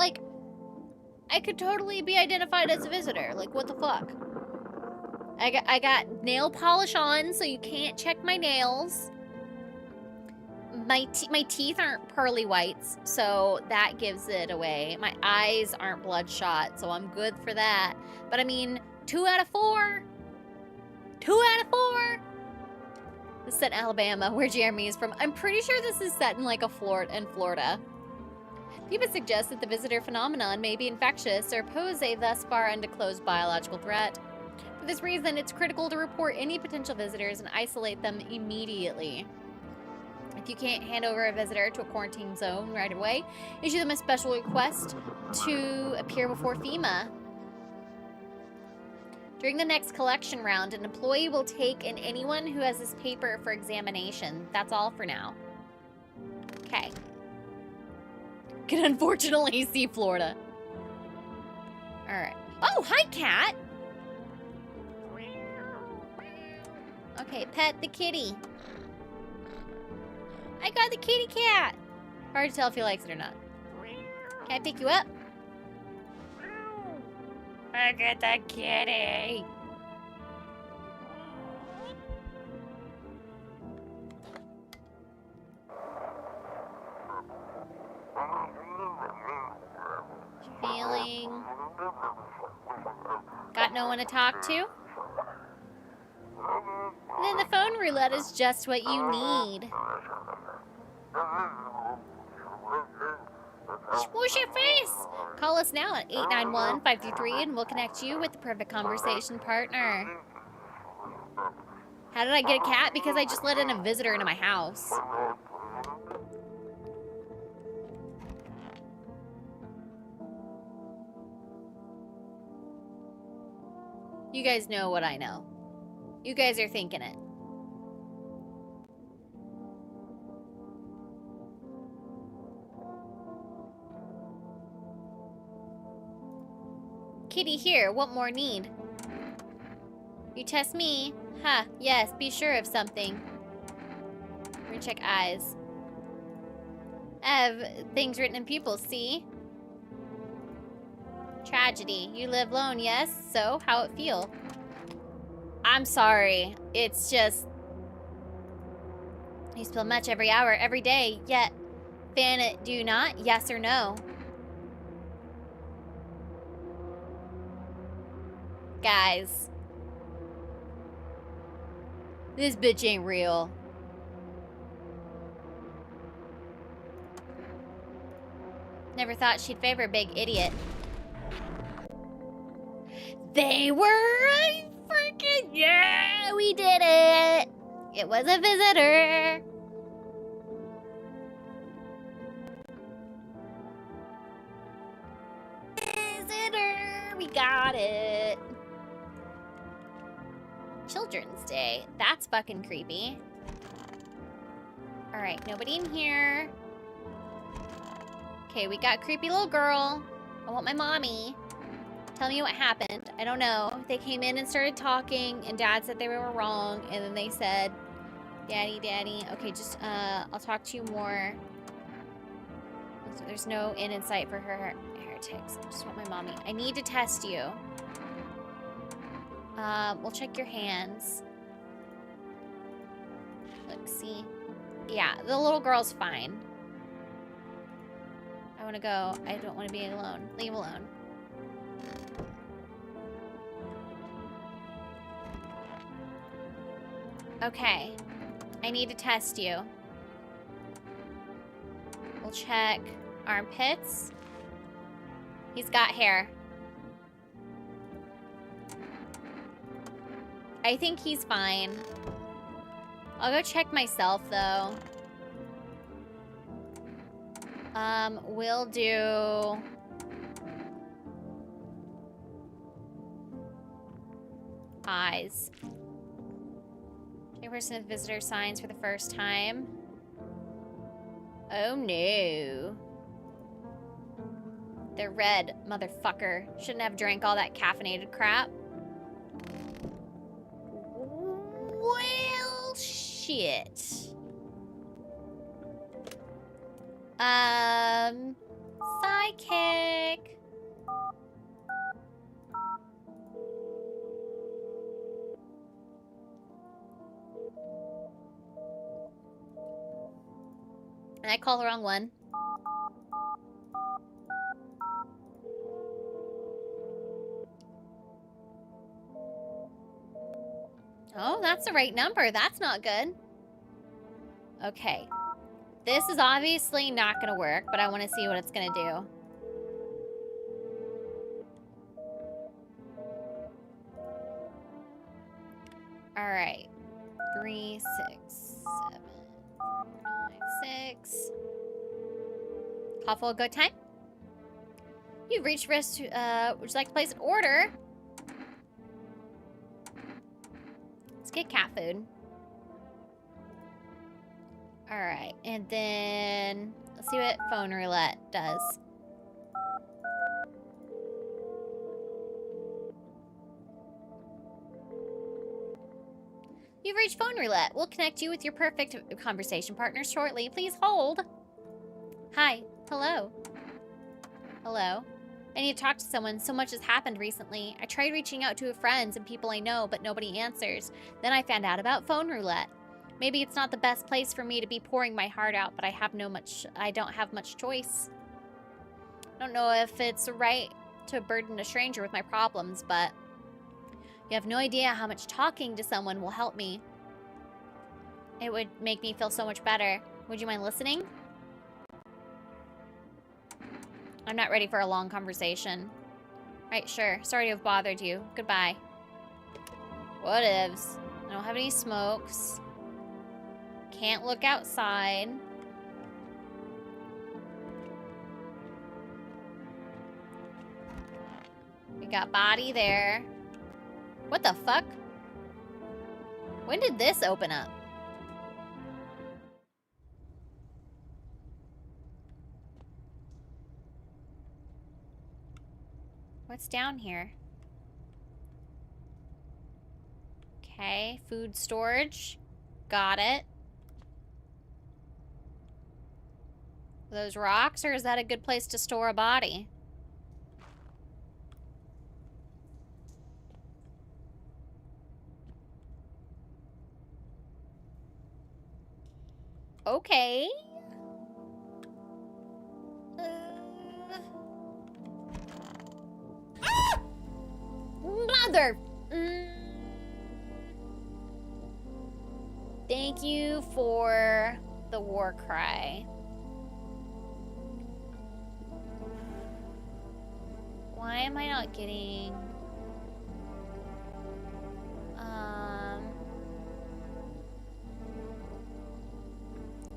S1: be identified as a visitor. Like, what the fuck? I got nail polish on, so you can't check my nails. My teeth aren't pearly whites, so that gives it away. My eyes aren't bloodshot, so I'm good for that. But I mean, 2 out of 4. 2 out of 4. This is set in Alabama, where Jeremy is from. I'm pretty sure this is set in like in Florida. FEMA suggests that the visitor phenomenon may be infectious or pose a thus far undisclosed biological threat. For this reason, it's critical to report any potential visitors and isolate them immediately. If you can't hand over a visitor to a quarantine zone right away, issue them a special request to appear before FEMA. During the next collection round, an employee will take in anyone who has this paper for examination. That's all for now. Okay. Can unfortunately see Florida. Alright. Oh, hi, cat! Okay, pet the kitty. I got the kitty cat! Hard to tell if he likes it or not. Can I pick you up? Look at the kitty! Feeling... Got no one to talk to? And then the phone roulette is just what you need. Swoosh your face! Call us now at 891-533 and we'll connect you with the perfect conversation partner. How did I get a cat? Because I just let in a visitor into my house. You guys know what I know. You guys are thinking it. Kitty here, what more need? You test me? Huh, yes, be sure of something. We're gonna check eyes. I have things written in pupils, see? Tragedy. You live alone, yes? So, how it feel? I'm sorry. It's just... You spill much every hour, every day, yet... Fan it, do you not? Yes or no? Guys. This bitch ain't real. Never thought she'd favor a big idiot. They were a freaking... Yeah, we did it! It was a visitor. Visitor! We got it. Children's Day. That's fucking creepy. Alright, nobody in here. Okay, we got creepy little girl. I want my mommy. Tell me what happened. I don't know. They came in and started talking, and Dad said they were wrong, and then they said, Daddy, Daddy. Okay, just, I'll talk to you more. So there's no end in sight for her heretics. I just want my mommy. I need to test you. We'll check your hands. Look, see? Yeah, the little girl's fine. I want to go. I don't want to be alone. Leave alone. Okay. I need to test you. We'll check armpits. He's got hair. I think he's fine. I'll go check myself, though. We'll do... eyes. Check person with visitor signs for the first time. Oh, no. They're red, motherfucker. Shouldn't have drank all that caffeinated crap. Well, shit. Psychic. And I call the wrong one. Oh, that's the right number. That's not good. Okay. This is obviously not going to work, but I want to see what it's going to do. All right. 3, 6, 7, 9, 6. Call for a good time. You've reached rest. Would you like to place an order? Let's get cat food. All right, and then let's see what phone roulette does. You've reached phone roulette. We'll connect you with your perfect conversation partner shortly. Please hold. Hi. Hello. Hello. I need to talk to someone. So much has happened recently. I tried reaching out to friends and people I know, but nobody answers. Then I found out about phone roulette. Maybe it's not the best place for me to be pouring my heart out, but I don't have much choice. I don't know if it's right to burden a stranger with my problems, but you have no idea how much talking to someone will help me. It would make me feel so much better. Would you mind listening? I'm not ready for a long conversation. Right, sure. Sorry to have bothered you. Goodbye. Whatevs. I don't have any smokes. Can't look outside. We got body there. What the fuck? When did this open up? What's down here? Okay, food storage. Got it. Are those rocks, or is that a good place to store a body? Okay. Ah! Mother. Thank you for the war cry. Why am I not getting...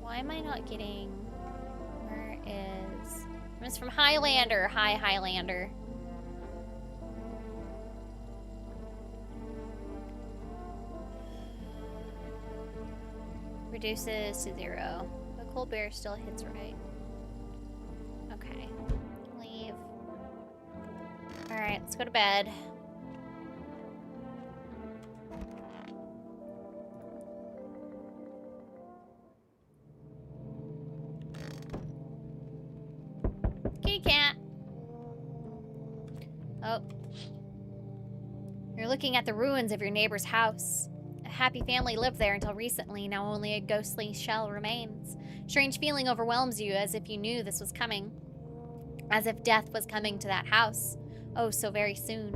S1: Why am I not getting... Where is... It's from Highlander. Hi, Highlander. Reduces to 0. The cold bear still hits right. Okay. Leave. Alright, let's go to bed. Kitty cat. Oh. You're looking at the ruins of your neighbor's house. A happy family lived there until recently. Now only a ghostly shell remains. Strange feeling overwhelms you, as if you knew this was coming. As if death was coming to that house. Oh, so very soon.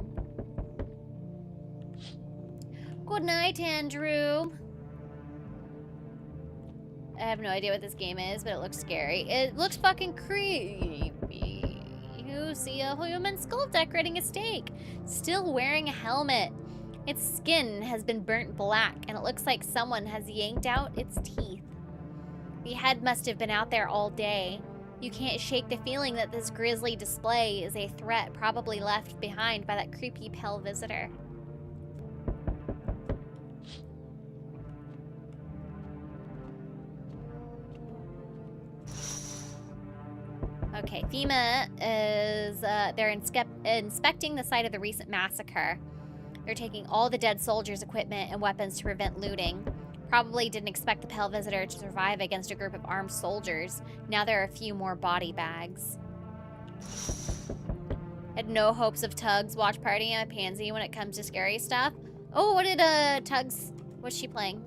S1: Good night, Andrew. I have no idea what this game is, but it looks scary. It looks fucking creepy. You see a human skull decorating a stake, still wearing a helmet. Its skin has been burnt black, and it looks like someone has yanked out its teeth. The head must have been out there all day. You can't shake the feeling that this grisly display is a threat probably left behind by that creepy pale visitor. Okay, FEMA is, they're inspecting the site of the recent massacre. They're taking all the dead soldiers' equipment and weapons to prevent looting. Probably didn't expect the pale visitor to survive against a group of armed soldiers. Now there are a few more body bags. Had no hopes of Tug's watch party. I'm a pansy when it comes to scary stuff. Oh, what did Tug's... What's she playing?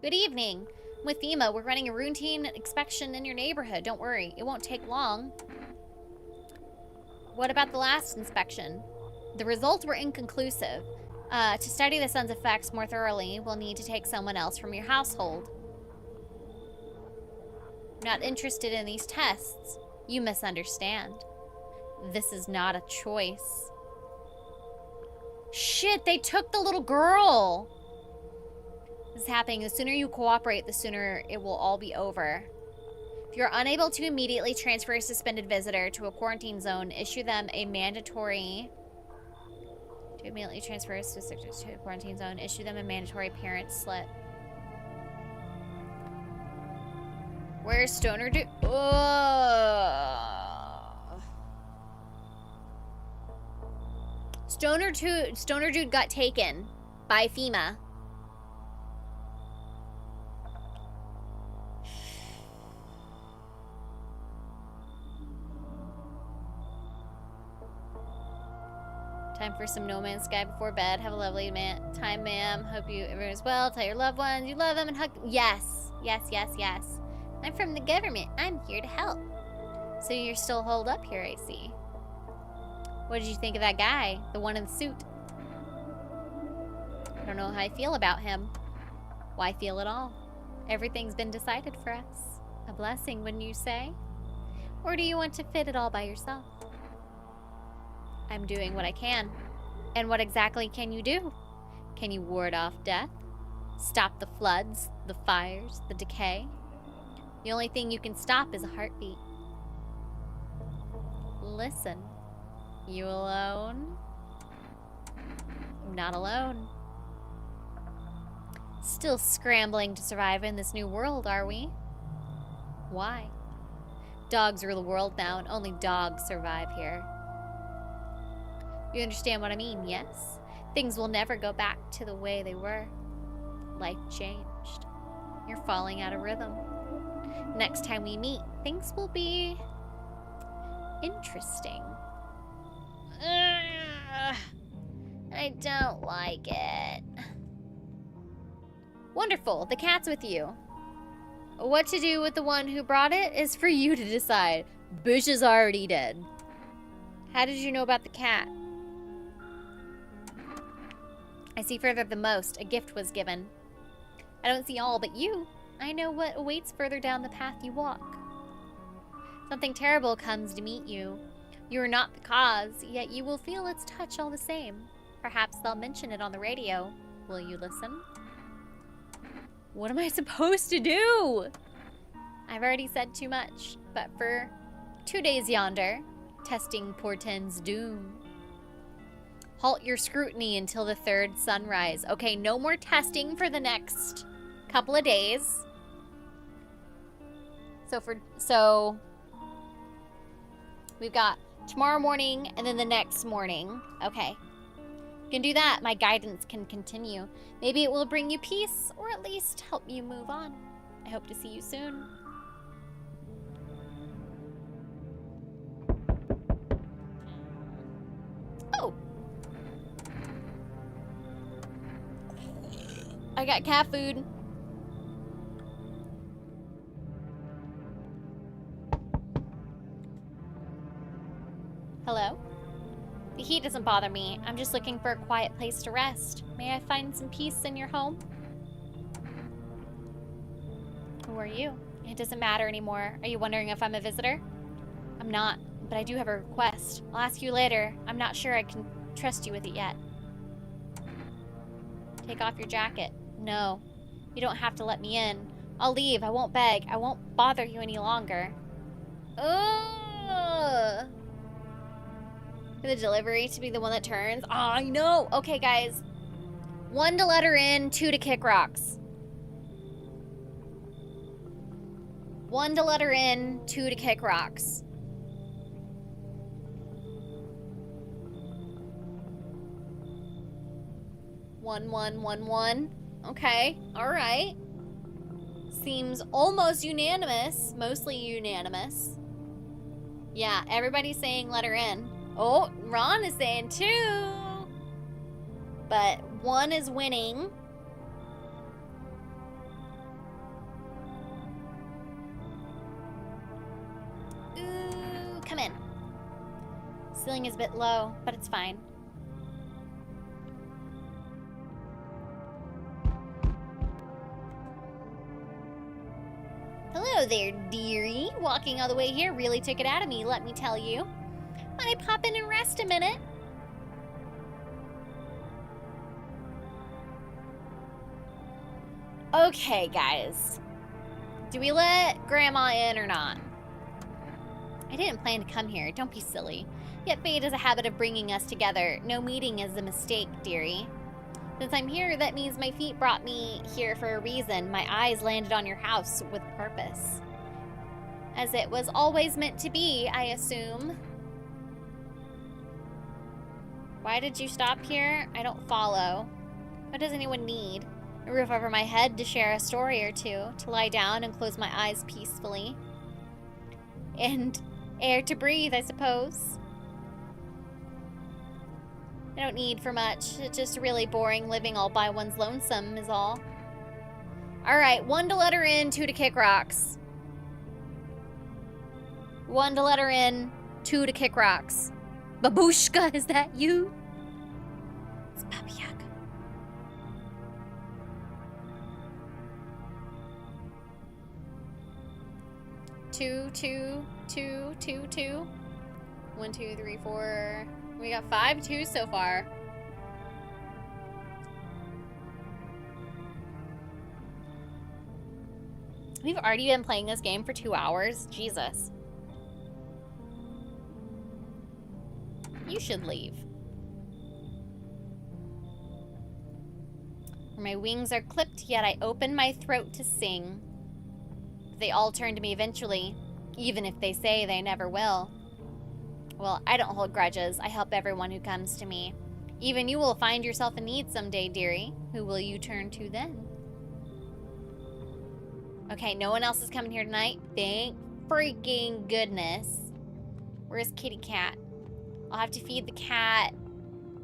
S1: Good evening. With FEMA, we're running a routine inspection in your neighborhood. Don't worry, it won't take long. What about the last inspection? The results were inconclusive. To study the sun's effects more thoroughly, we'll need to take someone else from your household. Not interested in these tests. You misunderstand. This is not a choice. Shit, they took the little girl! This is happening. The sooner you cooperate, the sooner it will all be over. If you're unable to immediately transfer a suspended visitor to a quarantine zone, issue them a mandatory... To immediately transfer a visitor to a quarantine zone, issue them a mandatory parent slip. Where's Stoner Dude? Stoner Dude got taken by FEMA. Time for some No Man's Sky before bed. Have a lovely time, ma'am. Hope everyone is well. Tell your loved ones you love them and hug. Yes. Yes, yes, yes. I'm from the government. I'm here to help. So you're still holed up here, I see. What did you think of that guy? The one in the suit? I don't know how I feel about him. Why feel at all? Everything's been decided for us. A blessing, wouldn't you say? Or do you want to fit it all by yourself? I'm doing what I can. And what exactly can you do? Can you ward off death? Stop the floods, the fires, the decay? The only thing you can stop is a heartbeat. Listen. You alone? I'm not alone. Still scrambling to survive in this new world, are we? Why? Dogs rule the world now, and only dogs survive here. You understand what I mean, yes? Things will never go back to the way they were. Life changed. You're falling out of rhythm. Next time we meet, things will be interesting. I don't like it. Wonderful, the cat's with you. What to do with the one who brought it is for you to decide. Bush is already dead. How did you know about the cat? I see further than most. A gift was given. I don't see all but you. I know what awaits further down the path you walk. Something terrible comes to meet you. You are not the cause, yet you will feel its touch all the same. Perhaps they'll mention it on the radio. Will you listen? What am I supposed to do? I've already said too much, but for 2 days yonder, testing portends doom. Halt your scrutiny until the third sunrise. Okay, no more testing for the next couple of days. So we've got tomorrow morning and then the next morning. Okay. You can do that. My guidance can continue. Maybe it will bring you peace or at least help you move on. I hope to see you soon. Oh. I got cat food. Hello? The heat doesn't bother me. I'm just looking for a quiet place to rest. May I find some peace in your home? Who are you? It doesn't matter anymore. Are you wondering if I'm a visitor? I'm not, but I do have a request. I'll ask you later. I'm not sure I can trust you with it yet. Take off your jacket. No, you don't have to let me in. I'll leave. I won't beg. I won't bother you any longer. Ugh. For the delivery to be the one that turns. Oh, I know. Okay, guys. 1 to let her in, 2 to kick rocks. 1 to let her in, 2 to kick rocks. One, 1, 1, 1. Okay, alright. Seems almost unanimous. Mostly unanimous. Yeah, everybody's saying let her in. Oh, Ron is saying 2. But 1 is winning. Ooh, come in. Ceiling is a bit low, but it's fine. Hello there, dearie. Walking all the way here really took it out of me, let me tell you. Might I pop in and rest a minute? Okay, guys. Do we let Grandma in or not? I didn't plan to come here. Don't be silly. Yet fate has a habit of bringing us together. No meeting is a mistake, dearie. Since I'm here, that means my feet brought me here for a reason. My eyes landed on your house with purpose. As it was always meant to be, I assume. Why did you stop here? I don't follow. What does anyone need? A roof over my head to share a story or two, to lie down and close my eyes peacefully. And air to breathe, I suppose. I don't need for much. It's just really boring living all by one's lonesome is all. Alright, 1 to let her in, 2 to kick rocks. 1 to let her in, 2 to kick rocks. Babushka, is that you? It's Baba Yaga. 2, 2, 2, 2, 2. 1, 2, 3, 4. We got 5 2s so far. We've already been playing this game for 2 hours. Jesus. You should leave. Where my wings are clipped, yet I open my throat to sing. They all turn to me eventually, even if they say they never will. Well, I don't hold grudges. I help everyone who comes to me. Even you will find yourself in need someday, dearie. Who will you turn to then? Okay, no one else is coming here tonight. Thank freaking goodness. Where's Kitty Cat? I'll have to feed the cat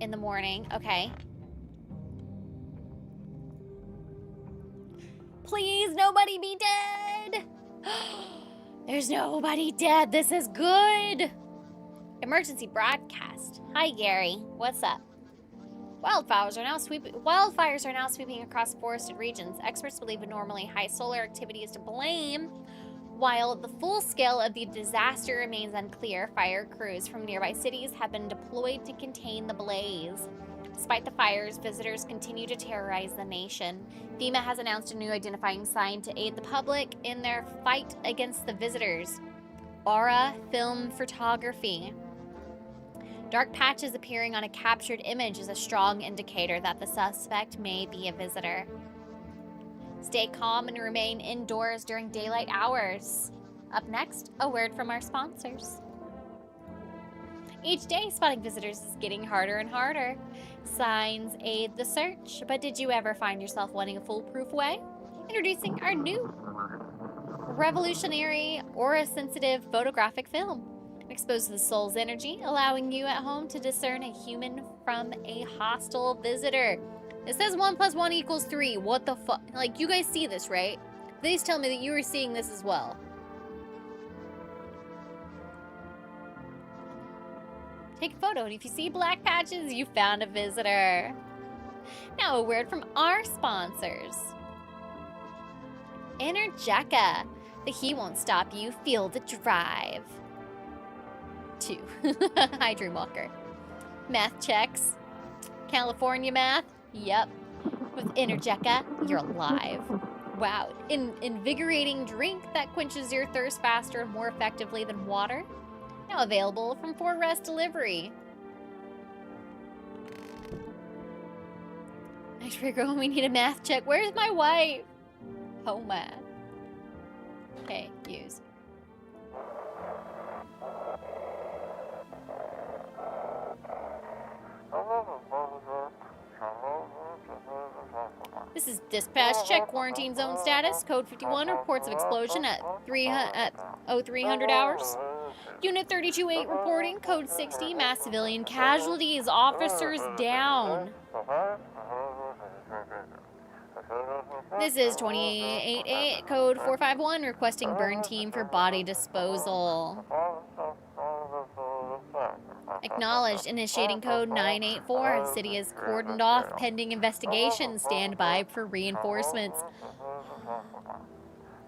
S1: in the morning. Okay. Please, nobody be dead. There's nobody dead. This is good. Emergency broadcast. Hi, Gary. What's up? Wildfires are now sweeping across forested regions. Experts believe a normally high solar activity is to blame. While the full scale of the disaster remains unclear, fire crews from nearby cities have been deployed to contain the blaze. Despite the fires, visitors continue to terrorize the nation. FEMA has announced a new identifying sign to aid the public in their fight against the visitors. Aura Film Photography. Dark patches appearing on a captured image is a strong indicator that the suspect may be a visitor. Stay calm and remain indoors during daylight hours. Up next, a word from our sponsors. Each day, spotting visitors is getting harder and harder. Signs aid the search, but did you ever find yourself wanting a foolproof way? Introducing our new revolutionary aura-sensitive photographic film. It exposes the soul's energy, allowing you at home to discern a human from a hostile visitor. It says 1 + 1 = 3. What the fuck? Like, you guys see this, right? Please tell me that you were seeing this as well. Take a photo, and if you see black patches, you found a visitor. Now, a word from our sponsors. Energeca. The heat won't stop you. Feel the drive. 2. Hi, Dreamwalker. Math checks. California math. Yep. With Energeca, you're alive. Wow. Invigorating drink that quenches your thirst faster and more effectively than water. Now available from 4Rest Delivery. Actually, girl, we need a math check. Where's my wife? Oh, man. Okay, use. This is dispatch check quarantine zone status. Code 51 reports of explosion at 0300 hours. Unit 32-8 reporting. Code 60 mass civilian casualties. Officers down. This is 28-8 code 451 requesting burn team for body disposal. Acknowledged. Initiating code 984. City is cordoned off pending investigation. Stand by for reinforcements.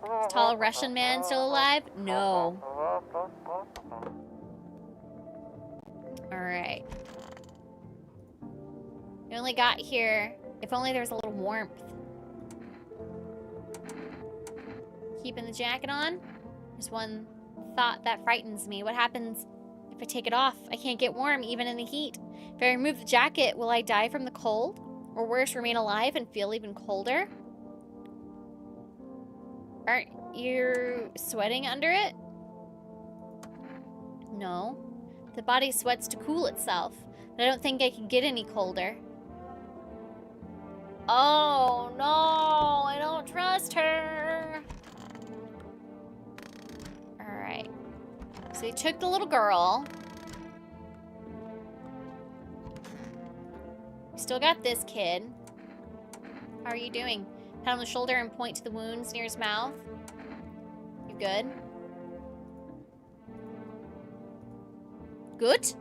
S1: Is tall Russian man still alive? No. Alright. We only got here. If only there was a little warmth. Keeping the jacket on. There's one thought that frightens me. What happens if I take it off? I can't get warm even in the heat. If I remove the jacket, will I die from the cold? Or worse, remain alive and feel even colder? Aren't you sweating under it? No. The body sweats to cool itself. But I don't think I can get any colder. Oh, no. I don't trust her. Alright. So he took the little girl. We still got this kid. How are you doing? Pat on the shoulder and point to the wounds near his mouth. You good? Good?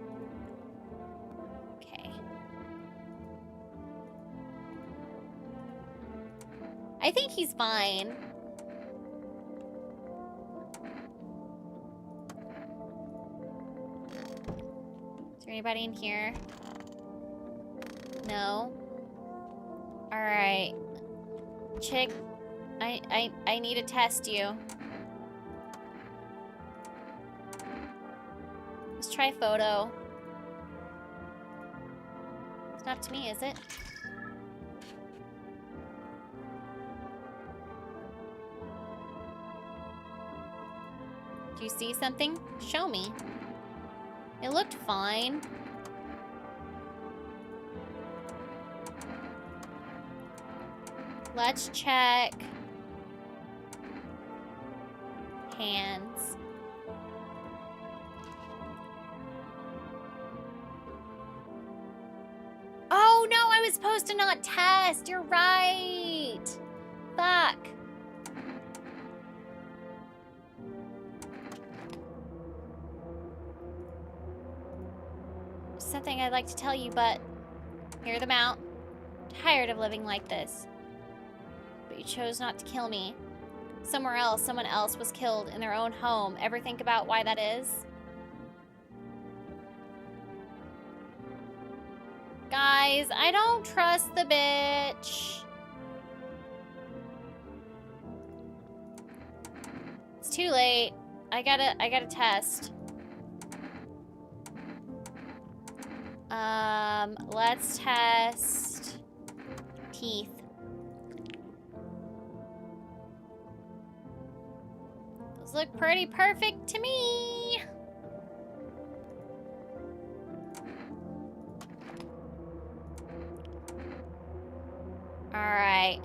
S1: Okay. I think he's fine. Anybody in here? No. Alright. Chick, I need to test you. Let's try photo. It's not up to me, is it? Do you see something? Show me. It looked fine. Let's check. Hands. Oh no, I was supposed to not test. You're right. Fuck. Something I'd like to tell you, but hear them out. Tired of living like this. But you chose not to kill me. Somewhere else, someone else was killed in their own home. Ever think about why that is? Guys, I don't trust the bitch. It's too late. I gotta test. Let's test teeth. Those look pretty perfect to me. Alright.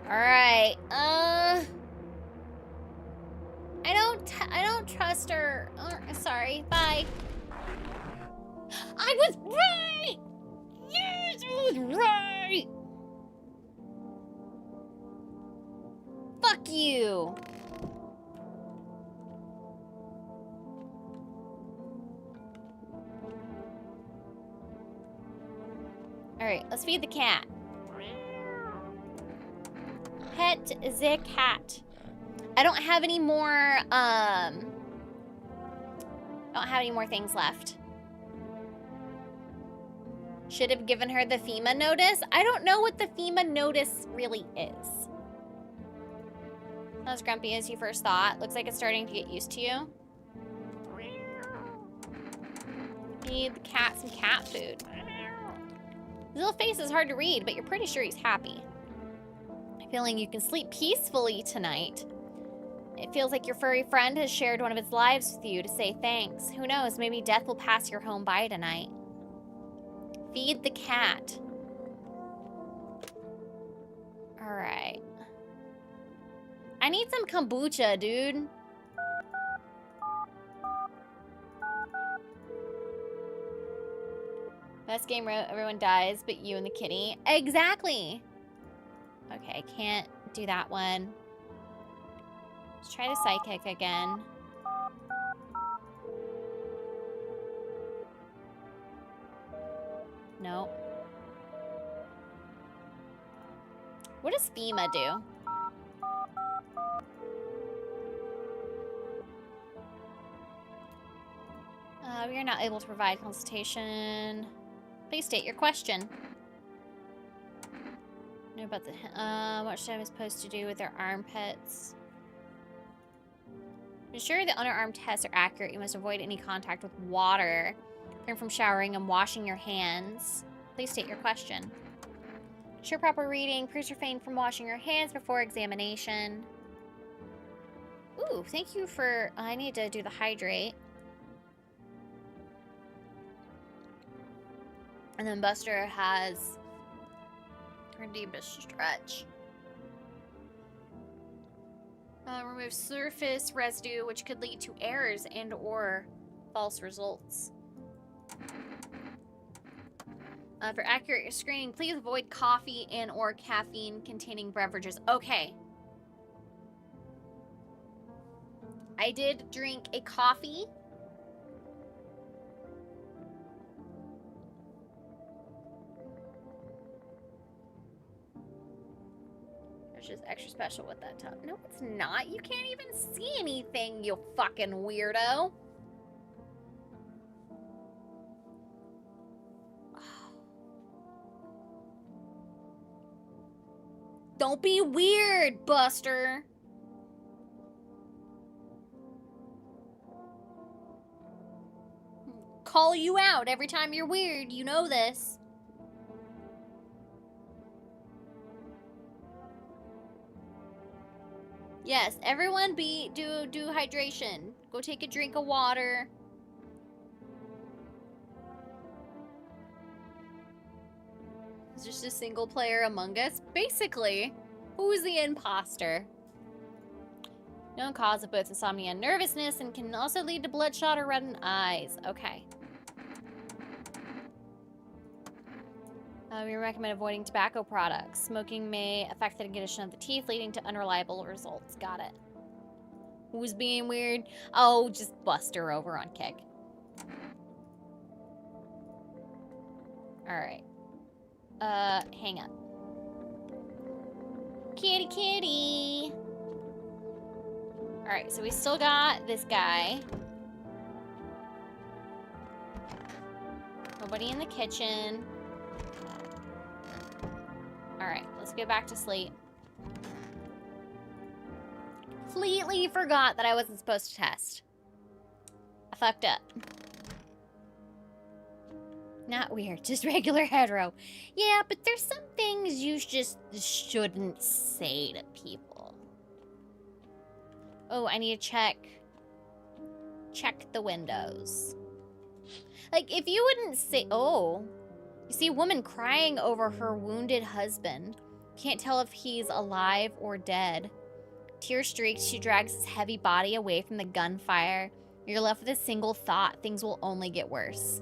S1: Alright. I don't trust her. Sorry. Bye. I was right! Yes, I was right! Fuck you! Alright, let's feed the cat. Pet the cat. I don't have any more, things left. Should have given her the FEMA notice. I don't know what the FEMA notice really is. Not as grumpy as you first thought. Looks like it's starting to get used to you. Feed the cat some cat food. His little face is hard to read, but you're pretty sure he's happy. Feeling you can sleep peacefully tonight. It feels like your furry friend has shared one of its lives with you to say thanks. Who knows, maybe death will pass your home by tonight. Feed the cat. Alright. I need some kombucha, dude. Best game, everyone dies, but you and the kitty. Exactly. Okay, I can't do that one. Let's try the psychic again. Nope. What does FEMA do? We are not able to provide consultation. Please state your question. Know about the what should I be supposed to do with their armpits? To ensure the underarm tests are accurate, you must avoid any contact with water. Refrain from showering and washing your hands. Please state your question. Ensure proper reading. Please refrain from washing your hands before examination. Ooh, thank you for... I need to do the hydrate. And then Buster has... her deepest stretch. Remove surface residue, which could lead to errors and or false results. For accurate screening, please avoid coffee and or caffeine containing beverages. Okay. I did drink a coffee. just extra special with that tub. No, it's not. You can't even see anything, you fucking weirdo. Don't be weird, Buster. Call you out every time you're weird. You know this. Yes, everyone do hydration. Go take a drink of water. It's just a single player Among Us. Basically, who's the imposter? Known cause of both insomnia and nervousness, and can also lead to bloodshot or reddened eyes. Okay. We recommend avoiding tobacco products. Smoking may affect the condition of the teeth, leading to unreliable results. Got it. Who's being weird? Oh, just Buster over on Kick. Alright. Hang up. Kitty, kitty. Alright, so we still got this guy. Nobody in the kitchen. Alright, let's go back to sleep. Completely forgot that I wasn't supposed to test. I fucked up. Not weird, just regular hetero. Yeah, but there's some things you just shouldn't say to people. Oh, I need to check the windows. Like, if you wouldn't say, oh, you see a woman crying over her wounded husband. Can't tell if he's alive or dead. Tear streaks, she drags his heavy body away from the gunfire. You're left with a single thought, things will only get worse.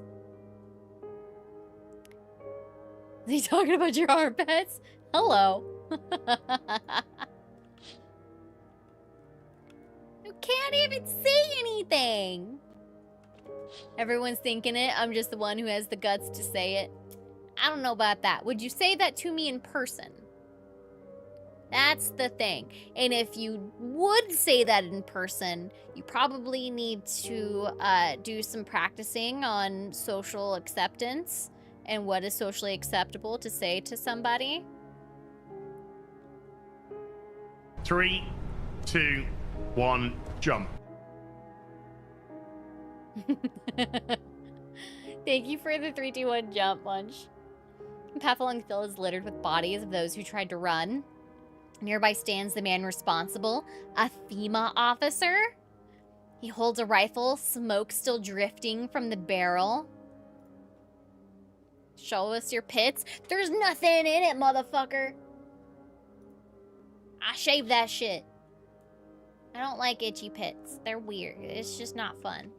S1: Is he talking about your armpits? Hello. You can't even say anything. Everyone's thinking it. I'm just the one who has the guts to say it. I don't know about that. Would you say that to me in person? That's the thing. And if you would say that in person, you probably need to do some practicing on social acceptance and what is socially acceptable to say to somebody.
S7: 3, 2, 1, jump.
S1: Thank you for the 3, 2, 1 jump, Lunch. The path along the hill is littered with bodies of those who tried to run. Nearby stands the man responsible, a FEMA officer. He holds a rifle, smoke still drifting from the barrel. Show us your pits. There's nothing in it, motherfucker. I shaved that shit. I don't like itchy pits. They're weird. It's just not fun.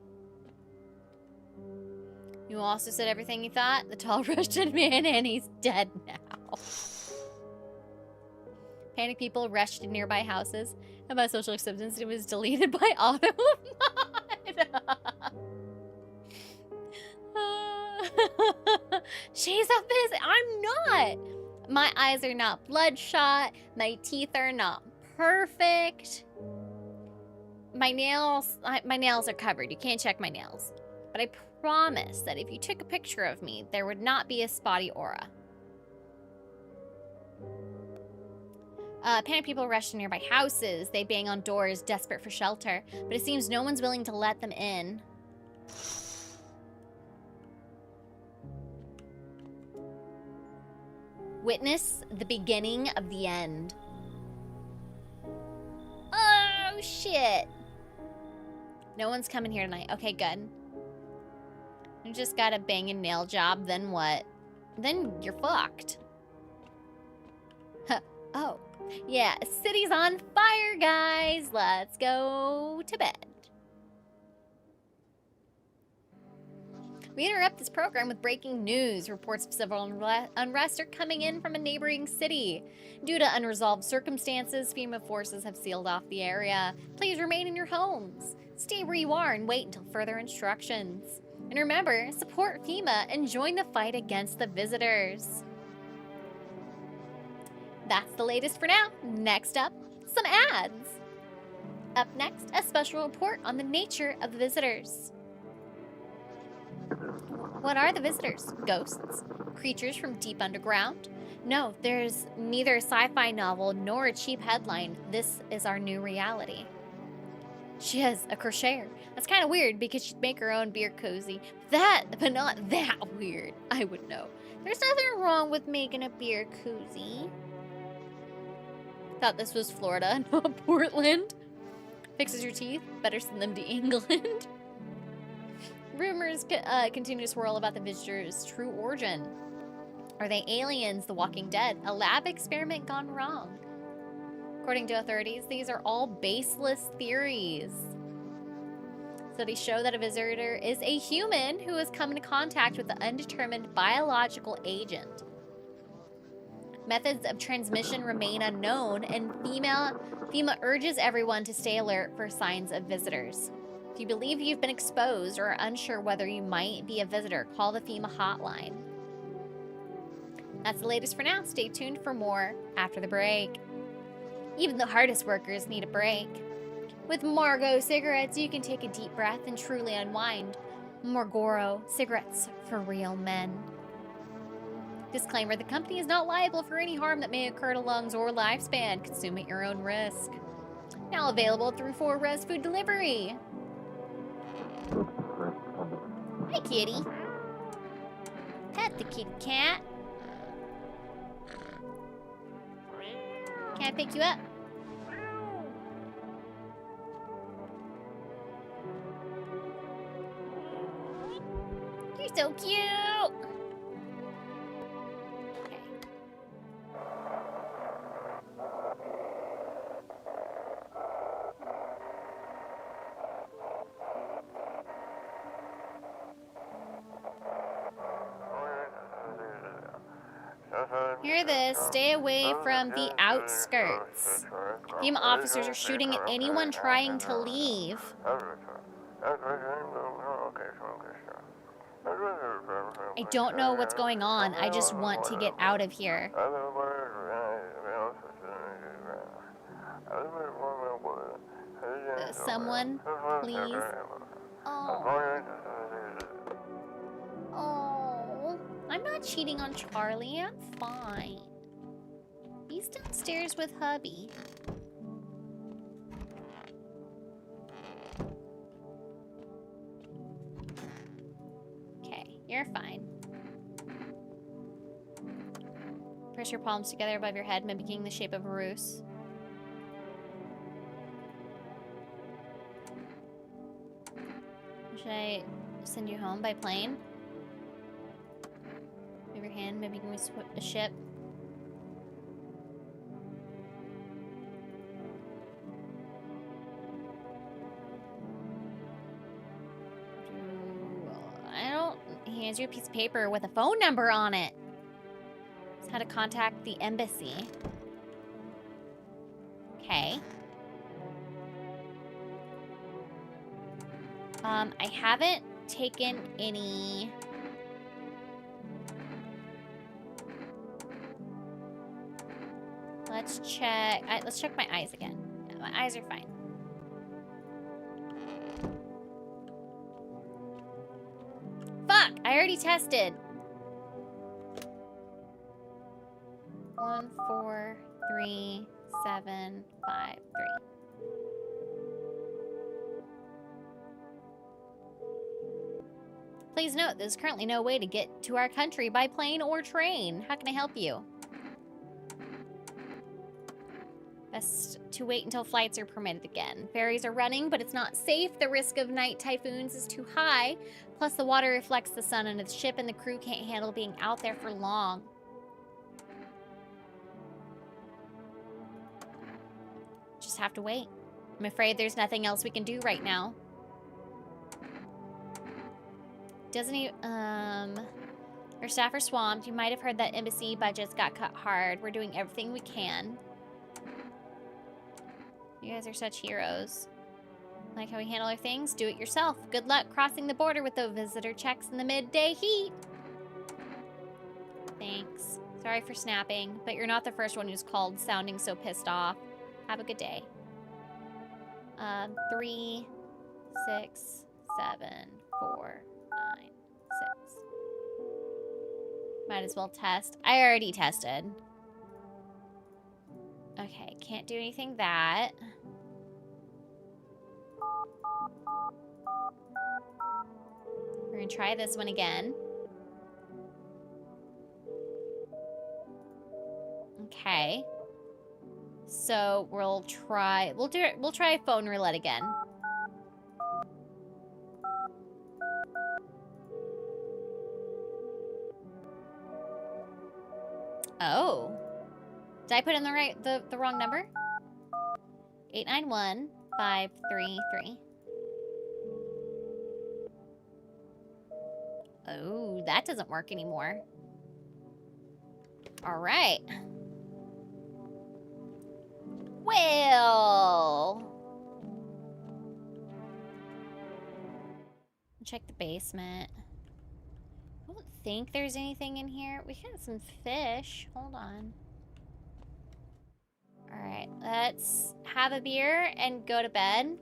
S1: You also said everything you thought. The tall Russian man, and he's dead now. Panic people rushed to nearby houses. About social acceptance, it was deleted by auto mod. She's a busy. I'm not. My eyes are not bloodshot. My teeth are not perfect. My nails are covered. You can't check my nails. But I promise that if you took a picture of me, there would not be a spotty aura. Panic people rush to nearby houses. They bang on doors, desperate for shelter. But it seems no one's willing to let them in. Witness the beginning of the end. Oh, shit. No one's coming here tonight. Okay, good. You just got a banging nail job, then what? Then you're fucked. Huh. Oh. Yeah, city's on fire, guys. Let's go to bed. We interrupt this program with breaking news. Reports of civil unrest are coming in from a neighboring city. Due to unresolved circumstances, FEMA forces have sealed off the area. Please remain in your homes. Stay where you are and wait until further instructions. And remember, support FEMA and join the fight against the visitors. That's the latest for now. Next up, some ads. Up next, a special report on the nature of the visitors. What are the visitors? Ghosts? Creatures from deep underground? No, there's neither a sci-fi novel nor a cheap headline. This is our new reality. She has a crocheter. That's kind of weird because she'd make her own beer cozy. But not that weird. I would know. There's nothing wrong with making a beer cozy. Thought this was Florida, not Portland. Fixes your teeth. Better send them to England. Rumors continue to swirl about the visitors' true origin. Are they aliens, the Walking Dead? A lab experiment gone wrong? According to authorities, these are all baseless theories. Studies show that a visitor is a human who has come into contact with an undetermined biological agent. Methods of transmission remain unknown, and FEMA urges everyone to stay alert for signs of visitors. If you believe you've been exposed or are unsure whether you might be a visitor, call the FEMA hotline. That's the latest for now. Stay tuned for more after the break. Even the hardest workers need a break. With Margot cigarettes, you can take a deep breath and truly unwind. Margoro, cigarettes for real men. Disclaimer, the company is not liable for any harm that may occur to lungs or lifespan. Consume at your own risk. Now available through 4Res Food Delivery. Hi, kitty. Pet the kitty cat. Can I pick you up? You're so cute. Okay. Hear this. Stay away from the outskirts. FEMA officers are shooting at anyone trying to leave. I don't know what's going on. I just want to get out of here. Someone, please. Oh. Oh. I'm not cheating on Charlie. I'm fine. He's downstairs with hubby. Okay, you're fine. Press your palms together above your head, mimicking the shape of a roost. Should I send you home by plane? Move your hand, mimicking a ship. He hands you a piece of paper with a phone number on it. It's how to contact the embassy. Okay. I haven't taken any... Let's check my eyes again. No, my eyes are fine. Fuck! I already tested. 1, 4, 3, 7, 5, 3. Please note, there's currently no way to get to our country by plane or train. How can I help you? Best to wait until flights are permitted again. Ferries are running, but it's not safe. The risk of night typhoons is too high. Plus, the water reflects the sun onto the ship, and the crew can't handle being out there for long. Just have to wait. I'm afraid there's nothing else we can do right now. Doesn't he, our staff are swamped. You might have heard that embassy budgets got cut hard. We're doing everything we can. You guys are such heroes. Like how we handle our things? Do it yourself. Good luck crossing the border with the visitor checks in the midday heat. Thanks. Sorry for snapping, but you're not the first one who's called sounding so pissed off. Have a good day. 3, 6, 7, 4, 9, 6. Might as well test. I already tested. Okay, can't do anything that. We're gonna try this one again. Okay. So we'll try phone roulette again. Oh. Did I put in the wrong number? 891533. Oh, that doesn't work anymore. All right. Well. Check the basement. I don't think there's anything in here. We got some fish. Hold on. All right, let's have a beer and go to bed.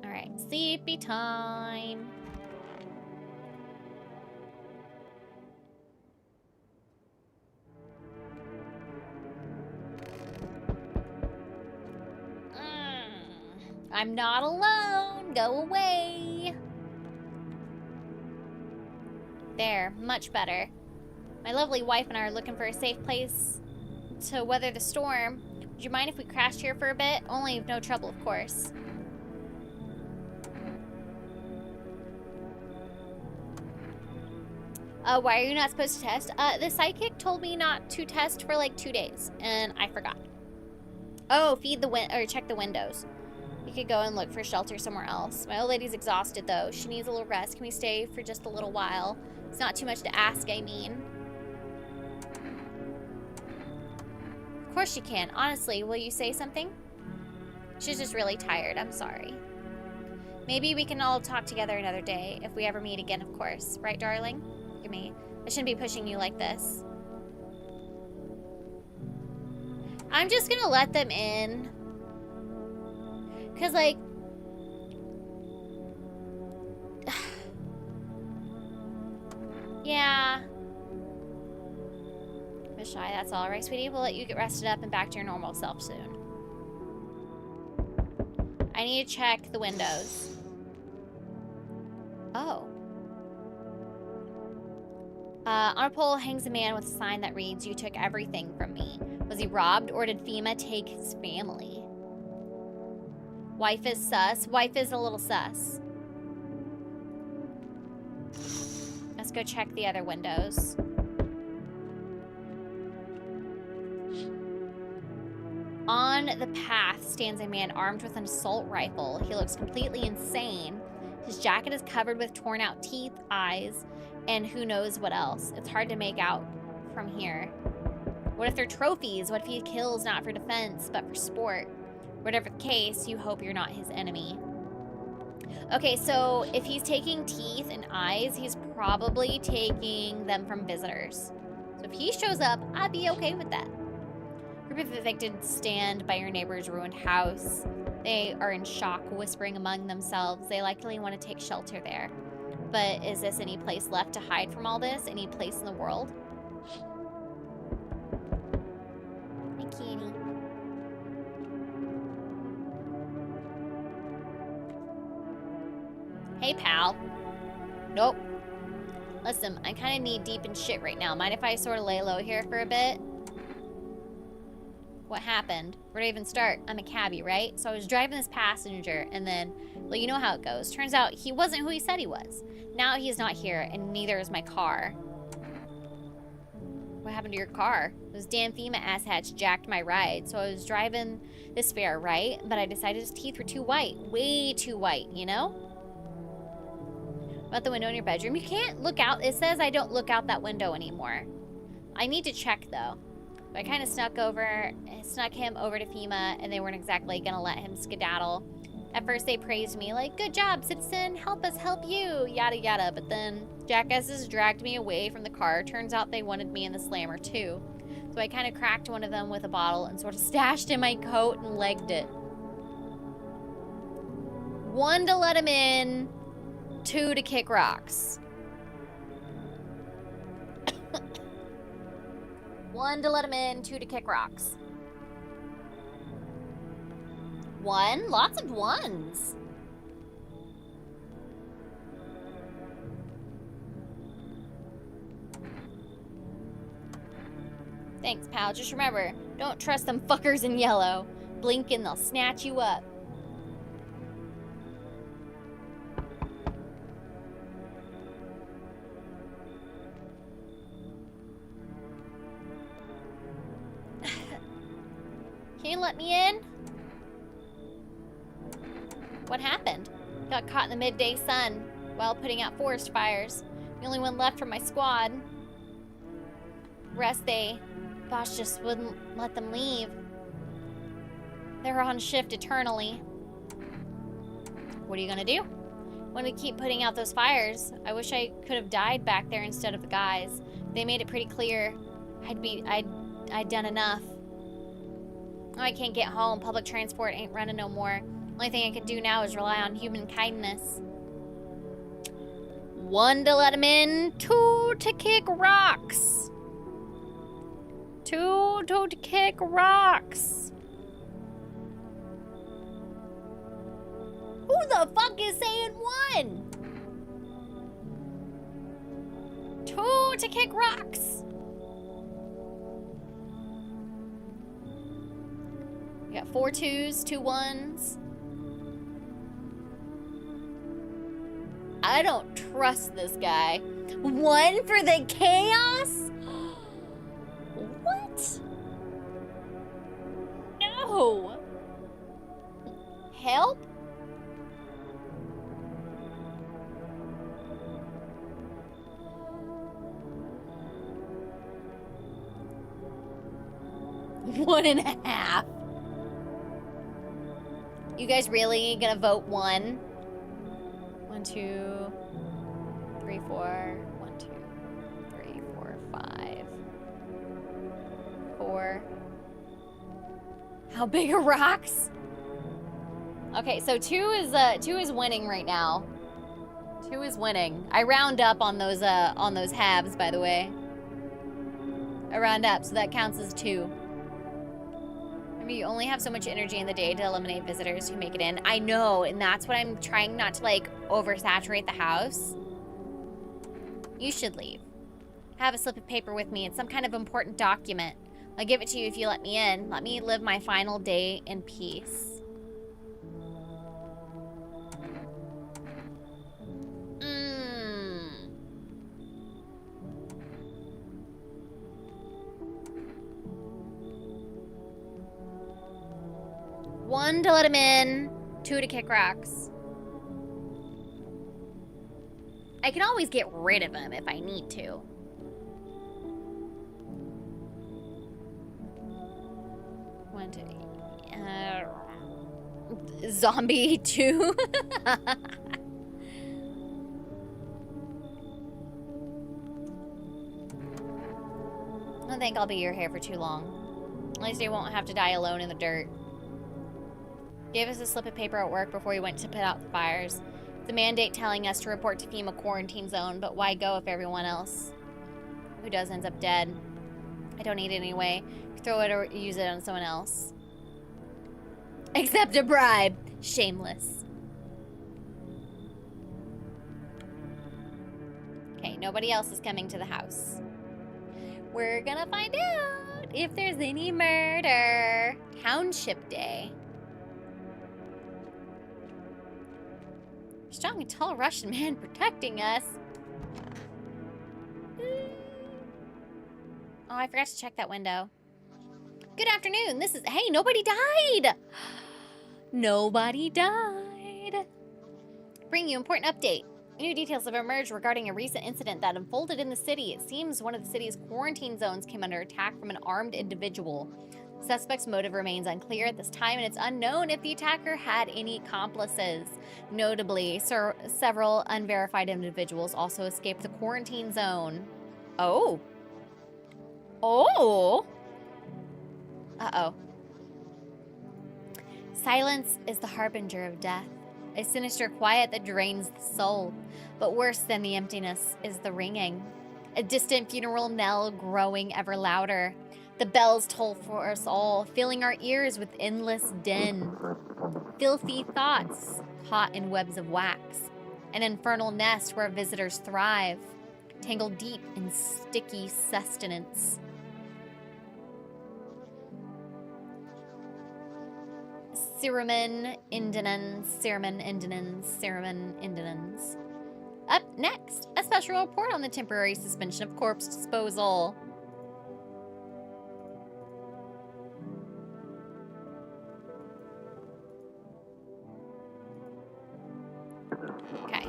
S1: All right, sleepy time. I'm not alone. Go away. There, much better. My lovely wife and I are looking for a safe place to weather the storm. Would you mind if we crashed here for a bit? Only if no trouble, of course. Why are you not supposed to test? The psychic told me not to test for like 2 days, and I forgot. Oh, check the windows. We could go and look for shelter somewhere else. My old lady's exhausted, though. She needs a little rest. Can we stay for just a little while? It's not too much to ask, I mean. Of course you can. Honestly, will you say something? She's just really tired. I'm sorry. Maybe we can all talk together another day, if we ever meet again, of course. Right, darling? Look at me. I shouldn't be pushing you like this. I'm just gonna let them in. Because, like... yeah. Miss Shy, that's all right, sweetie. We'll let you get rested up and back to your normal self soon. I need to check the windows. Oh. On a pole hangs a man with a sign that reads, "You took everything from me." Was he robbed, or did FEMA take his family? Wife is sus. Wife is a little sus. Let's go check the other windows. On the path stands a man armed with an assault rifle. He looks completely insane. His jacket is covered with torn out teeth, eyes, and who knows what else. It's hard to make out from here. What if they're trophies? What if he kills not for defense, but for sport? Whatever the case, you hope you're not his enemy. Okay, so if he's taking teeth and eyes, he's probably taking them from visitors. So if he shows up, I'd be okay with that. Group of evicted stand by your neighbor's ruined house. They are in shock, whispering among themselves. They likely want to take shelter there. But is this any place left to hide from all this? Any place in the world? Hi, kitty. Hey, pal. Nope. Listen, I kind of knee deep in shit right now. Mind if I sort of lay low here for a bit? What happened? Where do I even start? I'm a cabbie, right? So I was driving this passenger, and then, well, you know how it goes. Turns out he wasn't who he said he was. Now he's not here, and neither is my car. What happened to your car? Those damn FEMA asshats jacked my ride. So I was driving this fare, right? But I decided his teeth were too white. Way too white, you know? About the window in your bedroom. You can't look out. It says I don't look out that window anymore. I need to check, though. I kind of snuck him over to FEMA, and they weren't exactly gonna let him skedaddle. At first, they praised me, like, good job, citizen, help us help you, yada yada. But then, jackasses dragged me away from the car. Turns out they wanted me in the slammer, too. So I kind of cracked one of them with a bottle and sort of stashed in my coat and legged it. 1 to let him in, 2 to kick rocks. 1 to let him in, 2 to kick rocks. 1? Lots of 1s. Thanks, pal. Just remember, don't trust them fuckers in yellow. Blink and they'll snatch you up. Can you let me in? What happened? Got caught in the midday sun while putting out forest fires. The only one left from my squad. Rest boss just wouldn't let them leave. They're on shift eternally. What are you gonna do? Want to keep putting out those fires. I wish I could have died back there instead of the guys. They made it pretty clear I'd done enough. Oh, I can't get home. Public transport ain't running no more. Only thing I can do now is rely on human kindness. 1 to let him in, 2 to kick rocks. 2 to kick rocks. Who the fuck is saying 1? 2 to kick rocks. We got 4 2s, 2 1s. I don't trust this guy. 1 for the chaos? What? No. Help? One and a half. You guys really gonna vote 1? 1, 2, 3, 4. 1, 2, 3, 4, 5. 4. How big are rocks? Okay, so 2 is winning right now. 2 is winning. I round up on those halves, by the way. I round up, so that counts as 2. I mean, you only have so much energy in the day to eliminate visitors who make it in. I know, and that's what I'm trying not to, like, oversaturate the house. You should leave. I have a slip of paper with me. It's some kind of important document. I'll give it to you if you let me in. Let me live my final day in peace. One to let him in, 2 to kick rocks. I can always get rid of him if I need to. One, 2. Zombie 2. I don't think I'll be your hair for too long. At least you won't have to die alone in the dirt. Gave us a slip of paper at work before we went to put out the fires. The mandate telling us to report to FEMA quarantine zone, but why go if everyone else who does ends up dead? I don't need it anyway. Throw it or use it on someone else. Accept a bribe. Shameless. Okay, nobody else is coming to the house. We're gonna find out if there's any murder. Township Day. Strong and tall Russian man protecting us. Oh, I forgot to check that window. Good afternoon. This is... Hey, nobody died. Nobody died. Bring you important update. New details have emerged regarding a recent incident that unfolded in the city. It seems one of the city's quarantine zones came under attack from an armed individual. Suspect's motive remains unclear at this time, and it's unknown if the attacker had any accomplices. Notably, several unverified individuals also escaped the quarantine zone. Oh. Oh. Uh-oh. Silence is the harbinger of death, a sinister quiet that drains the soul. But worse than the emptiness is the ringing, a distant funeral knell growing ever louder. The bells toll for us all, filling our ears with endless din. Filthy thoughts caught in webs of wax, an infernal nest where visitors thrive, tangled deep in sticky sustenance. Siramen Indinans. Up next, a special report on the temporary suspension of corpse disposal. Okay.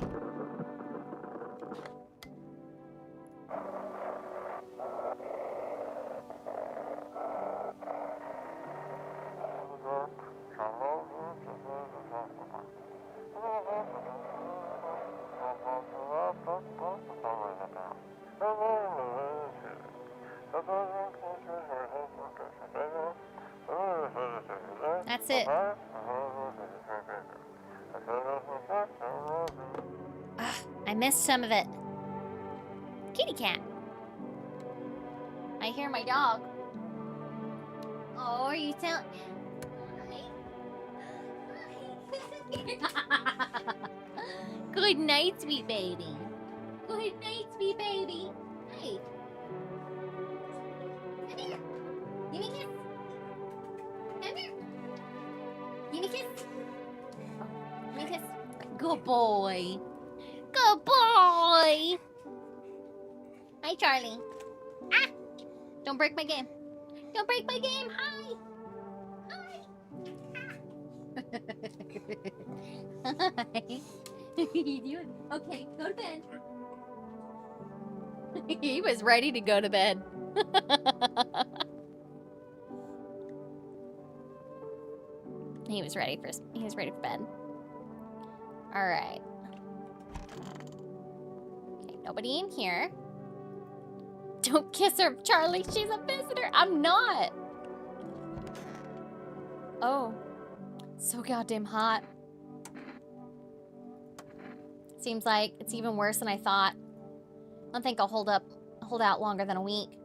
S1: That's it. I missed some of it. Kitty cat. I hear my dog. Oh, are you telling? Good night, sweet baby. Good night, sweet baby. Hey. Come here. Give me a kiss. Come here. Give me a kiss. Oh, give me a kiss. Good boy. Good boy. Hi, Charlie. Ah! Don't break my game. Don't break my game. Hi. Hi. Ah. Hi. What are you doing? Okay, go to bed. He was ready to go to bed. He was ready for bed. All right. Okay, nobody in here. Don't kiss her, Charlie. She's a visitor. I'm not. Oh, so goddamn hot. Seems like it's even worse than I thought. I don't think I'll hold out longer than a week.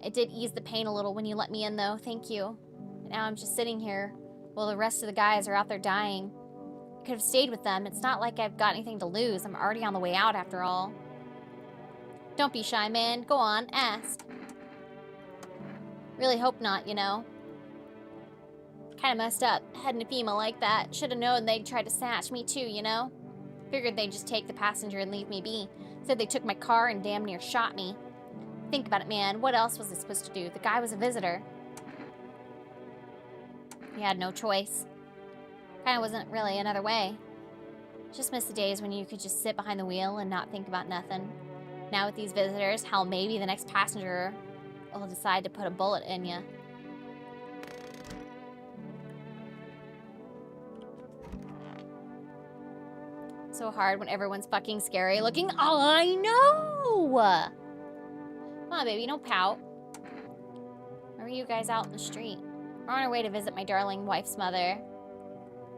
S1: It did ease the pain a little when you let me in, though. Thank you. Now I'm just sitting here while the rest of the guys are out there dying. I could have stayed with them. It's not like I've got anything to lose. I'm already on the way out after all. Don't be shy, man. Go on, ask. Really hope not, you know. Kinda messed up, heading to FEMA like that. Should've known they'd try to snatch me too, you know? Figured they'd just take the passenger and leave me be. Said they took my car and damn near shot me. Think about it, man. What else was I supposed to do? The guy was a visitor. He had no choice. Kinda wasn't really another way. Just miss the days when you could just sit behind the wheel and not think about nothing. Now with these visitors, hell, maybe the next passenger will decide to put a bullet in you. So hard when everyone's fucking scary looking. Oh, I know! Come on, baby, don't pout. Where were you guys out in the street? We're on our way to visit my darling wife's mother.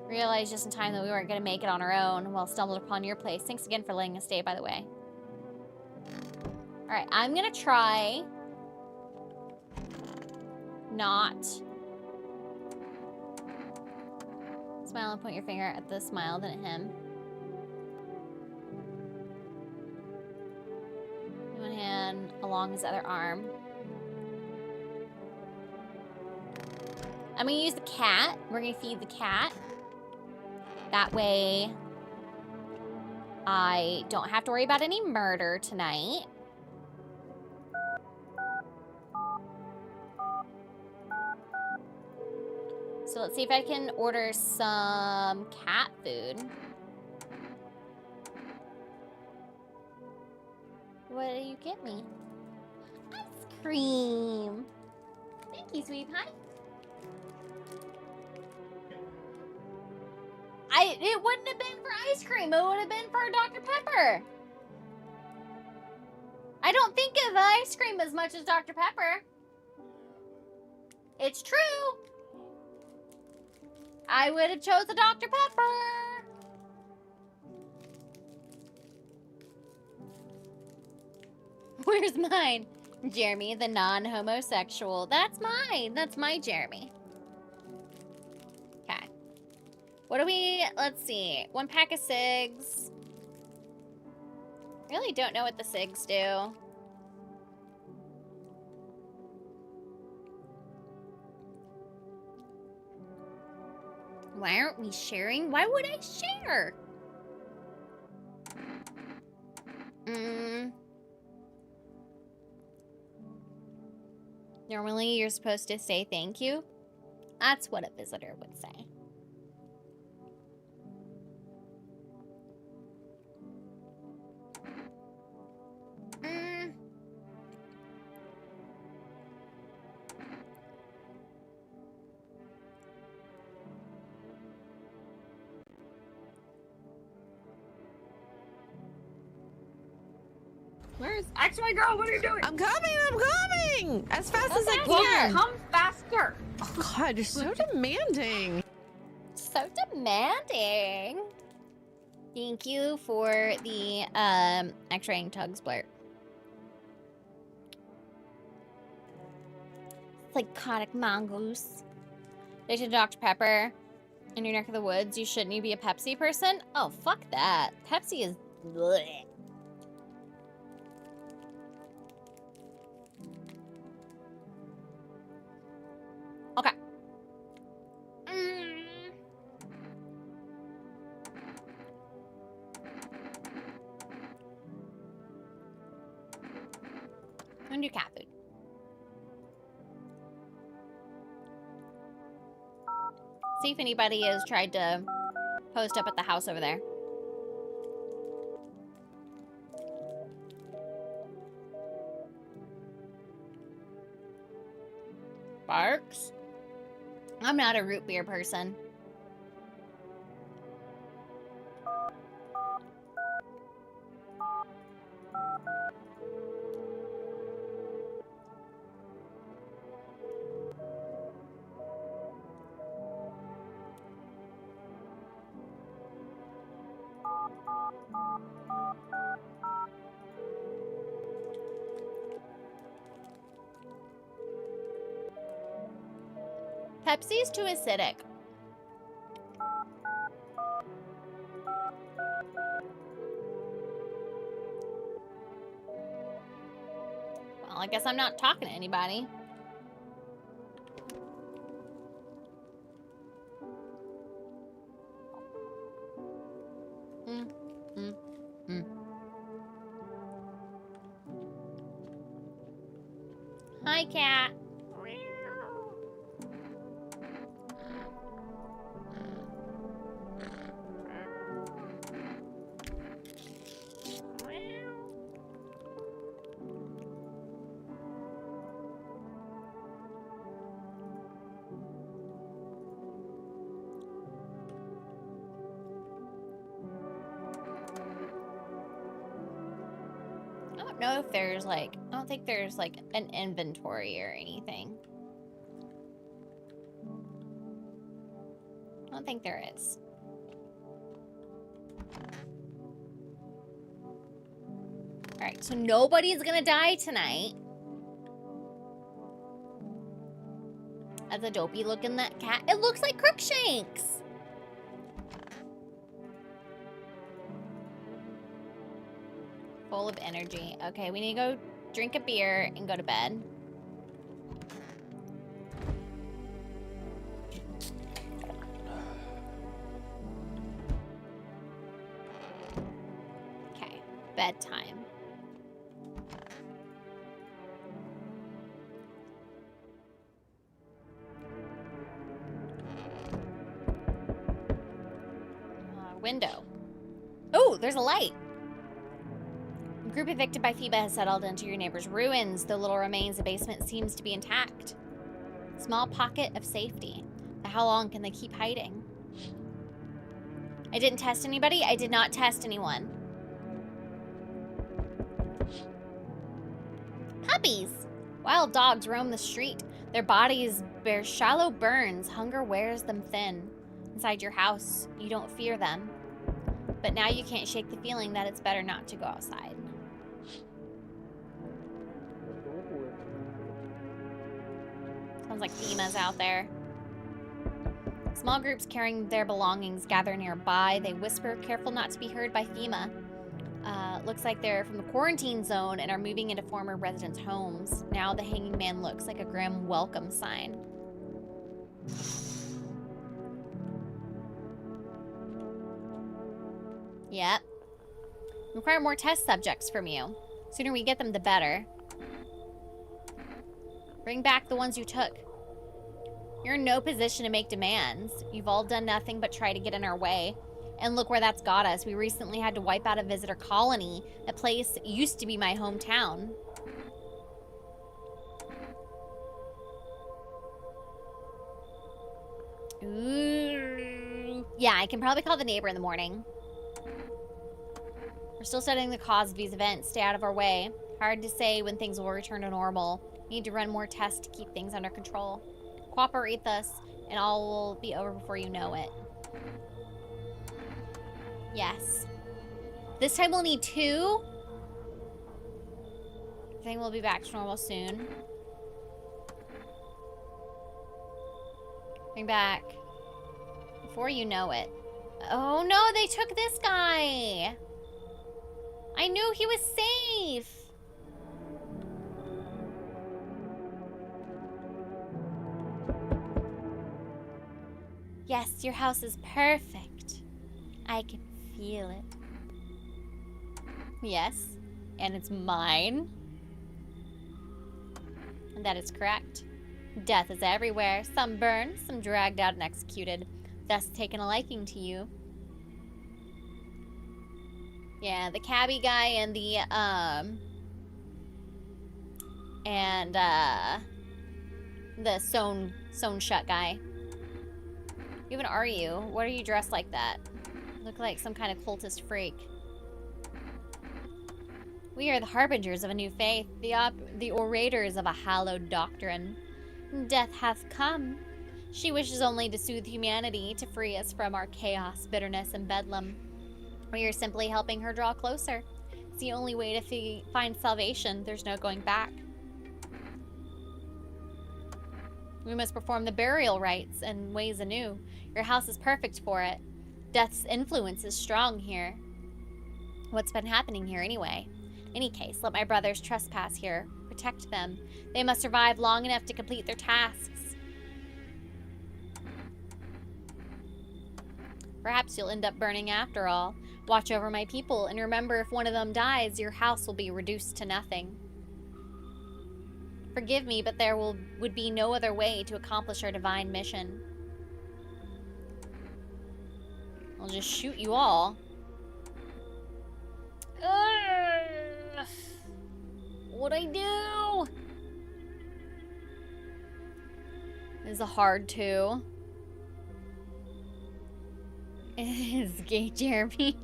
S1: Realized just in time that we weren't going to make it on our own. Well, stumbled upon your place. Thanks again for letting us stay, by the way. Alright, I'm going to try not smile and point your finger at the smile, then at him. One hand along his other arm. I'm gonna use the cat. We're gonna feed the cat. That way, I don't have to worry about any murder tonight. So let's see if I can order some cat food. What do you get me? Ice cream. Thank you, sweet pie. It wouldn't have been for ice cream. It would have been for Dr. Pepper. I don't think of ice cream as much as Dr. Pepper. It's true. I would have chose the Dr. Pepper. Where's mine? Jeremy, the non-homosexual. That's mine. That's my Jeremy. Okay. What do we... Let's see. 1 pack of cigs. Really don't know what the cigs do. Why aren't we sharing? Why would I share? Normally, you're supposed to say thank you. That's what a visitor would say.
S3: Where's actually, girl? What are you doing?
S6: I'm coming! As fast as I
S3: Well,
S6: can!
S3: come faster.
S6: Oh god, you're so demanding.
S1: So demanding. Thank you for the X-raying tugs blurt. Psychotic mongoose. They should Dr. Pepper in your neck of the woods. Shouldn't you be a Pepsi person? Oh, fuck that. Pepsi is bleh. Okay. I'm gonna do cat food. See if anybody has tried to post up at the house over there. Barks? I'm not a root beer person. Pepsi's too acidic. Well, I guess I'm not talking to anybody. Hi, cat. I don't know if there's like, I don't think there's like an inventory or anything. I don't think there is. Alright, so nobody's gonna die tonight. That's a dopey looking that cat. It looks like Crookshanks. Full of energy. Okay, we need to go drink a beer and go to bed. Okay, bedtime. Window. Oh, there's a light. Group evicted by FEMA has settled into your neighbor's ruins. The little remains, the basement seems to be intact. Small pocket of safety. But how long can they keep hiding? I didn't test anybody. I did not test anyone. Puppies! Wild dogs roam the street. Their bodies bear shallow burns. Hunger wears them thin. Inside your house, you don't fear them. But now you can't shake the feeling that it's better not to go outside. Sounds like FEMA's out there. Small groups carrying their belongings gather nearby. They whisper, careful not to be heard by FEMA. Looks like they're from the quarantine zone and are moving into former residents' homes. Now the hanging man looks like a grim welcome sign. Yep. Require more test subjects from you. Sooner we get them, the better. Bring back the ones you took. You're in no position to make demands. You've all done nothing but try to get in our way. And look where that's got us. We recently had to wipe out a visitor colony. A place that used to be my hometown. Ooh. Yeah, I can probably call the neighbor in the morning. We're still studying the cause of these events. Stay out of our way. Hard to say when things will return to normal. Need to run more tests to keep things under control. Cooperate with us, and all will be over before you know it. Yes. This time we'll need 2. I think we'll be back to normal soon. Bring back. Before you know it. Oh no, they took this guy! I knew he was safe! Yes, your house is perfect. I can feel it. Yes, and it's mine. And that is correct. Death is everywhere. Some burned, some dragged out and executed. Thus taken a liking to you. Yeah, the cabbie guy and the sewn shut guy. Who even are you? What are you dressed like that? Look like some kind of cultist freak. We are the harbingers of a new faith, the orators of a hallowed doctrine. Death hath come. She wishes only to soothe humanity, to free us from our chaos, bitterness, and bedlam. We are simply helping her draw closer. It's the only way to find salvation. There's no going back. We must perform the burial rites in ways anew. Your house is perfect for it. Death's influence is strong here. What's been happening here anyway? In any case, let my brothers trespass here. Protect them. They must survive long enough to complete their tasks. Perhaps you'll end up burning after all. Watch over my people, and remember, if one of them dies, your house will be reduced to nothing. Forgive me, but there would be no other way to accomplish our divine mission. I'll just shoot you all. Ugh. What'd I do? This is a hard 2. It is gay, Jeremy.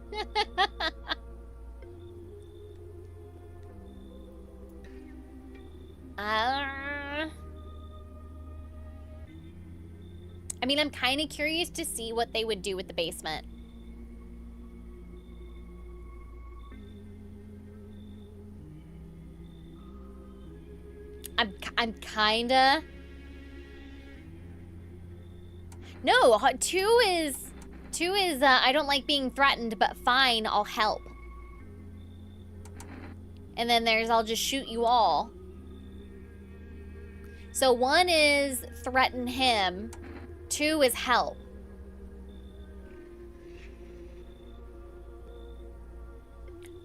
S1: I mean, I'm kind of curious to see what they would do with the basement. I'm kinda... No, 2 is I don't like being threatened, but fine, I'll help. And then there's I'll just shoot you all. So 1 is threaten him, 2 is help.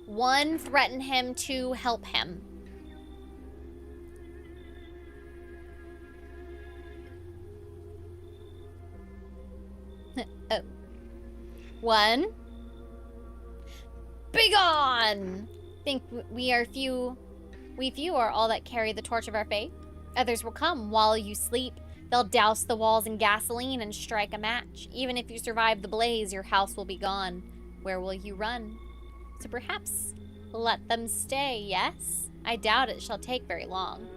S1: One, threaten him, 2, help him. Oh. 1. Begone! Think we few are all that carry the torch of our faith. Others will come while you sleep. They'll douse the walls in gasoline and strike a match. Even if you survive the blaze, your house will be gone. Where will you run? So perhaps let them stay, yes? I doubt it shall take very long.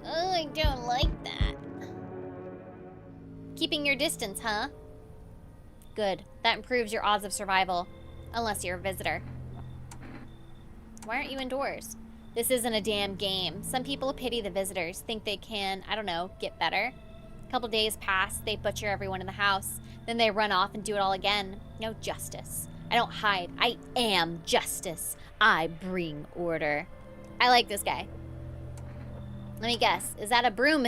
S1: Oh, I don't like that. Keeping your distance, huh? Good. That improves your odds of survival. Unless you're a visitor. Why aren't you indoors? This isn't a damn game. Some people pity the visitors, think they can, I don't know, get better. A couple days pass, they butcher everyone in the house. Then they run off and do it all again. No justice. I don't hide. I am justice. I bring order. I like this guy. Let me guess. Is that a broom?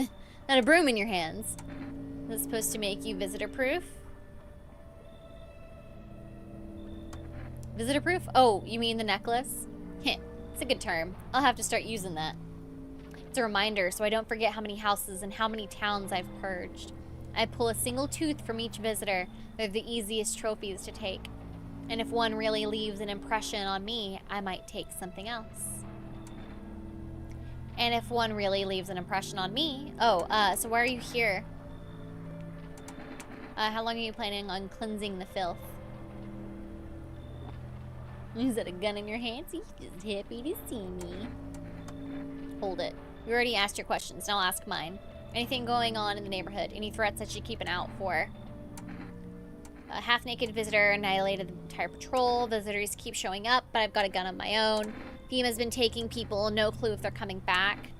S1: Not a broom in your hands? Is this supposed to make you visitor-proof? Visitor-proof? Oh, you mean the necklace? Heh. It's a good term. I'll have to start using that. It's a reminder so I don't forget how many houses and how many towns I've purged. I pull a single tooth from each visitor. They're the easiest trophies to take. And if one really leaves an impression on me, I might take something else. And if one really leaves an impression on me... Oh, so why are you here? How long are you planning on cleansing the filth? Is that a gun in your hand? So you're just happy to see me. Hold it. You already asked your questions. Now I'll ask mine. Anything going on in the neighborhood? Any threats I should keep an eye out for? A half-naked visitor annihilated the entire patrol. Visitors keep showing up, but I've got a gun of my own. FEMA's been taking people. No clue if they're coming back.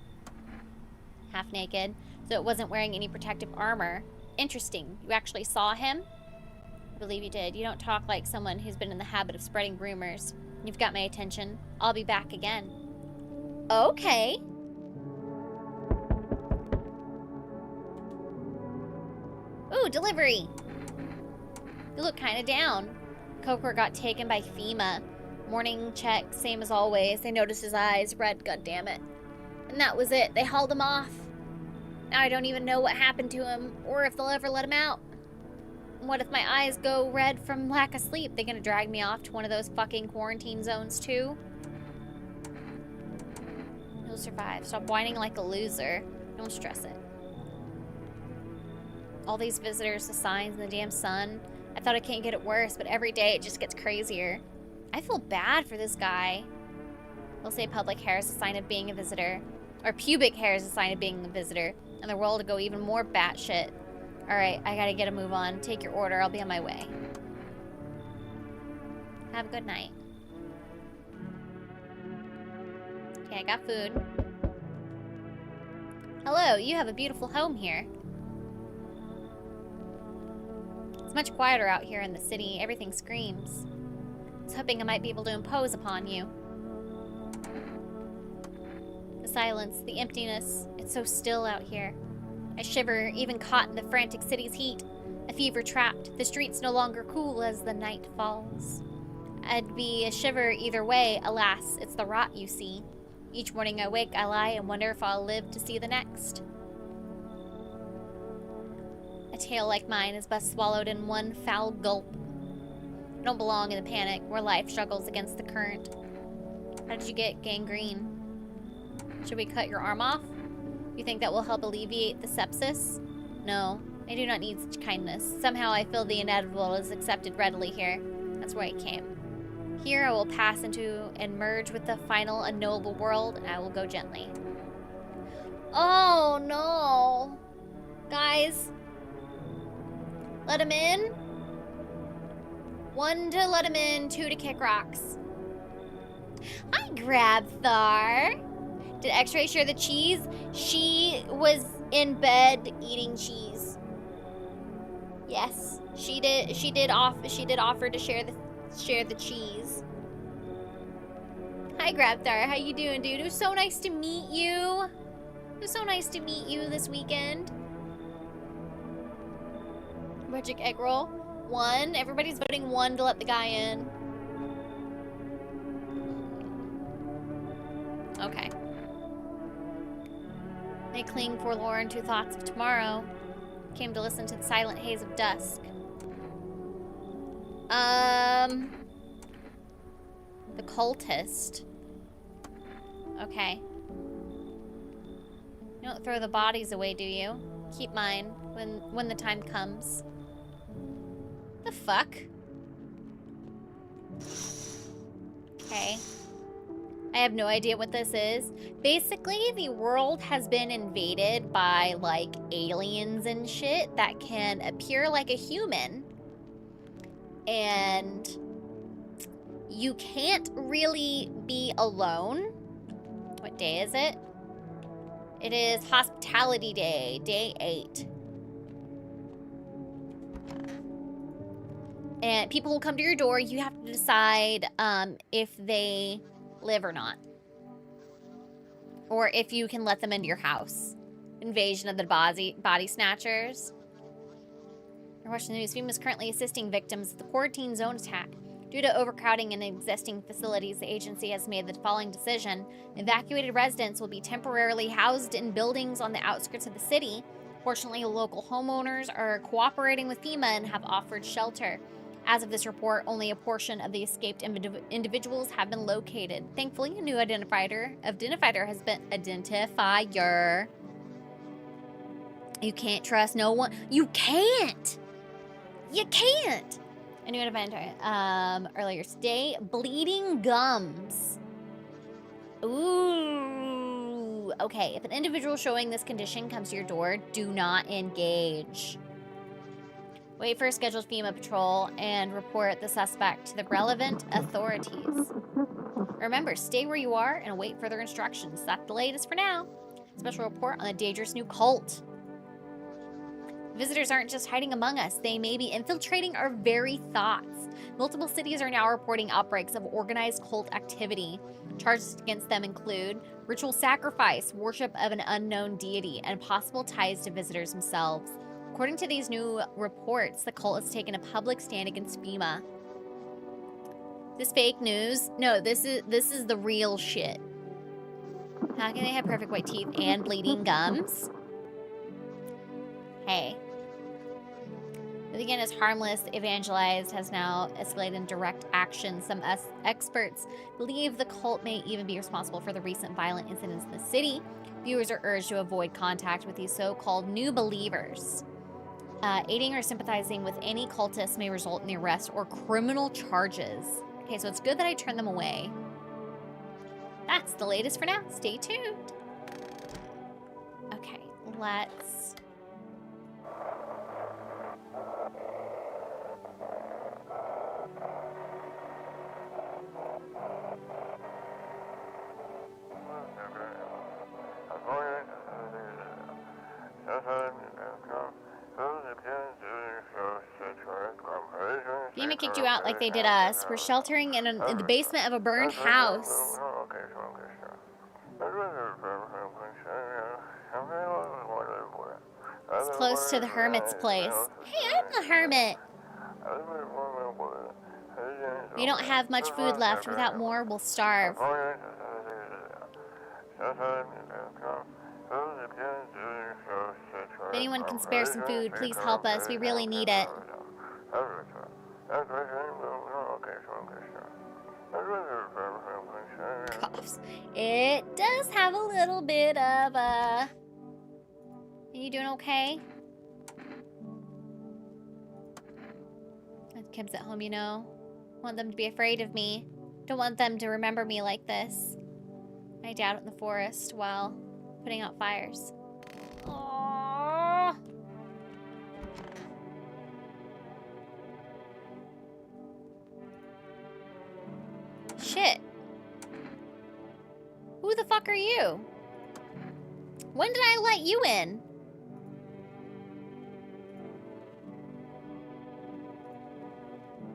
S1: Half-naked. So it wasn't wearing any protective armor. Interesting. You actually saw him? I believe you did. You don't talk like someone who's been in the habit of spreading rumors. You've got my attention. I'll be back again. Okay. Ooh, delivery. You look kind of down. Coker got taken by FEMA. Morning check, same as always. They noticed his eyes red, goddammit. And that was it. They hauled him off. Now I don't even know what happened to him, or if they'll ever let him out. What if my eyes go red from lack of sleep? They gonna drag me off to one of those fucking quarantine zones too? He'll survive. Stop whining like a loser. Don't stress it. All these visitors, the signs, and the damn sun. I thought it can't get it worse, but every day it just gets crazier. I feel bad for this guy. They'll say public hair is a sign of being a visitor. Or pubic hair is a sign of being a visitor. And the world will go even more batshit. Alright, I gotta get a move on. Take your order, I'll be on my way. Have a good night. Okay, I got food. Hello, you have a beautiful home here. It's much quieter out here in the city. Everything screams. I was hoping I might be able to impose upon you. The silence, the emptiness. It's so still out here. I shiver, even caught in the frantic city's heat. A fever trapped. The streets no longer cool as the night falls. I'd be a shiver either way. Alas, it's the rot you see. Each morning I wake, I lie and wonder if I'll live to see the next. A tale like mine is best swallowed in one foul gulp. I don't belong in the panic where life struggles against the current. How did you get gangrene? Should we cut your arm off? You think that will help alleviate the sepsis? No, I do not need such kindness. Somehow I feel the inevitable is accepted readily here. That's where I came. Here I will pass into and merge with the final unknowable world, and I will go gently. Oh no! Guys, let him in. 1 to let him in, 2 to kick rocks. Hi, Grabthar. Did X-Ray share the cheese? She was in bed eating cheese. Yes, she did. She did offer to share the cheese. Hi, Grabthar. How you doing, dude? It was so nice to meet you. It was so nice to meet you this weekend. Magic egg roll. 1. Everybody's voting 1 to let the guy in. Okay. They cling forlorn to thoughts of tomorrow. Came to listen to the silent haze of dusk. The cultist. Okay. You don't throw the bodies away, do you? Keep mine when the time comes. The fuck? Okay. I have no idea what this is. Basically, the world has been invaded by, like, aliens and shit that can appear like a human. And you can't really be alone. What day is it? It is Hospitality Day, day 8. And people will come to your door. You have to decide if they live or not. Or if you can let them into your house. Invasion of the body snatchers. You're watching the news. FEMA is currently assisting victims of the quarantine zone attack. Due to overcrowding in existing facilities, the agency has made the following decision. Evacuated residents will be temporarily housed in buildings on the outskirts of the city. Fortunately, local homeowners are cooperating with FEMA and have offered shelter. As of this report, only a portion of the escaped individuals have been located. Thankfully, a new identifier has been identifier. You can't trust no one. You can't. You can't. A new identifier earlier today. Bleeding gums. Ooh. Okay. If an individual showing this condition comes to your door, do not engage. Wait for a scheduled FEMA patrol and report the suspect to the relevant authorities. Remember, stay where you are and await further instructions. That's the latest for now. Special report on a dangerous new cult. Visitors aren't just hiding among us. They may be infiltrating our very thoughts. Multiple cities are now reporting outbreaks of organized cult activity. Charges against them include ritual sacrifice, worship of an unknown deity, and possible ties to visitors themselves. According to these new reports, the cult has taken a public stand against FEMA. This fake news? No, this is the real shit. How can they have perfect white teeth and bleeding gums? Hey. What began as harmless, evangelized, has now escalated in direct action. Some experts believe the cult may even be responsible for the recent violent incidents in the city. Viewers are urged to avoid contact with these so-called new believers. Aiding or sympathizing with any cultist may result in the arrest or criminal charges. Okay, so it's good that I turned them away. That's the latest for now. Stay tuned. Okay, let's... FEMA kicked you out like they did us. We're sheltering in the basement of a burned house. It's close to the hermit's place. Hey, I'm the hermit. We don't have much food left. Without more, we'll starve. If anyone can spare some food, please help us. We really need it. Coughs. It does have a little bit of Are you doing okay? Kids at home, you know. Want them to be afraid of me. Don't want them to remember me like this. I doubt it in the forest while putting out fires. Aww. Shit. Who the fuck are you? When did I let you in?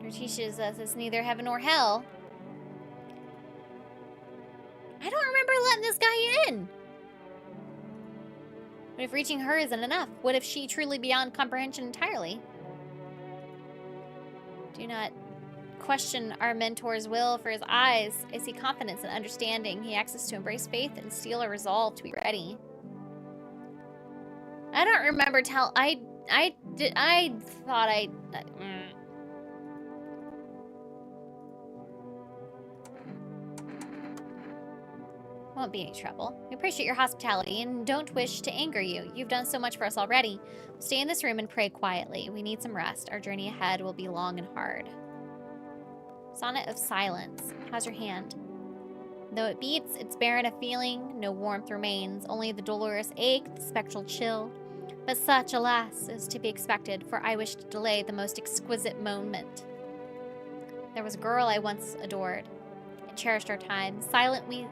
S1: Or teaches us it's neither heaven nor hell. I don't remember letting this guy in. What if reaching her isn't enough? What if she truly beyond comprehension entirely? Do not question our mentor's will for his eyes. I see confidence and understanding. He asks us to embrace faith and steel a resolve to be ready. I don't remember I thought I... Won't be any trouble. We appreciate your hospitality and don't wish to anger you. You've done so much for us already. Stay in this room and pray quietly. We need some rest. Our journey ahead will be long and hard. Sonnet of Silence. How's your hand? Though it beats, it's barren of feeling. No warmth remains. Only the dolorous ache, the spectral chill. But such, alas, is to be expected, for I wish to delay the most exquisite moment. There was a girl I once adored. Cherished our time. Silent we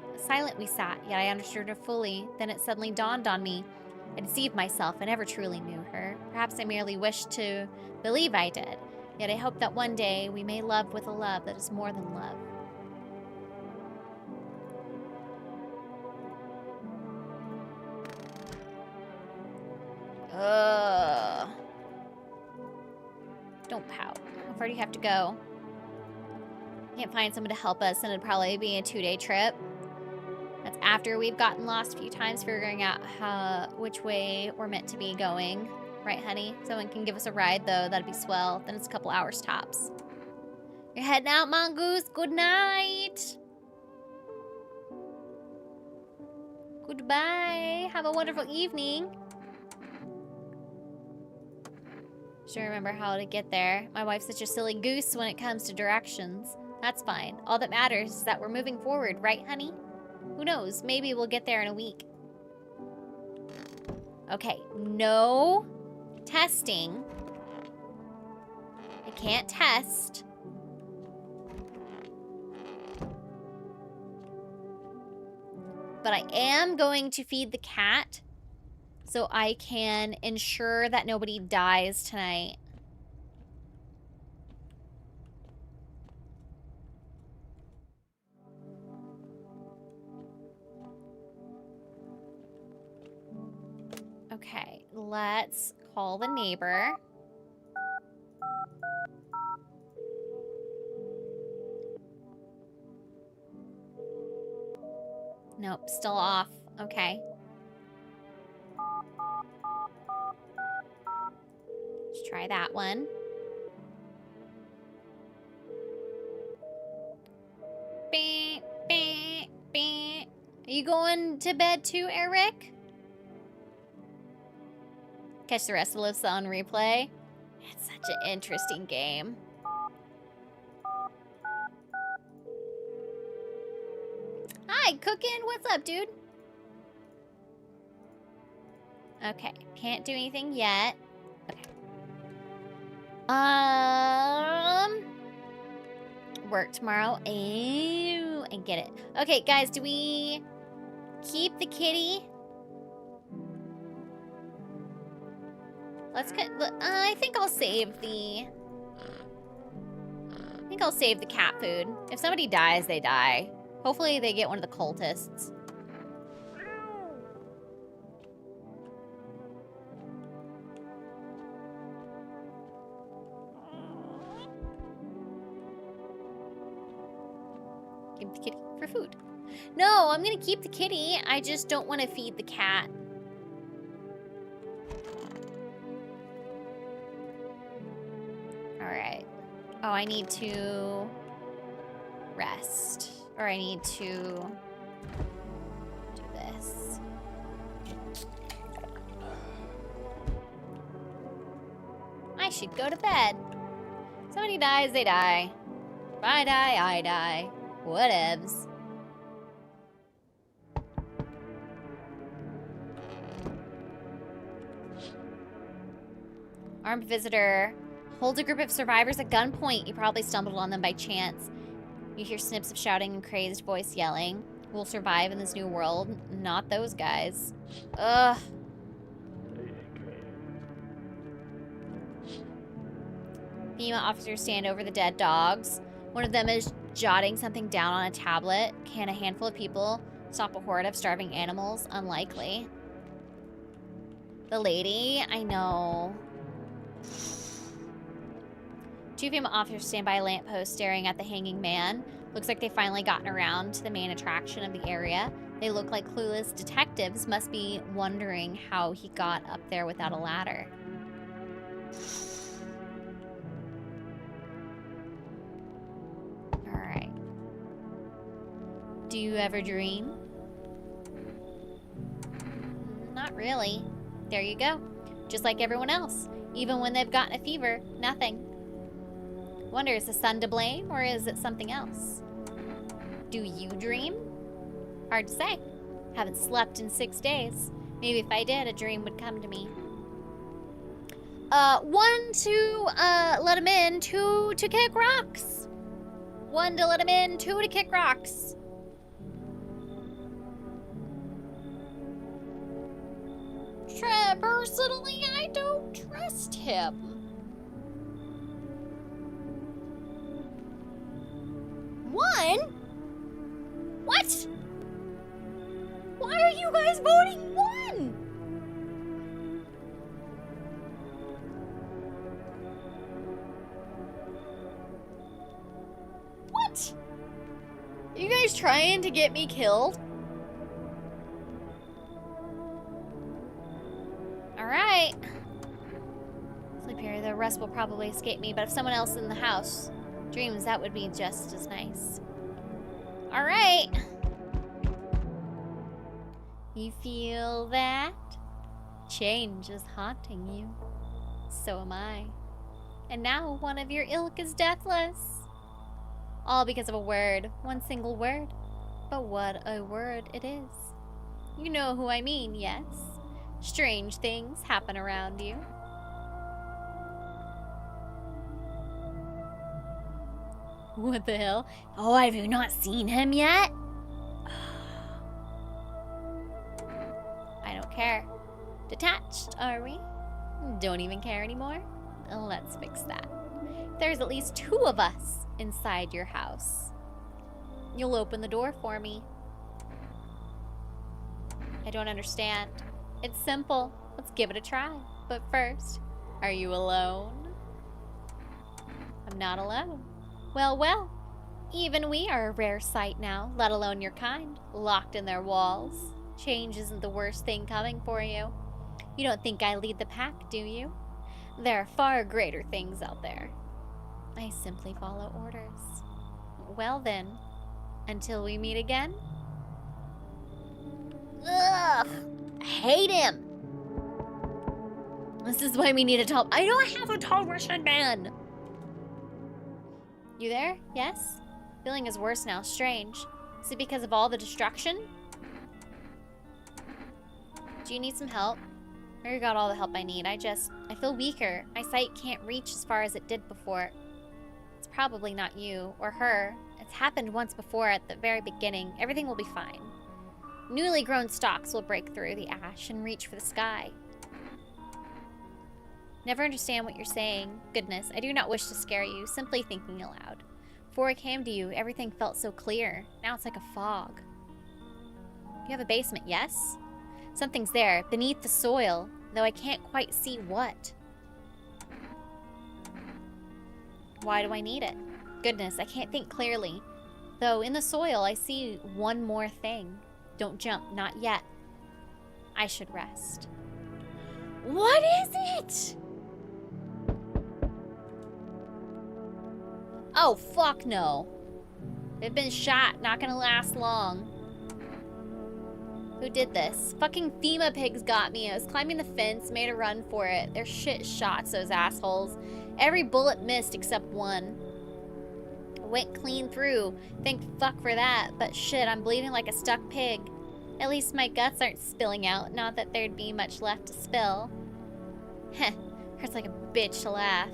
S1: sat, yet I understood her fully. Then it suddenly dawned on me. I deceived myself. I never truly knew her. Perhaps I merely wished to believe I did. Yet I hope that one day we may love with a love that is more than love. Ugh. Don't pout. How far do you have to go? Can't find someone to help us, and it'd probably be a 2-day trip. That's after we've gotten lost a few times, figuring out which way we're meant to be going. Right, honey? Someone can give us a ride, though. That'd be swell. Then it's a couple hours tops. You're heading out, Mongoose. Good night. Goodbye. Have a wonderful evening. Should remember how to get there. My wife's such a silly goose when it comes to directions. That's fine. All that matters is that we're moving forward, right, honey? Who knows? Maybe we'll get there in a week. Okay, no testing. I can't test. But I am going to feed the cat so I can ensure that nobody dies tonight. Okay, let's call the neighbor. Nope, still off. Okay. Let's try that one. Beep, beep, beep. Are you going to bed too, Eric? Catch the rest of Alyssa on replay. It's such an interesting game. Hi, Cookin'. What's up, dude? Okay, can't do anything yet. Okay. Work tomorrow. Ew, I get it. Okay, guys, do we keep the kitty? Let's get. I think I'll save the. I think I'll save the cat food. If somebody dies, they die. Hopefully, they get one of the cultists. Give the kitty for food. No, I'm gonna keep the kitty. I just don't want to feed the cat. Alright. Oh, I need to rest. Or I need to do this. I should go to bed. Somebody dies, they die. If I die, I die. Whatevs. Armed visitor holds a group of survivors at gunpoint. You probably stumbled on them by chance. You hear snips of shouting and crazed voice yelling. We'll survive in this new world. Not those guys. Ugh. FEMA officers stand over the dead dogs. One of them is jotting something down on a tablet. Can a handful of people stop a horde of starving animals? Unlikely. The lady? I know. Two FEMA officers stand by a lamppost staring at the hanging man. Looks like they've finally gotten around to the main attraction of the area. They look like clueless detectives, must be wondering how he got up there without a ladder. Alright. Do you ever dream? really. There you go. Just like everyone else. Even when they've gotten a fever, nothing. Wonder, is the sun to blame or is it something else? Do you dream? Hard to say. Haven't slept in 6 days. Maybe if I did, a dream would come to me. 1 to let him in, 2 to kick rocks. 1 to let him in, 2 to kick rocks. Personally, I don't trust him. One? What? Why are you guys voting 1? What? You guys trying to get me killed? Alright. Sleep here. The rest will probably escape me, but if someone else in the house dreams, that would be just as nice. Alright. You feel that? Change is haunting you. So am I. And now one of your ilk is deathless. All because of a word. One single word. But what a word it is. You know who I mean, yes? Strange things happen around you. What the hell? Oh, have you not seen him yet? I don't care. Detached, are we? Don't even care anymore? Let's fix that. There's at least 2 of us inside your house. You'll open the door for me. I don't understand. It's simple. Let's give it a try. But first, are you alone? I'm not alone. Well, well. Even we are a rare sight now, let alone your kind, locked in their walls. Change isn't the worst thing coming for you. You don't think I lead the pack, do you? There are far greater things out there. I simply follow orders. Well then, until we meet again. Ugh! I hate him! This is why we need a tall... I don't have a tall Russian man! You there? Yes? Feeling is worse now. Strange. Is it because of all the destruction? Do you need some help? I already got all the help I need. I feel weaker. My sight can't reach as far as it did before. It's probably not you or her. It's happened once before at the very beginning. Everything will be fine. Newly grown stalks will break through the ash and reach for the sky. Never understand what you're saying. Goodness, I do not wish to scare you, simply thinking aloud. Before I came to you, everything felt so clear. Now it's like a fog. You have a basement, yes? Something's there, beneath the soil, though I can't quite see what. Why do I need it? Goodness, I can't think clearly. Though in the soil, I see one more thing. Don't jump, not yet. I should rest. What is it? Oh, fuck no. They've been shot, not gonna last long. Who did this? Fucking FEMA pigs got me. I was climbing the fence, made a run for it. They're shit shots, those assholes. Every bullet missed except one. Went clean through. Thank fuck for that, but shit, I'm bleeding like a stuck pig. At least my guts aren't spilling out, not that there'd be much left to spill. Heh, hurts like a bitch to laugh.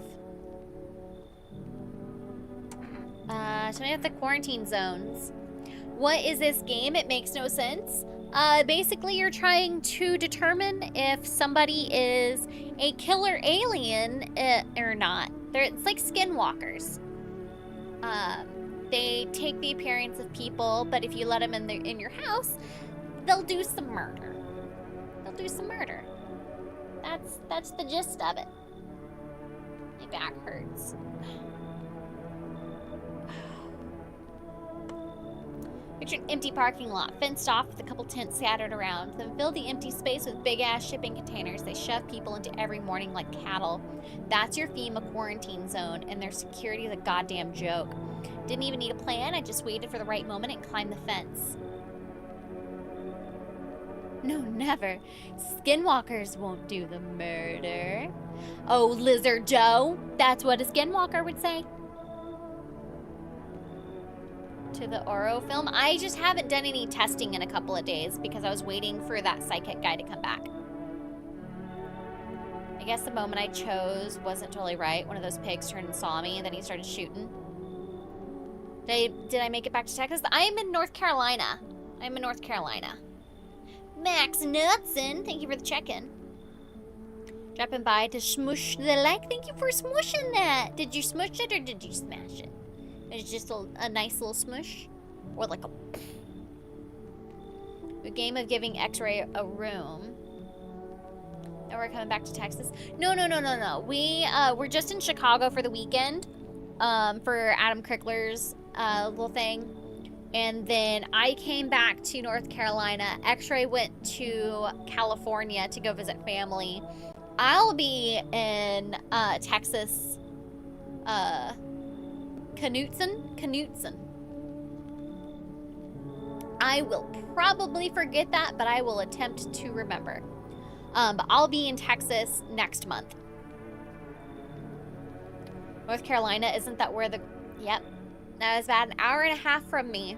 S1: Show me at the quarantine zones. What is this game? It makes no sense. Basically you're trying to determine if somebody is a killer alien or not. It's like skinwalkers. They take the appearance of people, but if you let them in your house, they'll do some murder. They'll do some murder. That's the gist of it. My back hurts. Picture an empty parking lot, fenced off with a couple tents scattered around. Then fill the empty space with big-ass shipping containers. They shove people into every morning like cattle. That's your FEMA quarantine zone, and their security is a goddamn joke. Didn't even need a plan. I just waited for the right moment and climbed the fence. No, never. Skinwalkers won't do the murder. Oh, Lizard Joe. That's what a skinwalker would say. To the Oro film. I just haven't done any testing in a couple of days because I was waiting for that psychic guy to come back. I guess the moment I chose wasn't totally right. One of those pigs turned and saw me, and then he started shooting. Did I make it back to Texas? I am in North Carolina. I'm in North Carolina. Max Knudsen, thank you for the check-in. Dropping by to smush the like. Thank you for smushing that. Did you smush it or did you smash it? It's just a nice little smush? Or like a game of giving X-Ray a room. And we're coming back to Texas. No. We're just in Chicago for the weekend. For Adam Crickler's little thing. And then I came back to North Carolina. X-Ray went to California to go visit family. I'll be in Texas. Knutson. I will probably forget that, but I will attempt to remember. But I'll be in Texas next month. North Carolina, isn't that where the... Yep. That was about an hour and a half from me.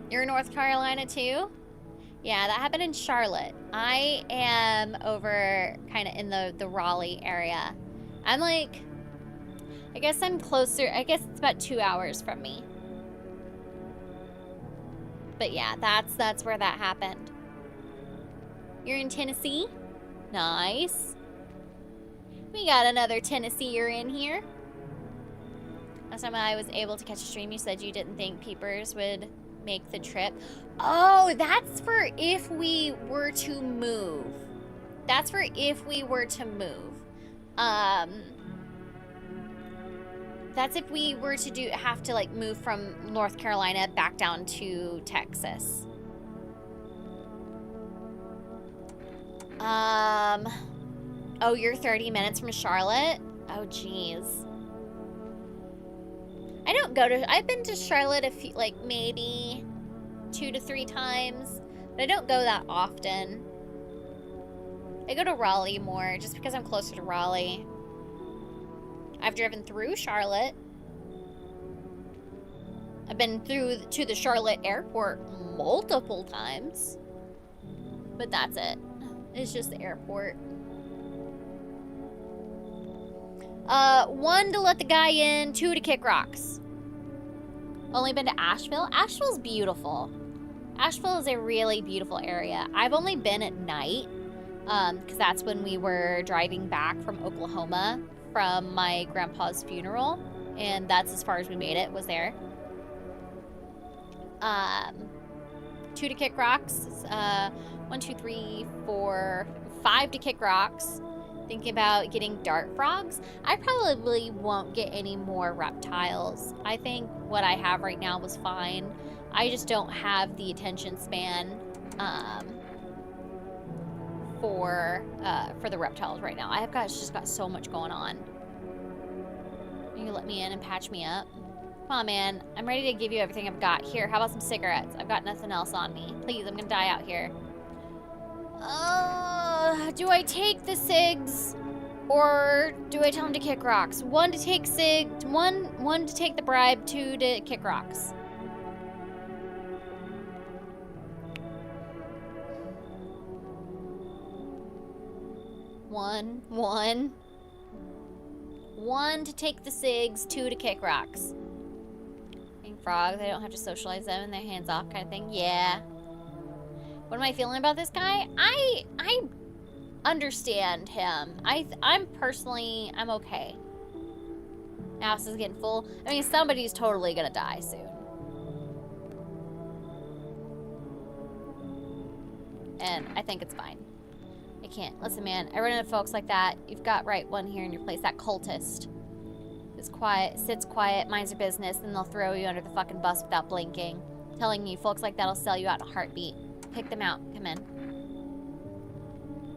S1: You're in North Carolina too? Yeah, that happened in Charlotte. I am over kind of in the Raleigh area. I'm like... I guess I'm closer. I guess it's about 2 hours from me. But yeah, that's where that happened. You're in Tennessee? Nice. We got another Tennesseer in here. Last time I was able to catch a stream, you said you didn't think peepers would make the trip. Oh, that's for if we were to move. That's for if we were to move. That's if we were to have to like move from North Carolina back down to Texas. Oh, you're 30 minutes from Charlotte? Oh, jeez. I've been to Charlotte a few, like maybe 2 to 3 times, but I don't go that often. I go to Raleigh more just because I'm closer to Raleigh. I've driven through Charlotte. I've been to the Charlotte airport multiple times. But that's it. It's just the airport. 1 to let the guy in, 2 to kick rocks. Only been to Asheville. Asheville's beautiful. Asheville is a really beautiful area. I've only been at night, because that's when we were driving back from Oklahoma from my grandpa's funeral, and that's as far as we made it, was there. 2 to kick rocks. 1, 2, 3, 4, 5 to kick rocks. Thinking about getting dart frogs. I probably won't get any more reptiles. I think what I have right now was fine. I just don't have the attention span for the reptiles right now. Just got so much going on. You let me in and patch me up. Come on, man. I'm ready to give you everything I've got. Here, how about some cigarettes? I've got nothing else on me. Please, I'm gonna die out here. Do I take the cigs or do I tell him to kick rocks? 1 to take one to take the bribe, 2 to kick rocks. One to take the cigs, 2 to kick rocks. King frogs, I don't have to socialize them and their hands off kind of thing. Yeah. What am I feeling about this guy? I understand him. I'm personally, I'm okay. House is getting full. I mean, somebody's totally gonna die soon. And I think it's fine. I can't. Listen, man, I run into folks like that. You've got right one here in your place. That cultist is quiet, sits quiet, minds their business, and they'll throw you under the fucking bus without blinking. Telling you, folks like that'll sell you out in a heartbeat. Pick them out. Come in.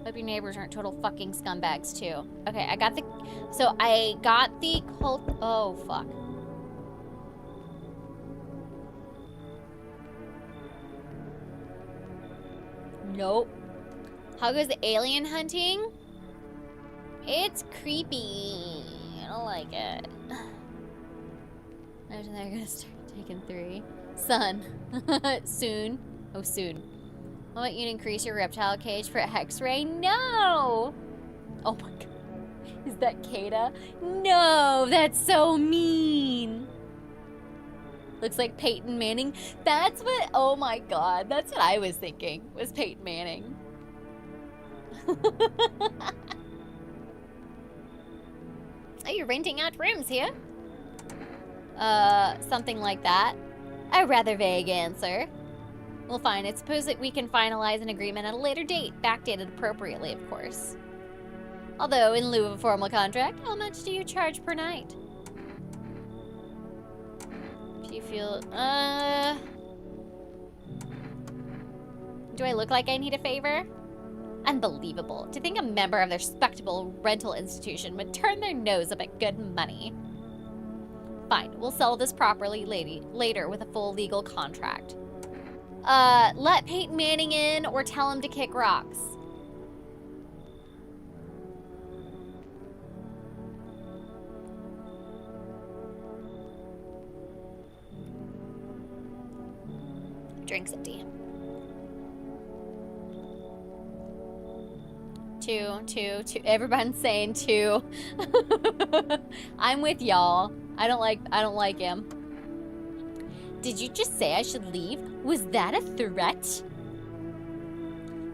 S1: Hope your neighbors aren't total fucking scumbags, too. Okay, I got the cult... Oh, fuck. Nope. How goes the alien hunting? It's creepy. I don't like it. Imagine they're gonna start taking 3. Son. Soon. Oh, soon. Why don't you increase your reptile cage for X-ray? No! Oh my god. Is that Kata? No, that's so mean. Looks like Peyton Manning. That's what, oh my god, that's what I was thinking, was Peyton Manning. Oh, you're renting out rooms here? Something like that. A rather vague answer. Well, fine. I suppose that we can finalize an agreement at a later date, backdated appropriately, of course. Although, in lieu of a formal contract, how much do you charge per night? If you feel, do I look like I need a favor? Unbelievable. To think a member of their respectable rental institution would turn their nose up at good money. Fine, we'll settle this properly later with a full legal contract. Let Peyton Manning in or tell him to kick rocks. Drink's empty. 2. Everyone's saying 2. I'm with y'all. I don't like him. Did you just say I should leave? Was that a threat?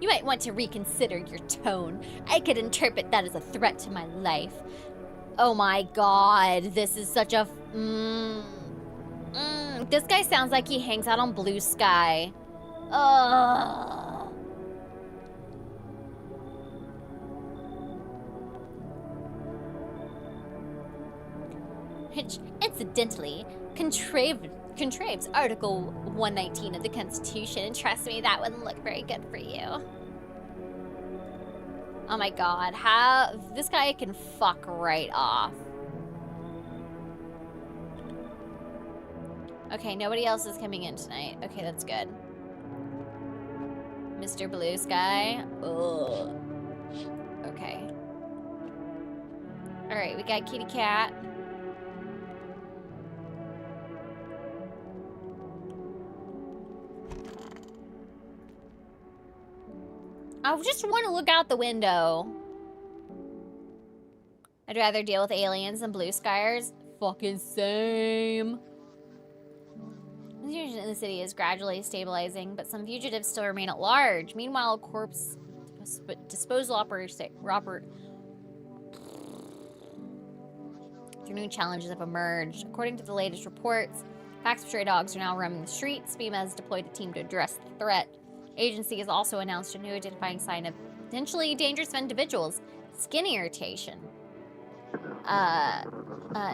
S1: You might want to reconsider your tone. I could interpret that as a threat to my life. Oh my god, this is such a... This guy sounds like he hangs out on Blue Sky. Ugh. Which, incidentally, contraves Article 119 of the Constitution, and trust me, that wouldn't look very good for you. Oh my god, how... This guy can fuck right off. Okay, nobody else is coming in tonight. Okay, that's good. Mr. Blue Sky. Ugh. Okay. Alright, we got Kitty Cat. I just want to look out the window. I'd rather deal with aliens than blue skiers. Fucking same. The situation in the city is gradually stabilizing, but some fugitives still remain at large. Meanwhile, corpse disposal new challenges have emerged. According to the latest reports, packs of stray dogs are now roaming the streets. FEMA has deployed a team to address the threat. Agency has also announced a new identifying sign of potentially dangerous individuals: skin irritation.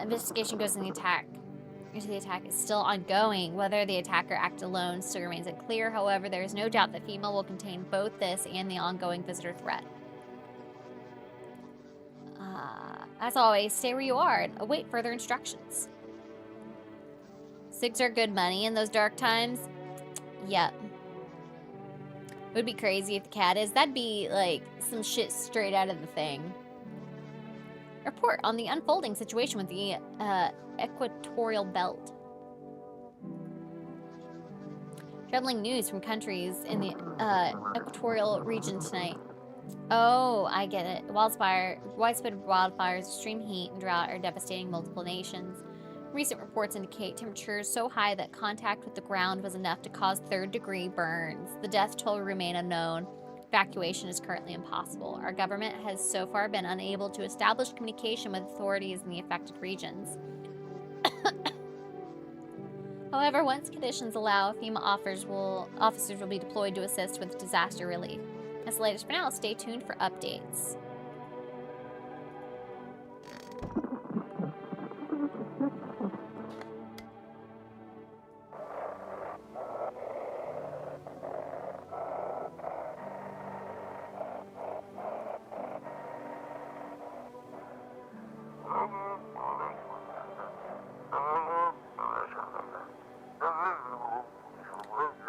S1: Investigation goes into the attack is still ongoing. Whether the attacker acted alone still remains unclear. However, there is no doubt that FEMA will contain both this and the ongoing visitor threat. As always, stay where you are and await further instructions. 6 are good money in those dark times. Yep. Would be crazy if the cat is. That'd be like some shit straight out of the thing. Report on the unfolding situation with the equatorial belt. Troubling news from countries in the equatorial region tonight. Oh, I get it. Widespread wildfires, extreme heat, and drought are devastating multiple nations. Recent reports indicate temperatures so high that contact with the ground was enough to cause third-degree burns. The death toll remain unknown. Evacuation is currently impossible. Our government has so far been unable to establish communication with authorities in the affected regions. However, once conditions allow, FEMA officers will be deployed to assist with disaster relief. That's the latest for now. Stay tuned for updates.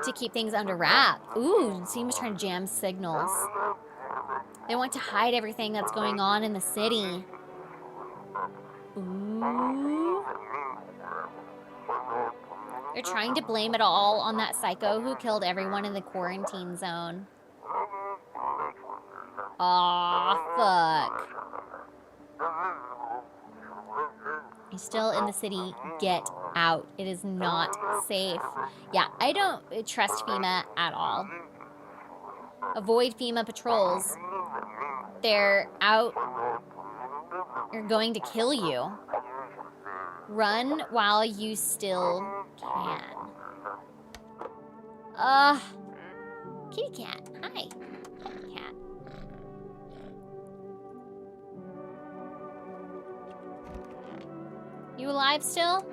S1: To keep things under wrap. Ooh, FEMA's trying to jam signals. They want to hide everything that's going on in the city. Ooh. They're trying to blame it all on that psycho who killed everyone in the quarantine zone. Aw, fuck. He's still in the city. Get out. It is not safe. Yeah, I don't trust FEMA at all. Avoid FEMA patrols. They're out. They're going to kill you. Run while you still can. Kitty cat. Hi. Kitty cat. You alive still?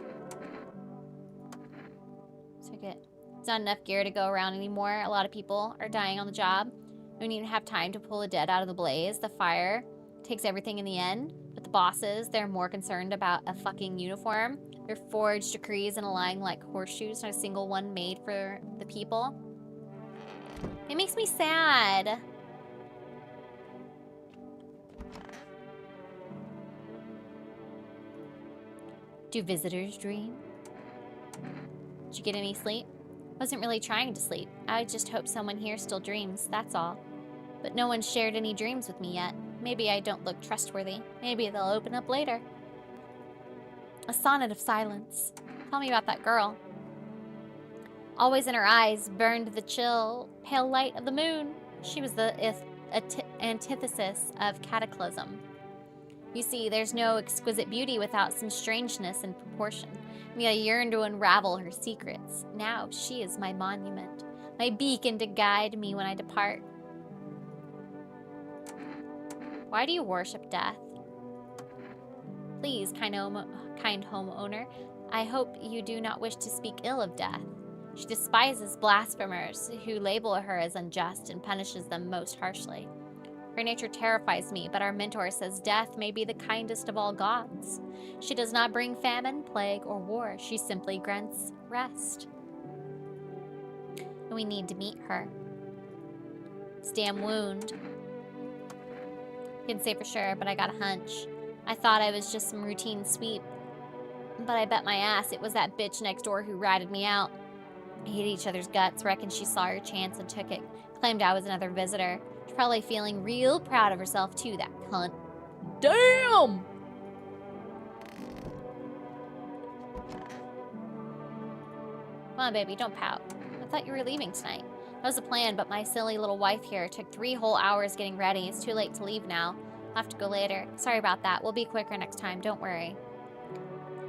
S1: So good. It's not enough gear to go around anymore. A lot of people are dying on the job. We don't even have time to pull the dead out of the blaze. The fire takes everything in the end. But the bosses, they're more concerned about a fucking uniform. Their forged decrees and aligning like horseshoes, not a single one made for the people. It makes me sad. Do visitors dream? Did you get any sleep? Wasn't really trying to sleep. I just hope someone here still dreams, that's all. But no one shared any dreams with me yet. Maybe I don't look trustworthy. Maybe they'll open up later. A sonnet of silence. Tell me about that girl. Always in her eyes burned the chill, pale light of the moon. She was the antithesis of cataclysm. You see, there's no exquisite beauty without some strangeness and proportion. Me, I yearn to unravel her secrets. Now she is my monument, my beacon to guide me when I depart. Why do you worship death? Please, kind homeowner, I hope you do not wish to speak ill of death. She despises blasphemers who label her as unjust and punishes them most harshly. Her nature terrifies me, but our mentor says death may be the kindest of all gods. She does not bring famine, plague, or war. She simply grants rest. And we need to meet her. This damn wound. Can't say for sure, but I got a hunch. I thought I was just some routine sweep. But I bet my ass it was that bitch next door who ratted me out. We hate each other's guts, reckoned she saw her chance and took it. Claimed I was another visitor. She's probably feeling real proud of herself too, that cunt. Damn! Come on, baby, don't pout. I thought you were leaving tonight. That was the plan, but my silly little wife here took 3 whole hours getting ready. It's too late to leave now. I'll have to go later. Sorry about that. We'll be quicker next time, don't worry.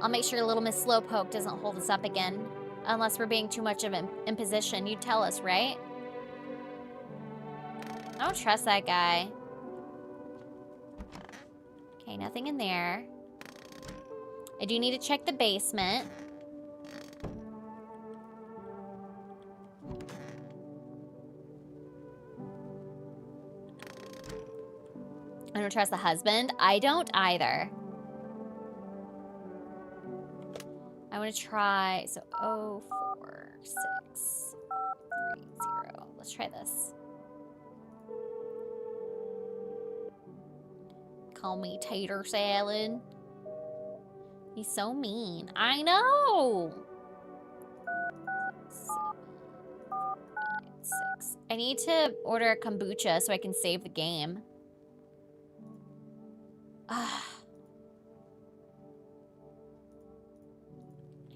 S1: I'll make sure little Miss Slowpoke doesn't hold us up again. Unless we're being too much of an imposition. You tell us, right? I don't trust that guy. Okay, nothing in there. I do need to check the basement. I don't trust the husband. I don't either. I want to try, so 046530. Let's try this. Call me tater salad. He's so mean. I know. 7, 9, 6. I need to order a kombucha so I can save the game.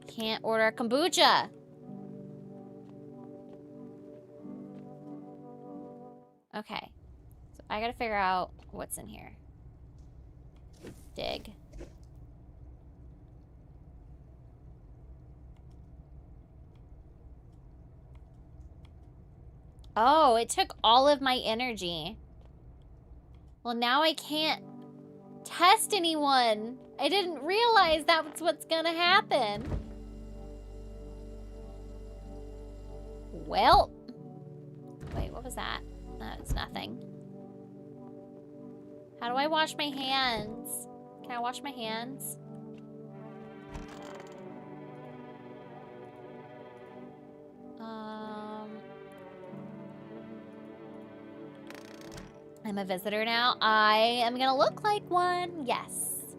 S1: Can't order a kombucha. Okay. So I gotta figure out what's in here. Dig. Oh, it took all of my energy. Well, now I can't test anyone. I didn't realize that's what's gonna happen. Well, wait, what was that? That's nothing. How do I wash my hands? Can I wash my hands? I'm a visitor now. I am gonna look like one. Yes.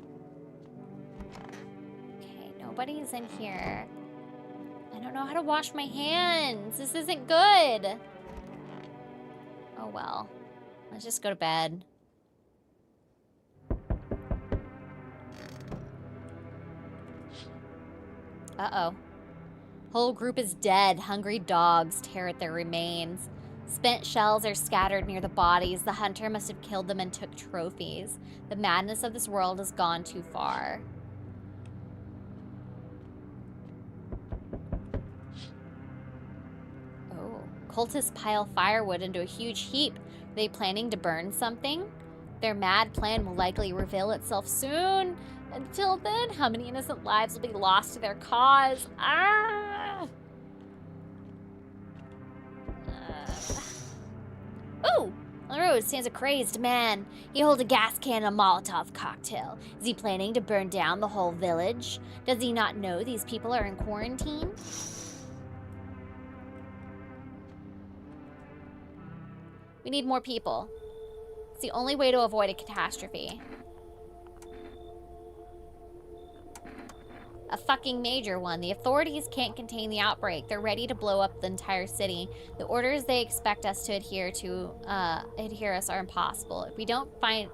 S1: Okay, nobody's in here. I don't know how to wash my hands. This isn't good. Oh well. Let's just go to bed. Uh-oh. Whole group is dead. Hungry dogs tear at their remains. Spent shells are scattered near the bodies. The hunter must have killed them and took trophies. The madness of this world has gone too far. Oh. Cultists pile firewood into a huge heap. Are they planning to burn something? Their mad plan will likely reveal itself soon. Until then, how many innocent lives will be lost to their cause? Ah! Ooh! On the road stands a crazed man. He holds a gas can and a Molotov cocktail. Is he planning to burn down the whole village? Does he not know these people are in quarantine? We need more people. It's the only way to avoid a catastrophe. A fucking major one. The authorities can't contain the outbreak. They're ready to blow up the entire city. The orders they expect us to adhere us are impossible. If we don't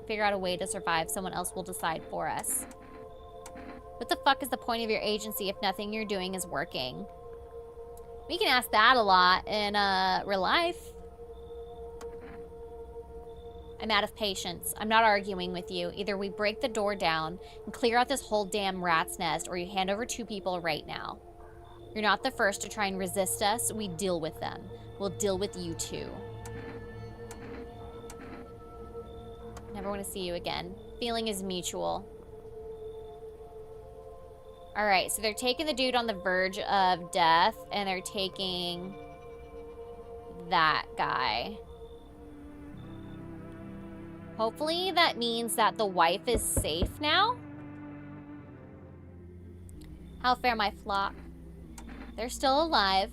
S1: figure out a way to survive, someone else will decide for us. What the fuck is the point of your agency if nothing you're doing is working? We can ask that a lot in real life. I'm out of patience. I'm not arguing with you. Either we break the door down and clear out this whole damn rat's nest, or you hand over 2 people right now. You're not the first to try and resist us. We deal with them. We'll deal with you too. Never want to see you again. Feeling is mutual. Alright, so they're taking the dude on the verge of death, and they're taking that guy. Hopefully that means that the wife is safe now. How fare my flock? They're still alive.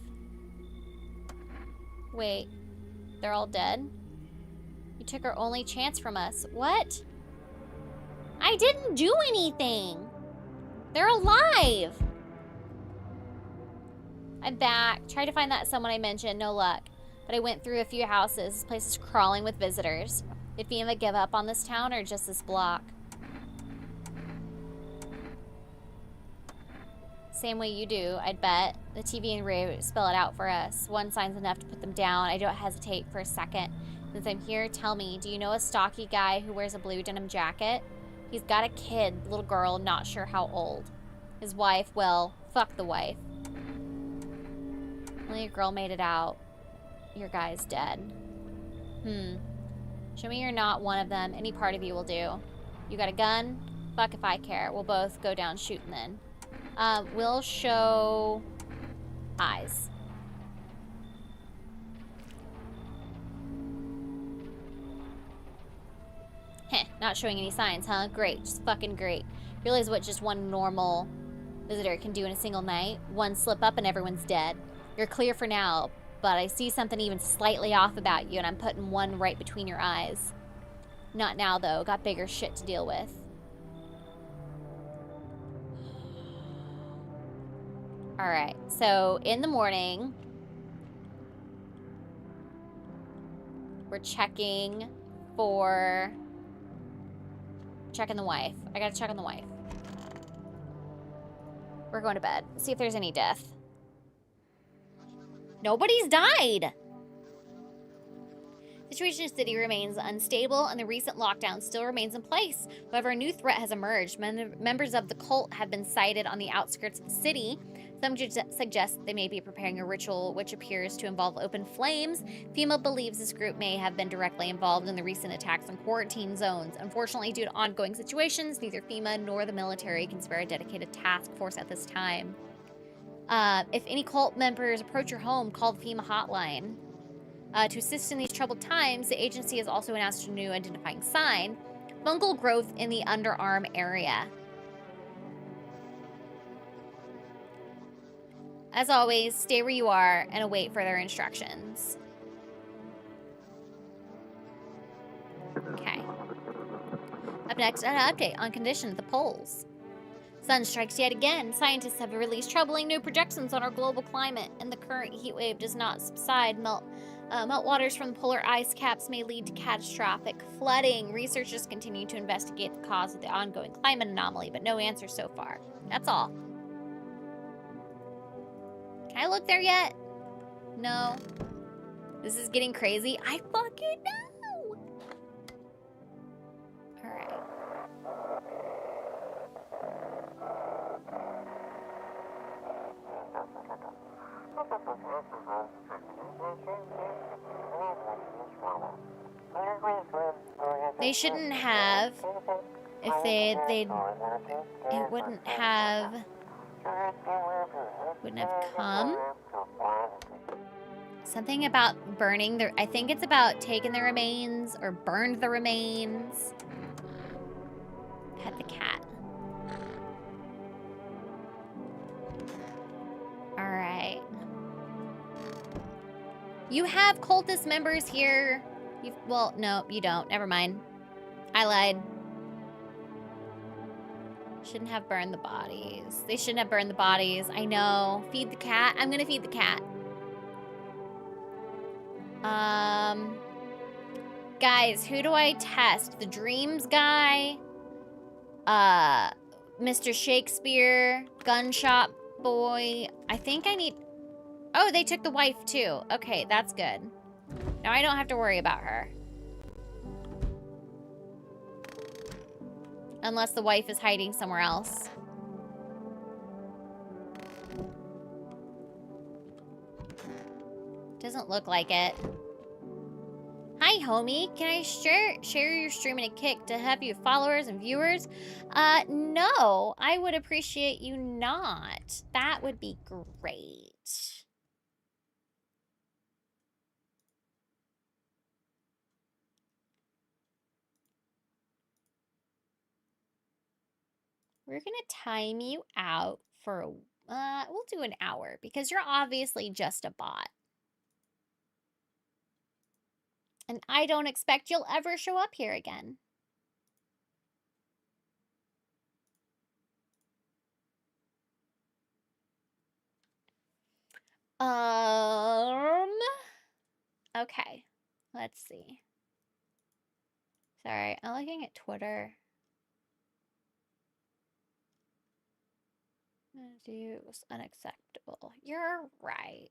S1: Wait, they're all dead? You took our only chance from us. What? I didn't do anything. They're alive. I'm back. Tried to find that someone I mentioned, no luck. But I went through a few houses. This place is crawling with visitors. Did FEMA give up on this town or just this block? Same way you do, I'd bet. The TV and radio spell it out for us. One sign's enough to put them down. I don't hesitate for a second. Since I'm here, tell me, do you know a stocky guy who wears a blue denim jacket? He's got a kid, little girl, not sure how old. His wife, well, fuck the wife. Only a girl made it out. Your guy's dead. Show me you're not one of them. Any part of you will do. You got a gun? Fuck if I care. We'll both go down shooting then. We'll show eyes. Heh, not showing any signs, huh? Great, just fucking great. Realize what just one normal visitor can do in a single night? One slip up and everyone's dead. You're clear for now, but I see something even slightly off about you, and I'm putting one right between your eyes. Not now, though. Got bigger shit to deal with. Alright, so in the morning, we're checking for... Checking the wife. I gotta check on the wife. We're going to bed. See if there's any death. Nobody's died! The situation in the city remains unstable, and the recent lockdown still remains in place. However, a new threat has emerged. Members of the cult have been sighted on the outskirts of the city. Some suggest they may be preparing a ritual which appears to involve open flames. FEMA believes this group may have been directly involved in the recent attacks on quarantine zones. Unfortunately, due to ongoing situations, neither FEMA nor the military can spare a dedicated task force at this time. If any cult members approach your home, call the FEMA hotline. To assist in these troubled times, the agency has also announced a new identifying sign: fungal growth in the underarm area. As always, stay where you are and await further instructions. Up next, an update on condition at the poles. Sun strikes yet again. Scientists have released troubling new projections on our global climate, and the current heat wave does not subside. Meltwaters from the polar ice caps may lead to catastrophic flooding. Researchers continue to investigate the cause of the ongoing climate anomaly, but no answer so far. That's all. Can I look there yet? No. This is getting crazy. I fucking know. All right. They shouldn't have. If it wouldn't have come. Something about burning the, I think it's about taking the remains or burned the remains. Pet the cat. All right. You have cultist members here. Well, no, you don't. Never mind. I lied. Shouldn't have burned the bodies. They shouldn't have burned the bodies. I know. Feed the cat. I'm gonna feed the cat. Guys, who do I test? The Dreams guy? Mr. Shakespeare? Gun shop boy? I think I need... Oh, they took the wife too. Okay, that's good. Now I don't have to worry about her. Unless the wife is hiding somewhere else. Doesn't look like it. Hi, homie. Can I share your stream in a kick to have you followers and viewers? No. I would appreciate you not. That would be great. We're gonna time you out for we'll do an hour because you're obviously just a bot. And I don't expect you'll ever show up here again. Okay. Let's see. Sorry, I'm looking at Twitter. It was unacceptable. You're right.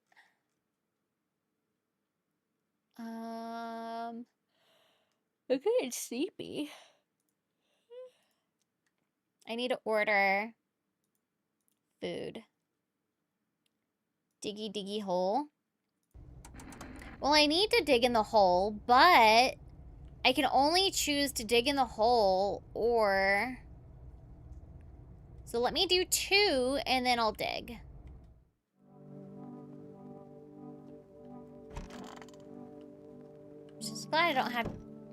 S1: I'm getting sleepy. I need to order food. Diggy diggy hole. Well, I need to dig in the hole, but I can only choose to dig in the hole or... So let me do 2 and then I'll dig. Just glad I don't have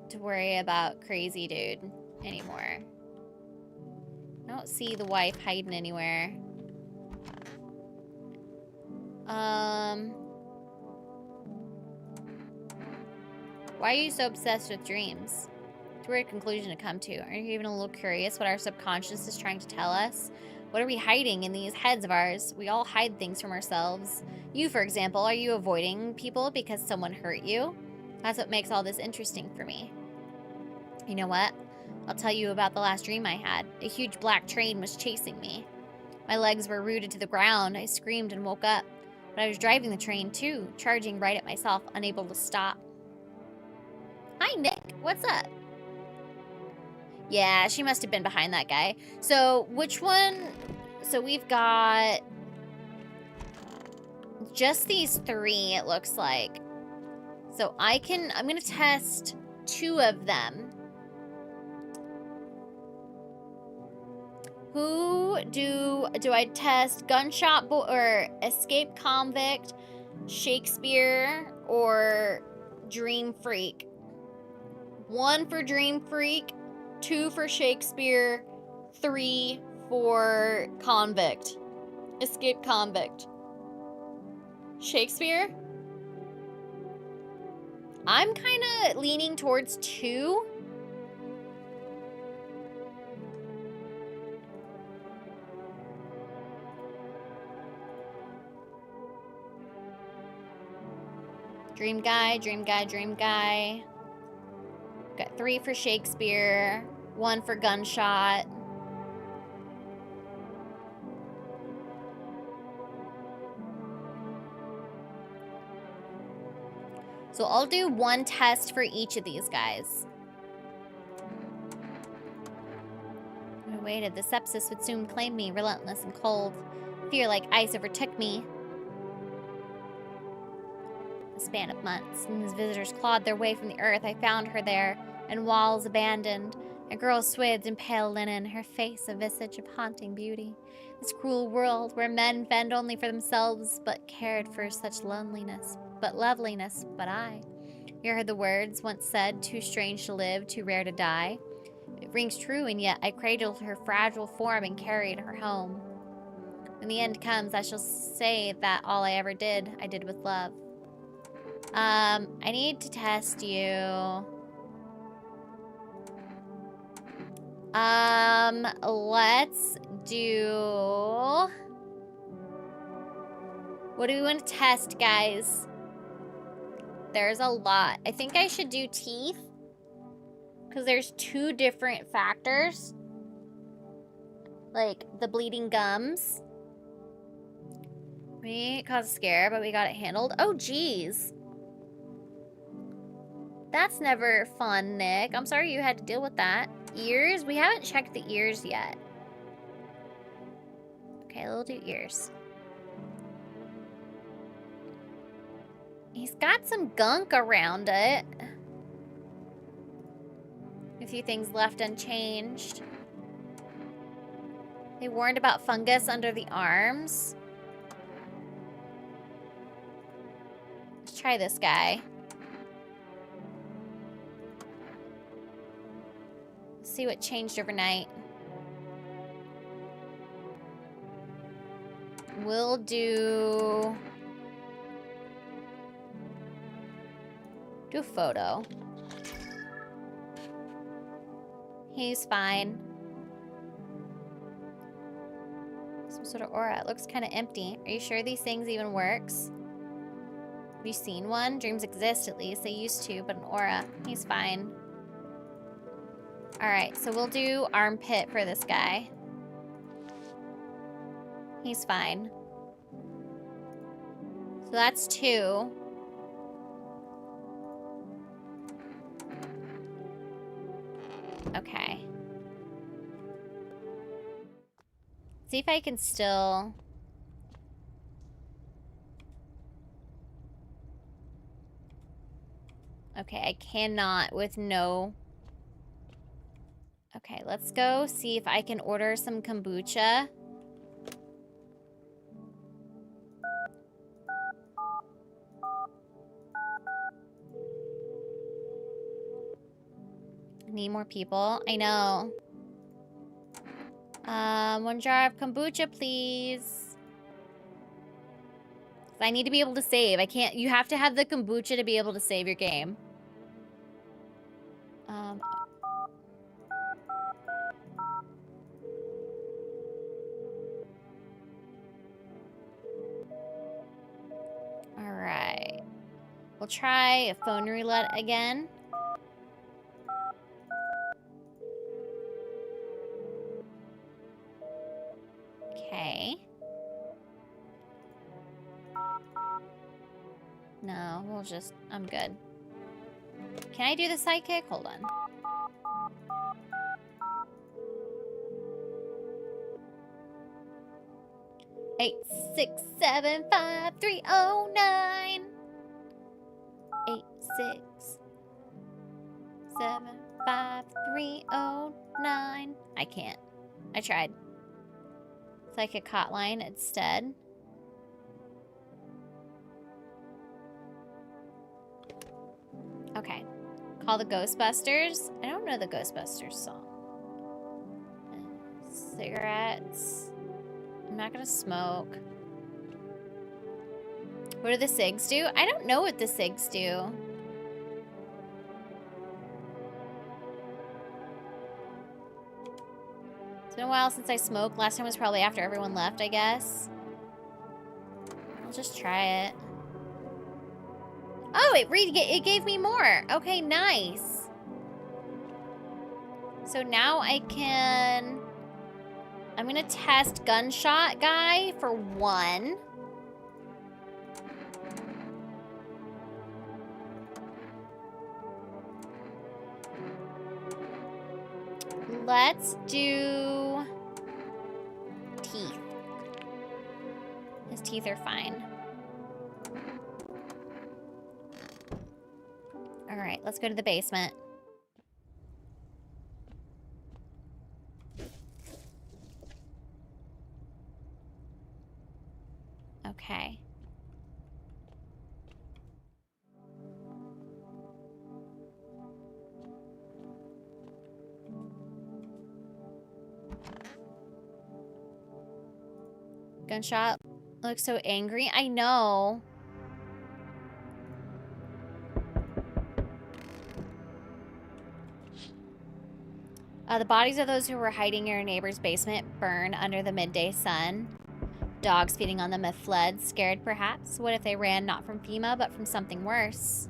S1: to worry about crazy dude anymore. I don't see the wife hiding anywhere. Why are you so obsessed with dreams? It's a weird conclusion to come to. Aren't you even a little curious what our subconscious is trying to tell us? What are we hiding in these heads of ours? We all hide things from ourselves. You, for example, are you avoiding people because someone hurt you? That's what makes all this interesting for me. You know what? I'll tell you about the last dream I had. A huge black train was chasing me. My legs were rooted to the ground. I screamed and woke up. But I was driving the train too, charging right at myself, unable to stop. Hi, Nick. What's up? Yeah, she must have been behind that guy. So, which one? So, we've got just these 3, it looks like. So, I'm going to test 2 of them. Who do I test? Gunshot or escape convict, Shakespeare, or Dream Freak? 1 for Dream Freak, 2 for Shakespeare, 3 for convict. Escape convict. Shakespeare? I'm kind of leaning towards 2. Dream guy, dream guy, dream guy. Got 3 for Shakespeare, 1 for gunshot. So I'll do 1 test for each of these guys. I waited. The sepsis would soon claim me, relentless and cold. Fear like ice overtook me. A span of months, and as visitors clawed their way from the earth, I found her there, and walls abandoned. A girl swathed in pale linen, her face a visage of haunting beauty. This cruel world where men fend only for themselves, but cared for such loneliness, but loveliness, but I. You heard the words once said, too strange to live, too rare to die. It rings true, and yet I cradled her fragile form and carried her home. When the end comes, I shall say that all I ever did, I did with love. I need to test you. Let's do... What do we want to test, guys? There's a lot. I think I should do teeth. Because there's 2 different factors. Like, the bleeding gums. We caused a scare, but we got it handled. Oh, geez. That's never fun, Nick. I'm sorry you had to deal with that. Ears? We haven't checked the ears yet. Okay, we'll do ears. He's got some gunk around it. A few things left unchanged. They warned about fungus under the arms. Let's try this guy. See what changed overnight. We'll do a photo. He's fine. Some sort of aura. It looks kind of empty. Are you sure these things even works? Have you seen one? Dreams exist, at least. They used to, but an aura. He's fine. Alright, so we'll do armpit for this guy. He's fine. So that's 2. Okay. See if I can still... Okay, I cannot with no... Okay, let's go see if I can order some kombucha. Need more people. I know. 1 jar of kombucha, please. I need to be able to save. I can't... You have to have the kombucha to be able to save your game. Alright. We'll try a phone roulette again. Okay. No, we'll just... I'm good. Can I do the sidekick? Hold on. Eight, 6, 7, 5, 3, 0, 9. 8, 6, 7, 5, 3, 0, 9. I can't. I tried. Psychic hotline instead. Okay. Call the Ghostbusters. I don't know the Ghostbusters song. Cigarettes. I'm not gonna smoke. What do the SIGs do? I don't know what the SIGs do. It's been a while since I smoked. Last time was probably after everyone left, I guess. I'll just try it. Oh, it gave me more. Okay, nice. So now I can... I'm gonna test gunshot guy for 1. Let's do teeth. His teeth are fine. All right, let's go to the basement. Okay. Gunshot looks so angry. I know. The bodies of those who were hiding in your neighbor's basement burn under the midday sun. Dogs feeding on them have fled, scared perhaps. What if they ran not from FEMA, but from something worse?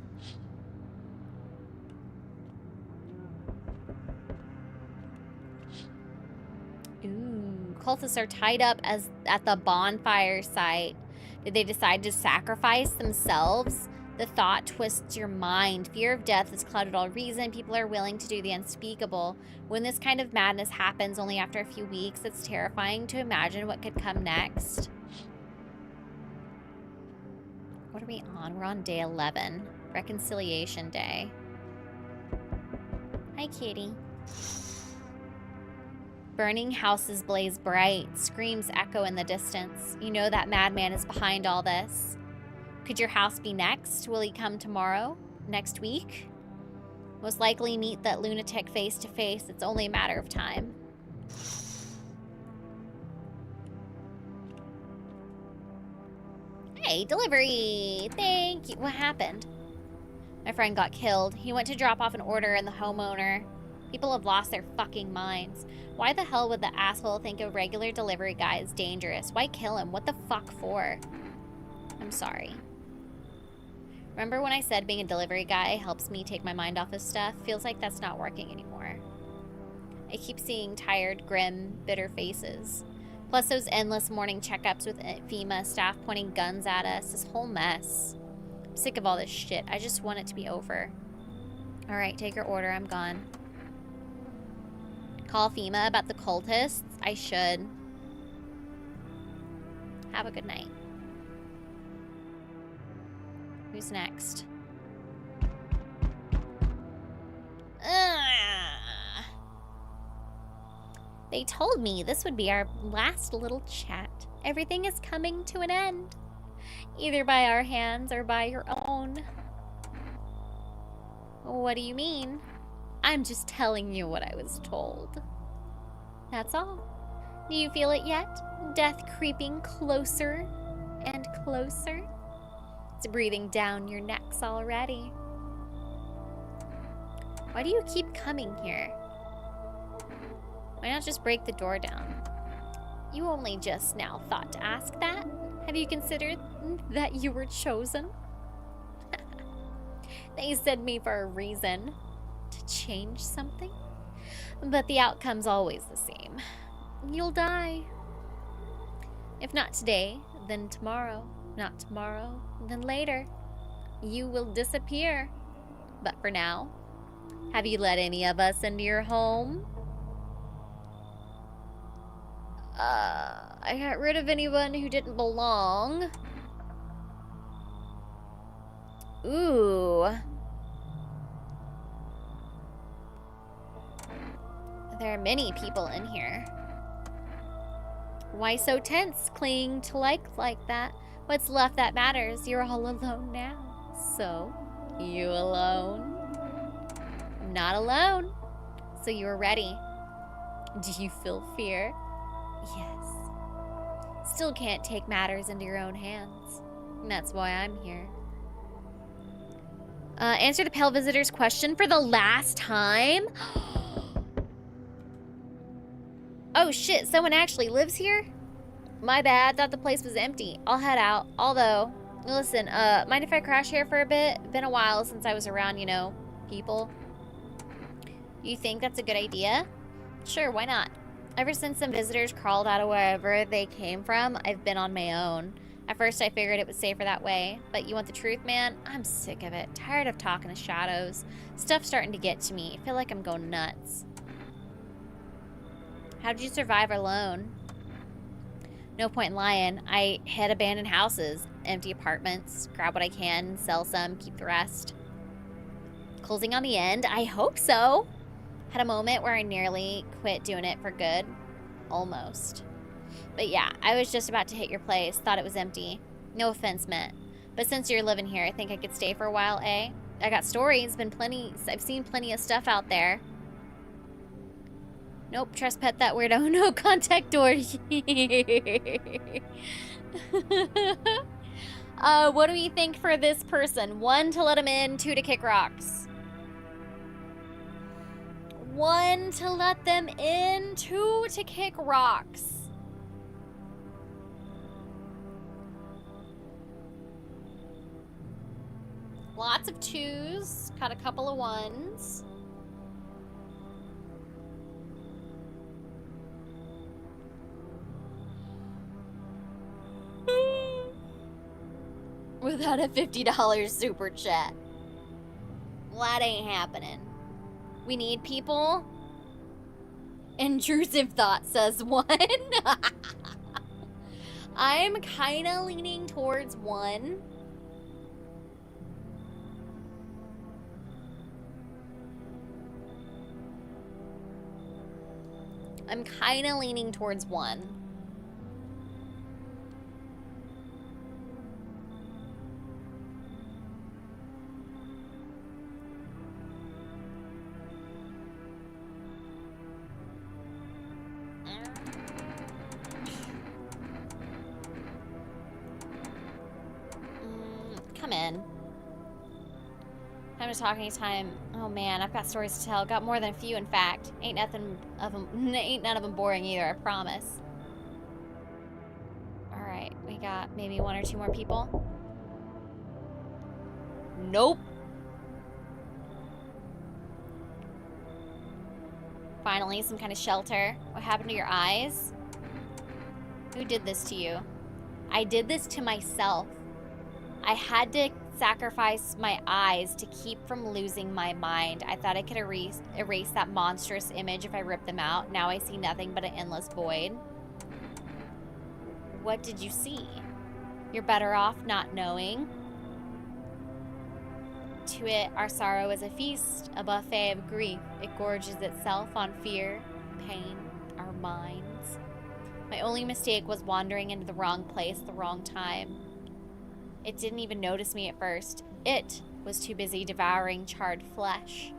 S1: Ooh, cultists are tied up at the bonfire site. Did they decide to sacrifice themselves? The thought twists your mind. Fear of death has clouded all reason. People are willing to do the unspeakable. When this kind of madness happens only after a few weeks, it's terrifying to imagine what could come next. What are we on? We're on day 11. Reconciliation Day. Hi, kitty. Burning houses blaze bright. Screams echo in the distance. You know that madman is behind all this. Could your house be next? Will he come tomorrow? Next week? Most likely meet that lunatic face to face. It's only a matter of time. Hey, delivery! Thank you. What happened? My friend got killed. He went to drop off an order and the homeowner. People have lost their fucking minds. Why the hell would the asshole think a regular delivery guy is dangerous? Why kill him? What the fuck for? I'm sorry. Remember when I said being a delivery guy helps me take my mind off of stuff? Feels like that's not working anymore. I keep seeing tired, grim, bitter faces. Plus those endless morning checkups with FEMA staff pointing guns at us. This whole mess. I'm sick of all this shit. I just want it to be over. Alright, take your order. I'm gone. Call FEMA about the cultists? I should. Have a good night. Who's next? They told me this would be our last little chat. Everything is coming to an end. Either by our hands or by your own. What do you mean? I'm just telling you what I was told. That's all. Do you feel it yet? Death creeping closer and closer? It's breathing down your necks already. Why do you keep coming here? Why not just break the door down? You only just now thought to ask that? Have you considered that you were chosen? They sent me for a reason. To change something? But the outcome's always the same. You'll die. If not today, then tomorrow. Not tomorrow, then later. You will disappear. But for now, have you let any of us into your home? I got rid of anyone who didn't belong. Ooh. There are many people in here. Why so tense, clinging to like that? What's left that matters? You're all alone now. So, you alone? Not alone. So you're ready. Do you feel fear? Yes. Still can't take matters into your own hands. And that's why I'm here. Answer the Pale Visitor's question for the last time? Oh shit, someone actually lives here? My bad, thought the place was empty. I'll head out. Although, Listen, mind if I crash here for a bit? Been a while since I was around, you know, people. You think that's a good idea? Sure, why not? Ever since some visitors crawled out of wherever they came from, I've been on my own. At first, I figured it was safer that way. But you want the truth, man? I'm sick of it. Tired of talking to shadows. Stuff's starting to get to me. I feel like I'm going nuts. How'd you survive alone? No point in lying. I hit abandoned houses, empty apartments, grab what I can, sell some, keep the rest. Closing on the end? I hope so. Had a moment where I nearly quit doing it for good. Almost. But yeah, I was just about to hit your place. Thought it was empty. No offense meant. But since you're living here, I think I could stay for a while, eh? I got stories. I've seen plenty of stuff out there. Nope, trust pet that weirdo. No contact door. What do we think for this person? 1, to let him in. 2, to kick rocks. 1, to let them in. 2, to kick rocks. Lots of 2s. Got a couple of 1s. Without a $50 super chat. Well, that ain't happening. We need people. Intrusive thought says 1. I'm kind of leaning towards 1. I'm kind of leaning towards 1. Come in. Time to talk anytime. Oh man, I've got stories to tell. Got more than a few, in fact. Ain't none of them boring either, I promise. Alright, we got maybe 1 or 2 more people. Nope. Finally, some kind of shelter. What happened to your eyes? Who did this to you? I did this to myself. I had to sacrifice my eyes to keep from losing my mind. I thought I could erase that monstrous image if I ripped them out. Now I see nothing but an endless void. What did you see? You're better off not knowing. To it, our sorrow is a feast, a buffet of grief. It gorges itself on fear, pain, our minds. My only mistake was wandering into the wrong place at the wrong time. It didn't even notice me at first. It was too busy devouring charred flesh,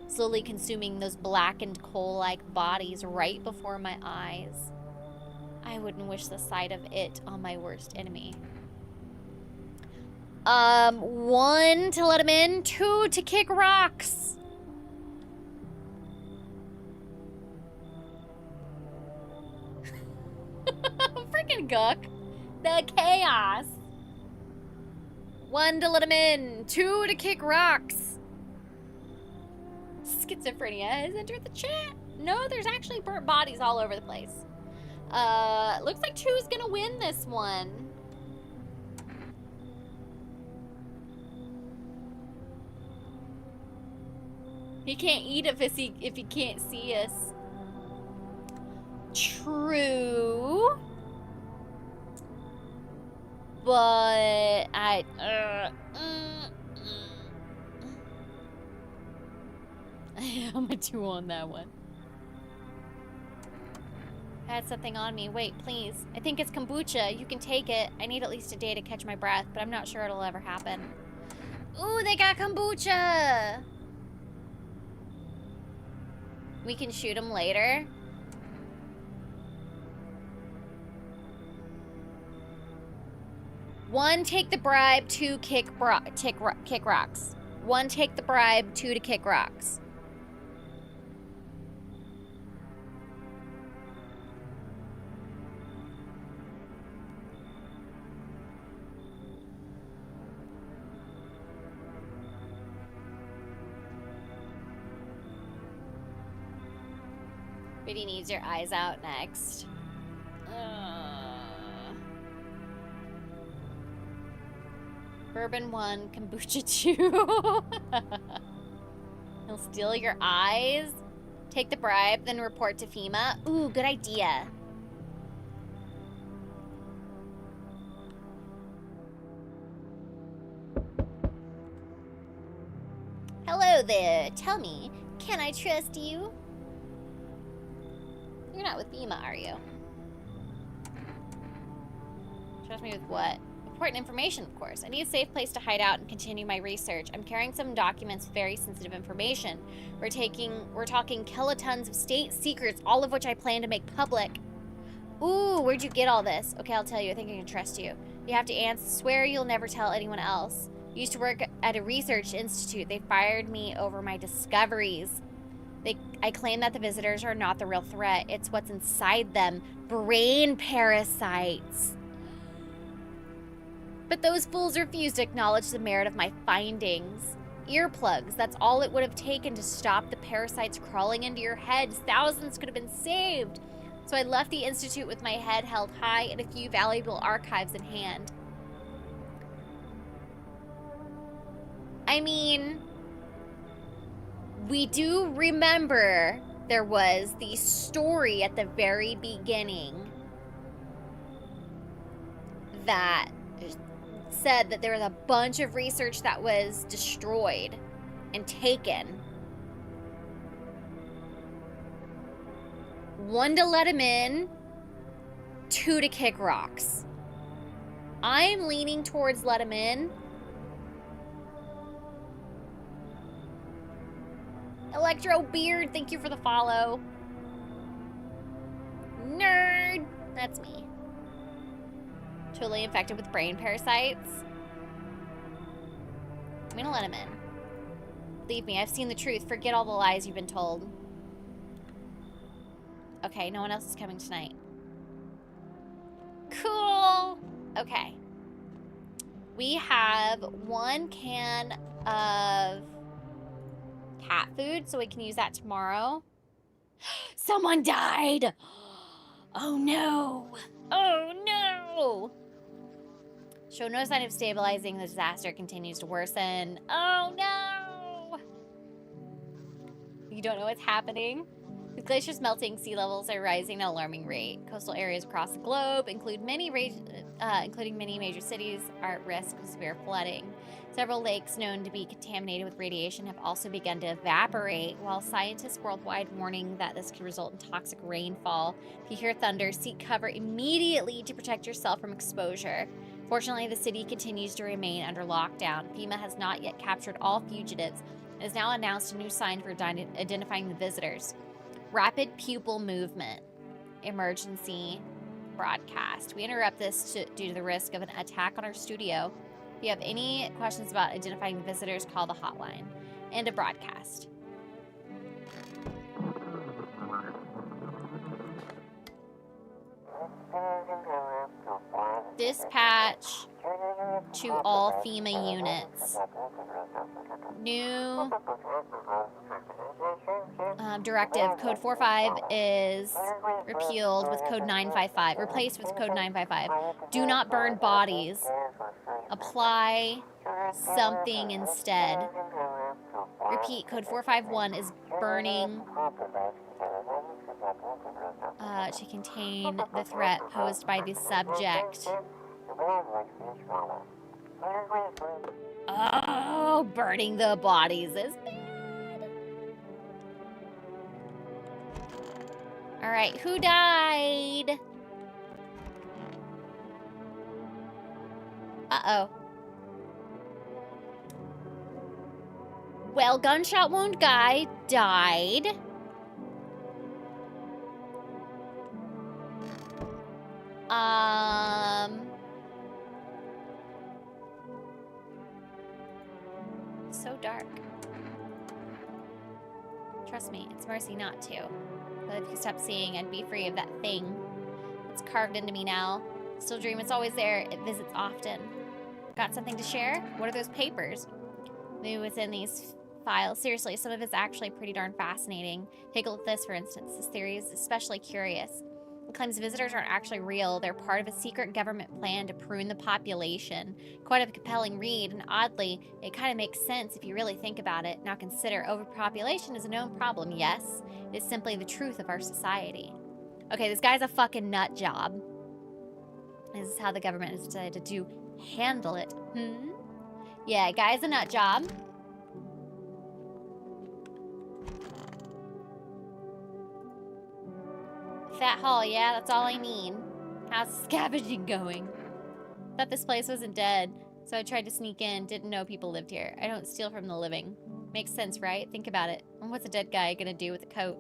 S1: slowly consuming those blackened coal-like bodies right before my eyes. I wouldn't wish the sight of it on my worst enemy. 1, to let him in. 2, to kick rocks. Freaking Gook. The chaos. 1, to let him in. 2, to kick rocks. Schizophrenia has entered the chat. No, there's actually burnt bodies all over the place. Looks like 2 is gonna win this one. He can't eat if he can't see us. True. But I'm a 2 on that one. I had something on me. Wait, please. I think it's kombucha. You can take it. I need at least a day to catch my breath, but I'm not sure it'll ever happen. Ooh, they got kombucha! We can shoot him later. One, take the bribe. 2, kick rocks. 1, take the bribe. 2, to kick rocks. Somebody needs your eyes out next. Bourbon 1, kombucha 2. He'll steal your eyes. Take the bribe, then report to FEMA. Ooh, good idea. Hello there. Tell me, can I trust you? You're not with FEMA, are you? Trust me with what? Important information, of course. I need a safe place to hide out and continue my research. I'm carrying some documents with very sensitive information. We're talking kilotons of state secrets, all of which I plan to make public. Ooh, where'd you get all this? Okay, I'll tell you. I think I can trust you. You have to swear you'll never tell anyone else. You used to work at a research institute. They fired me over my discoveries. I claim that the visitors are not the real threat. It's what's inside them. Brain parasites. But those fools refused to acknowledge the merit of my findings. Earplugs, that's all it would have taken to stop the parasites crawling into your heads. Thousands could have been saved. So I left the institute with my head held high and a few valuable archives in hand. I mean, we do remember there was the story at the very beginning that said that there was a bunch of research that was destroyed and taken. 1 to let him in, 2 to kick rocks. I'm leaning towards let him in. Electro Beard, thank you for the follow. Nerd, that's me. Totally infected with brain parasites. I'm gonna let him in. Believe me, I've seen the truth. Forget all the lies you've been told. Okay, no one else is coming tonight. Cool. Okay. We have 1 can of cat food, so we can use that tomorrow. Someone died! Oh no! Oh no! Show no sign of stabilizing. The disaster continues to worsen. Oh no! You don't know what's happening? With glaciers melting, sea levels are rising at an alarming rate. Coastal areas across the globe, including many major cities, are at risk of severe flooding. Several lakes known to be contaminated with radiation have also begun to evaporate, while scientists worldwide warning that this could result in toxic rainfall. If you hear thunder, seek cover immediately to protect yourself from exposure. Fortunately, the city continues to remain under lockdown. FEMA has not yet captured all fugitives and has now announced a new sign for identifying the visitors. Rapid pupil movement. Emergency broadcast. We interrupt this due to the risk of an attack on our studio. If you have any questions about identifying the visitors, call the hotline. And a broadcast. Dispatch to all FEMA units. New directive. Code 45 is repealed with code 955. Replaced with code 955. Do not burn bodies. Apply something instead. Repeat, code 451 is burning to contain the threat posed by the subject. Oh, burning the bodies is bad. All right, who died? Uh-oh. Well, gunshot wound guy died. So dark. Trust me, it's mercy not to. But if you stop seeing, I'd be free of that thing. It's carved into me now. Still dream it's always there. It visits often. Got something to share? What are those papers? Maybe within these file. Seriously, some of it's actually pretty darn fascinating. Take a look at this, for instance. This theory is especially curious. It claims visitors aren't actually real. They're part of a secret government plan to prune the population. Quite a compelling read, and oddly, it kind of makes sense if you really think about it. Now consider, overpopulation is a known problem, yes. It is simply the truth of our society. Okay, this guy's a fucking nut job. This is how the government has decided to handle it. Yeah, guy's a nut job. Fat hall, yeah, that's all I need. How's the scavenging going? Thought this place wasn't dead, so I tried to sneak in. Didn't know people lived here. I don't steal from the living. Makes sense, right? Think about it. And what's a dead guy gonna do with a coat?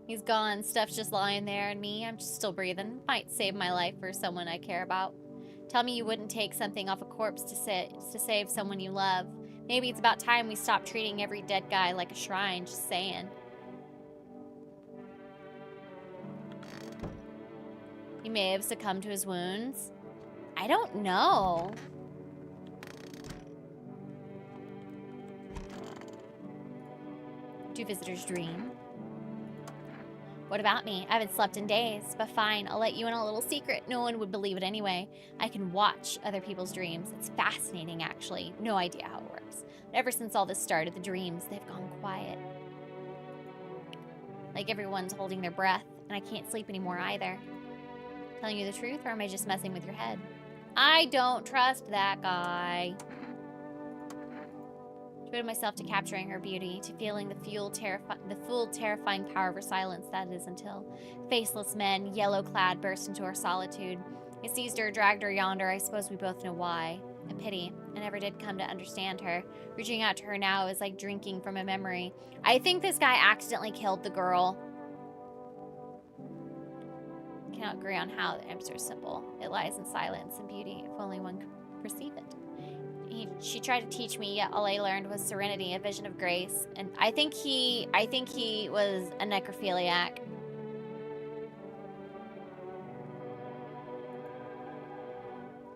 S1: He's gone. Stuff's just lying there, and me, I'm just still breathing. Might save my life for someone I care about. Tell me you wouldn't take something off a corpse to save someone you love. Maybe it's about time we stop treating every dead guy like a shrine. Just saying. He may have succumbed to his wounds. I don't know. Do visitors dream? What about me? I haven't slept in days, but fine, I'll let you in a little secret. No one would believe it anyway. I can watch other people's dreams. It's fascinating, actually. No idea how it works. But ever since all this started, the dreams, they've gone quiet. Like everyone's holding their breath, and I can't sleep anymore either. Telling you the truth, or am I just messing with your head? I don't trust that guy. Devoted myself to capturing her beauty, to feeling the full terrifying power of her silence, that is, until faceless men, yellow-clad, burst into our solitude. I seized her, dragged her yonder. I suppose we both know why. A pity. I never did come to understand her. Reaching out to her now is like drinking from a memory. I think this guy accidentally killed the girl. Cannot agree on how. The answer is simple. It lies in silence and beauty, if only one could perceive it. She tried to teach me, yet all I learned was serenity, a vision of grace. And I think he was a necrophiliac.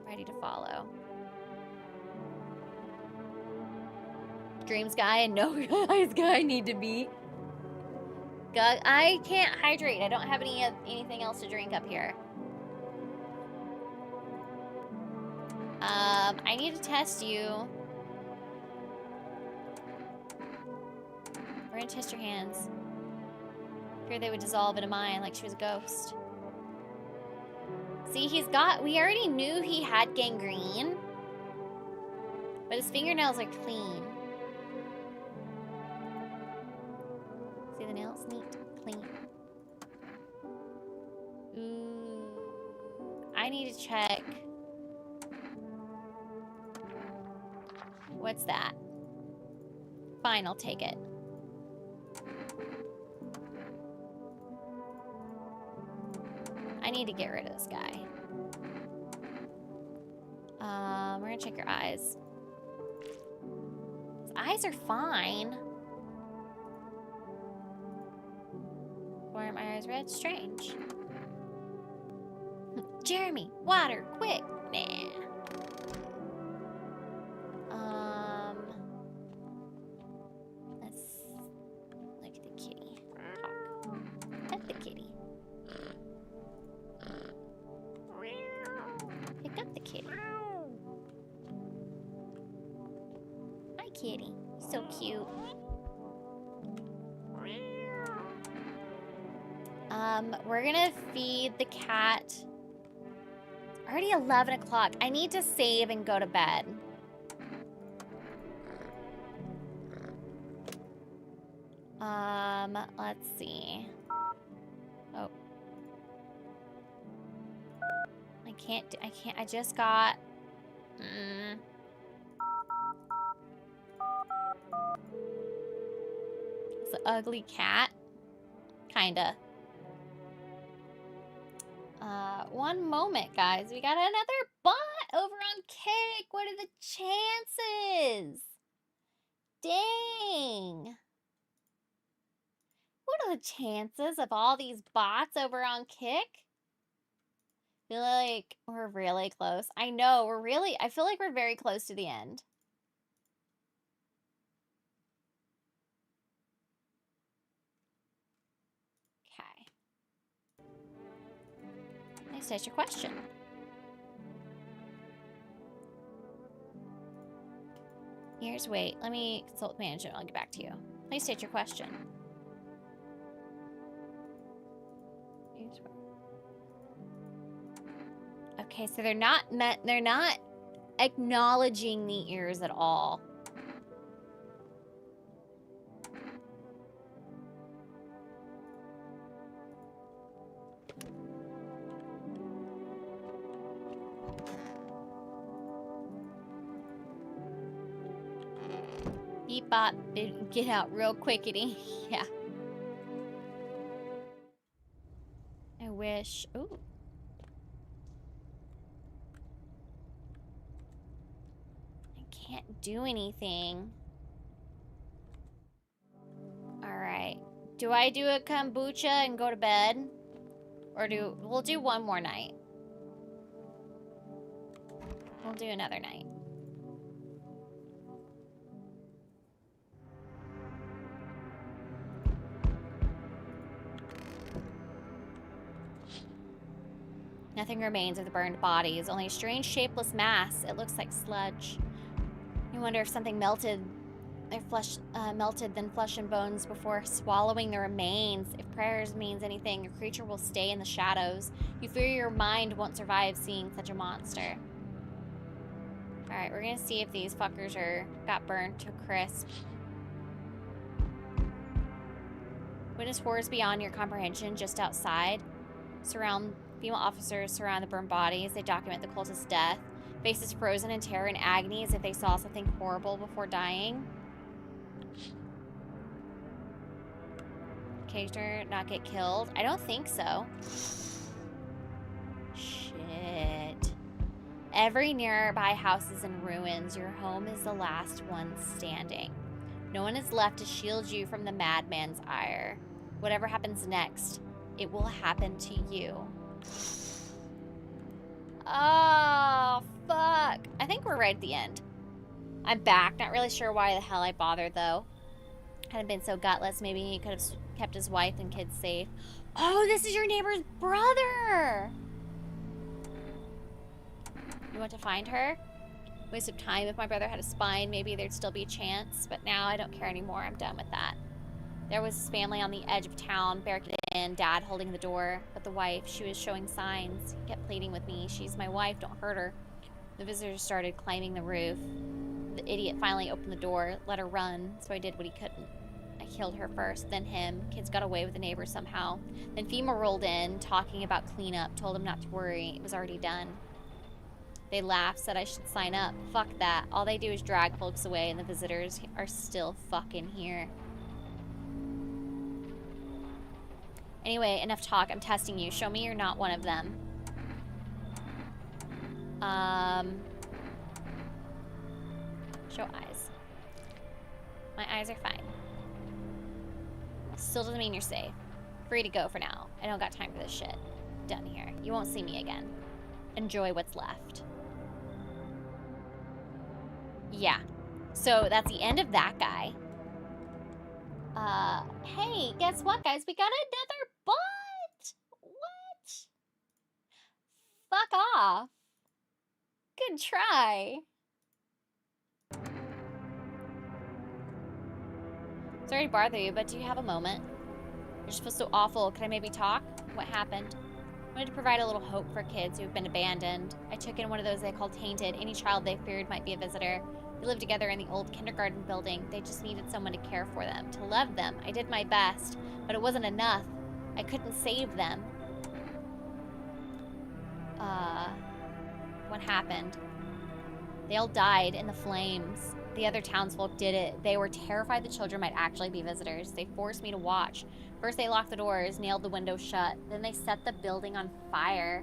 S1: Ready to follow. Dreams guy and no eyes guy need to be. God, I can't hydrate. I don't have anything else to drink up here. I need to test you. We're gonna test your hands. Fear they would dissolve into mine like she was a ghost. See, we already knew he had gangrene. But his fingernails are clean. See the nails? Neat. Clean. Ooh. I need to check. What's that? Fine, I'll take it. I need to get rid of this guy. We're gonna check your eyes. His eyes are fine. Why aren't my eyes red? Strange. Jeremy, water, quick! Nah. Let's look at the kitty. Talk. Pet the kitty. Pick up the kitty. Hi, kitty. So cute. We're gonna feed the cat. It's already 11 o'clock. I need to save and go to bed. Let's see. Oh. I just got... It's an ugly cat. Kinda. One moment, guys. We got another bot over on Kick. What are the chances? Dang. What are the chances of all these bots over on Kick? I feel like we're really close. I know, I feel like we're very close to the end. Please state your question. Wait, let me consult with management. I'll get back to you. Please state your question. Okay, so they're not acknowledging the ears at all. Beep bop, get out real quickity. Yeah. I wish. Ooh. I can't do anything. Alright. Do I do a kombucha and go to bed? Or we'll do one more night. We'll do another night. Nothing remains of the burned bodies, only a strange shapeless mass. It looks like sludge. You wonder if something melted their flesh, melted then flesh and bones before swallowing the remains. If prayers means anything, a creature will stay in the shadows. You fear your mind won't survive seeing such a monster. Alright, we're gonna see if these fuckers got burned to a crisp. Witness horrors beyond your comprehension just outside. FEMA officers surround the burned bodies. They document the cultist's death. Faces frozen in terror and agony as if they saw something horrible before dying. Occasioner not get killed? I don't think so. Shit. Every nearby house is in ruins. Your home is the last one standing. No one is left to shield you from the madman's ire. Whatever happens next, it will happen to you. Oh, fuck. I think we're right at the end. I'm back. Not really sure why the hell I bothered, though. Hadn't been so gutless. Maybe he could have kept his wife and kids safe. Oh, this is your neighbor's brother! You want to find her? Waste of time. If my brother had a spine, maybe there'd still be a chance. But now I don't care anymore. I'm done with that. There was his family on the edge of town, barricaded in, Dad holding the door. But the wife, she was showing signs. He kept pleading with me. She's my wife, don't hurt her. The visitors started climbing the roof. The idiot finally opened the door, let her run, so I did what he couldn't. I killed her first, then him. Kids got away with the neighbors somehow. Then FEMA rolled in, talking about cleanup, told him not to worry, it was already done. They laughed, said I should sign up. Fuck that. All they do is drag folks away, and the visitors are still fucking here. Anyway, enough talk. I'm testing you. Show me you're not one of them. Show eyes. My eyes are fine. Still doesn't mean you're safe. Free to go for now. I don't got time for this shit. Done here. You won't see me again. Enjoy what's left. Yeah. So that's the end of that guy. Hey, guess what, guys? We got another bot! What? Fuck off. Good try. Sorry to bother you, but do you have a moment? You're supposed to so awful. Can I maybe talk? What happened? I wanted to provide a little hope for kids who've been abandoned. I took in one of those they call tainted. Any child they feared might be a visitor. They lived together in the old kindergarten building. They just needed someone to care for them, to love them. I did my best, but it wasn't enough. I couldn't save them. What happened? They all died in the flames. The other townsfolk did it. They were terrified the children might actually be visitors. They forced me to watch. First they locked the doors, nailed the windows shut. Then they set the building on fire.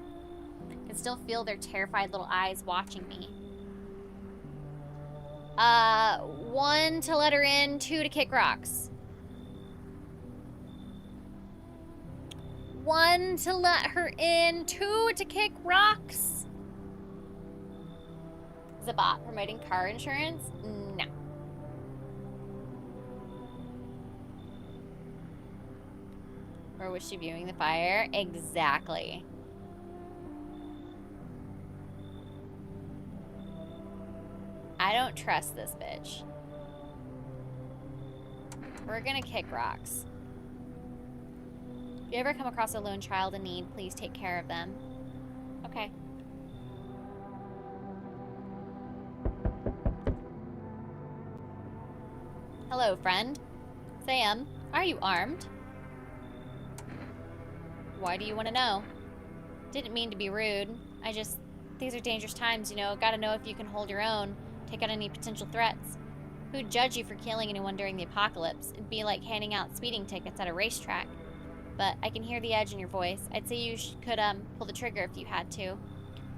S1: I can still feel their terrified little eyes watching me. 1 to let her in, 2 to kick rocks. 1 to let her in, 2 to kick rocks. Is a bot promoting car insurance? No. Or was she viewing the fire? Exactly. I don't trust this bitch. We're gonna kick rocks. If you ever come across a lone child in need, please take care of them. Okay. Hello, friend. Sam, are you armed? Why do you want to know? Didn't mean to be rude. These are dangerous times, you know. Gotta know if you can hold your own, take out any potential threats. Who'd judge you for killing anyone during the apocalypse? It'd be like handing out speeding tickets at a racetrack. But I can hear the edge in your voice. I'd say you could pull the trigger if you had to.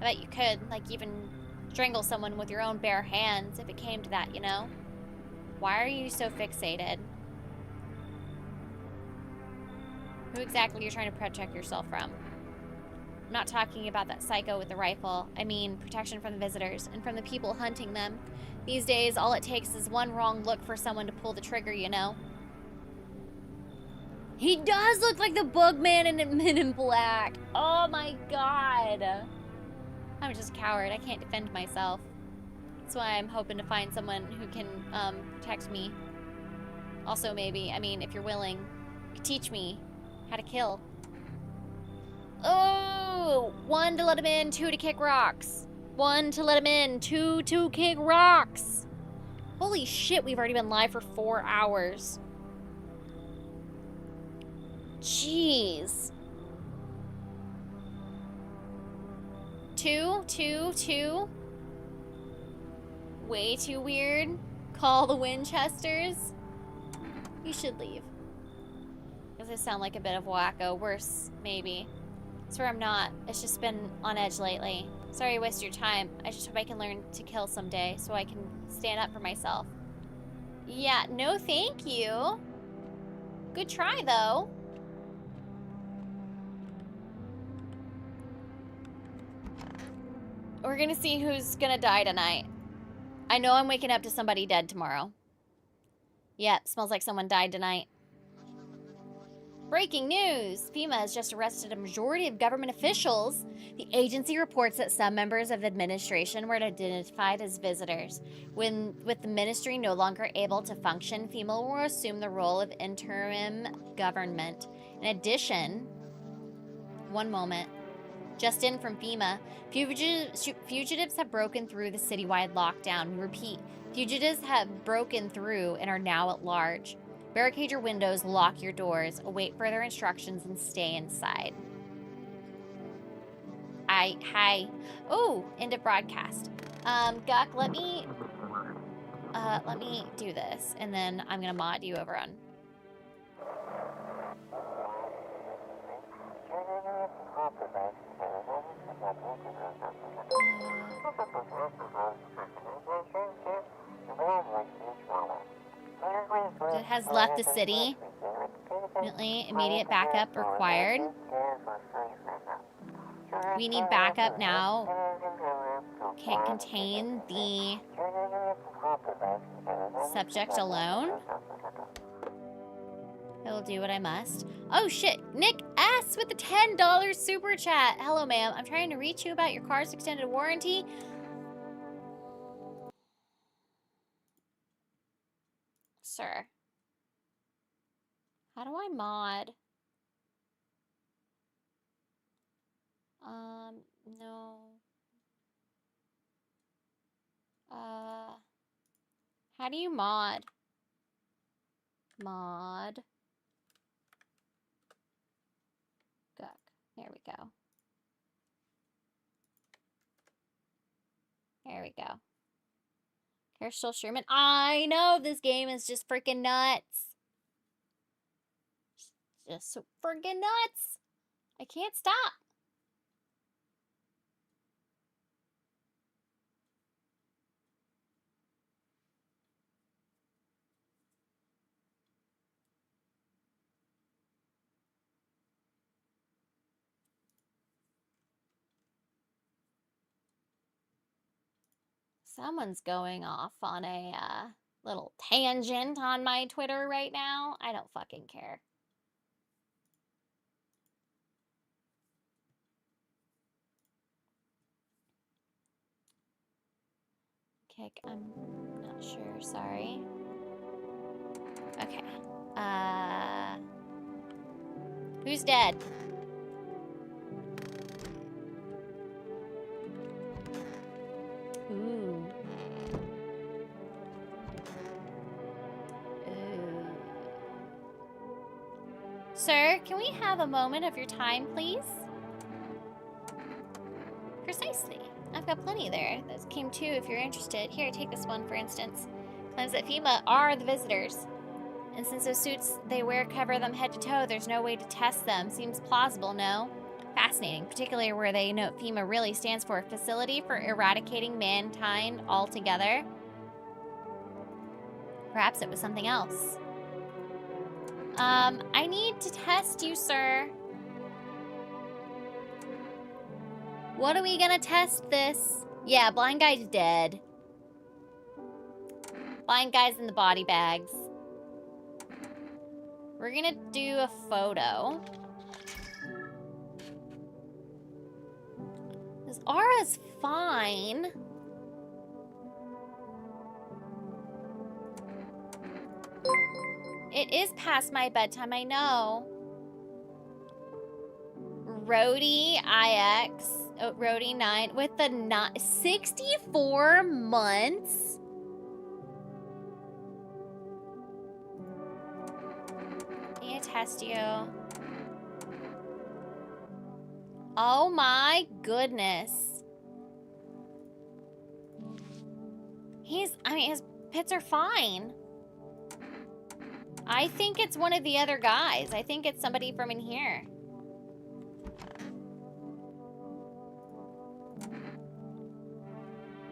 S1: I bet you could, like even strangle someone with your own bare hands if it came to that, you know? Why are you so fixated? Who exactly are you trying to protect yourself from? I'm not talking about that psycho with the rifle. I mean protection from the visitors and from the people hunting them. These days, all it takes is one wrong look for someone to pull the trigger, you know? He does look like the Bugman in Men in Black. Oh my god. I'm just a coward. I can't defend myself. That's why I'm hoping to find someone who can protect me. Also, maybe, I mean, if you're willing, you could teach me how to kill. Oh! 1 to let him in, 2 to kick rocks. 1 to let him in, 2 to kick rocks. Holy shit, we've already been live for 4 hours. Jeez. 2, 2, 2. Way too weird. Call the Winchesters. You should leave. Does this sound like a bit of wacko? Worse, maybe. I swear I'm not. It's just been on edge lately. Sorry I wasted your time. I just hope I can learn to kill someday so I can stand up for myself. Yeah, no thank you. Good try, though. We're gonna see who's gonna die tonight. I know I'm waking up to somebody dead tomorrow. Yep, smells like someone died tonight. Breaking news! FEMA has just arrested a majority of government officials. The agency reports that some members of the administration were identified as visitors. With the ministry no longer able to function, FEMA will assume the role of interim government. In addition, one moment. Just in from FEMA, fugitives have broken through the citywide lockdown. We repeat, fugitives have broken through and are now at large. Barricade your windows, lock your doors, await further instructions, and stay inside. Hi. Oh, end of broadcast. Guck, let me do this, and then I'm gonna mod you over on. It has left the city. Immediate backup required. We need backup now. Can't contain the subject alone. I will do what I must. Oh shit, Nick S with the $10 super chat. Hello ma'am, I'm trying to reach you about your car's extended warranty. Sir. How do I mod? No. How do you mod? Mod. Guck. There we go. There we go. Herschel Sherman. I know this game is just freaking nuts. Just so freaking nuts. I can't stop. Someone's going off on a little tangent on my Twitter right now. I don't fucking care. kick? I'm not sure. Sorry. Okay. Who's dead? Ooh. Sir, can we have a moment of your time, please? Precisely. I've got plenty there. Those came too if you're interested. Here, take this one, for instance. Claims that FEMA are the visitors. And since those suits they wear cover them head to toe, there's no way to test them. Seems plausible, no? Fascinating, particularly where they note FEMA really stands for Facility for Eradicating Mankind Altogether. Perhaps it was something else. I need to test you, sir. What are we gonna test this? Yeah, blind guy's dead. Blind guy's in the body bags. We're gonna do a photo. This aura's fine. It is past my bedtime, I know. Rhodey IX, oh, Rhodey 9 with the 64 months. Need to test you. Oh my goodness. I mean, his pits are fine. I think it's one of the other guys. I think it's somebody from in here.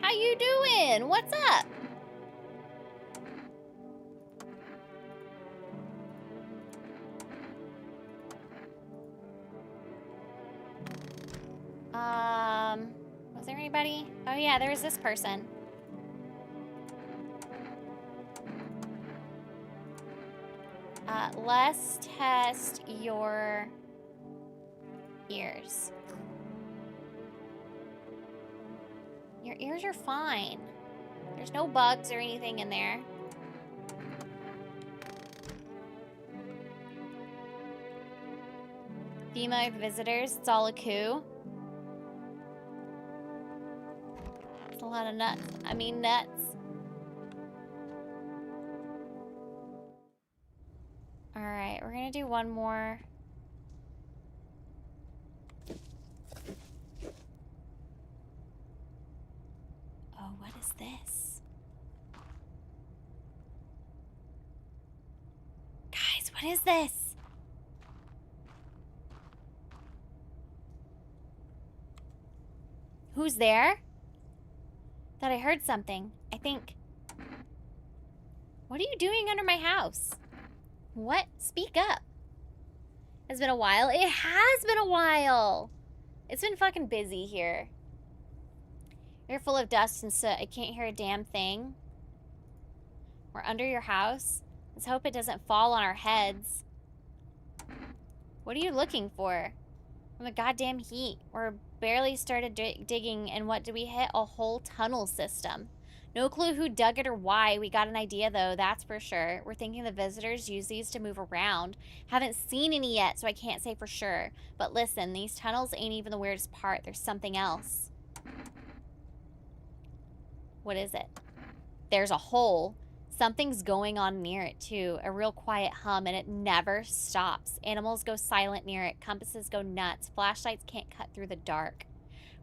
S1: How you doing? What's up? Was there anybody? Oh yeah, there was this person. Let's test your ears. Your ears are fine. There's no bugs or anything in there. FEMA visitors, it's all a coup. It's a lot of nuts. I mean nuts. Alright, we're gonna do one more. Oh, what is this? Guys, what is this? Who's there? Thought I heard something. I think. What are you doing under my house? What? Speak up. It's been a while. It has been a while. It's been fucking busy here. You're full of dust and soot. I can't hear a damn thing. We're under your house. Let's hope it doesn't fall on our heads. What are you looking for? From the goddamn heat. We're barely started digging, and what did we hit? A whole tunnel system. No clue who dug it or why. We got an idea, though, that's for sure. We're thinking the visitors use these to move around. Haven't seen any yet, so I can't say for sure. But listen, these tunnels ain't even the weirdest part. There's something else. What is it? There's a hole. Something's going on near it, too. A real quiet hum, and it never stops. Animals go silent near it. Compasses go nuts. Flashlights can't cut through the dark.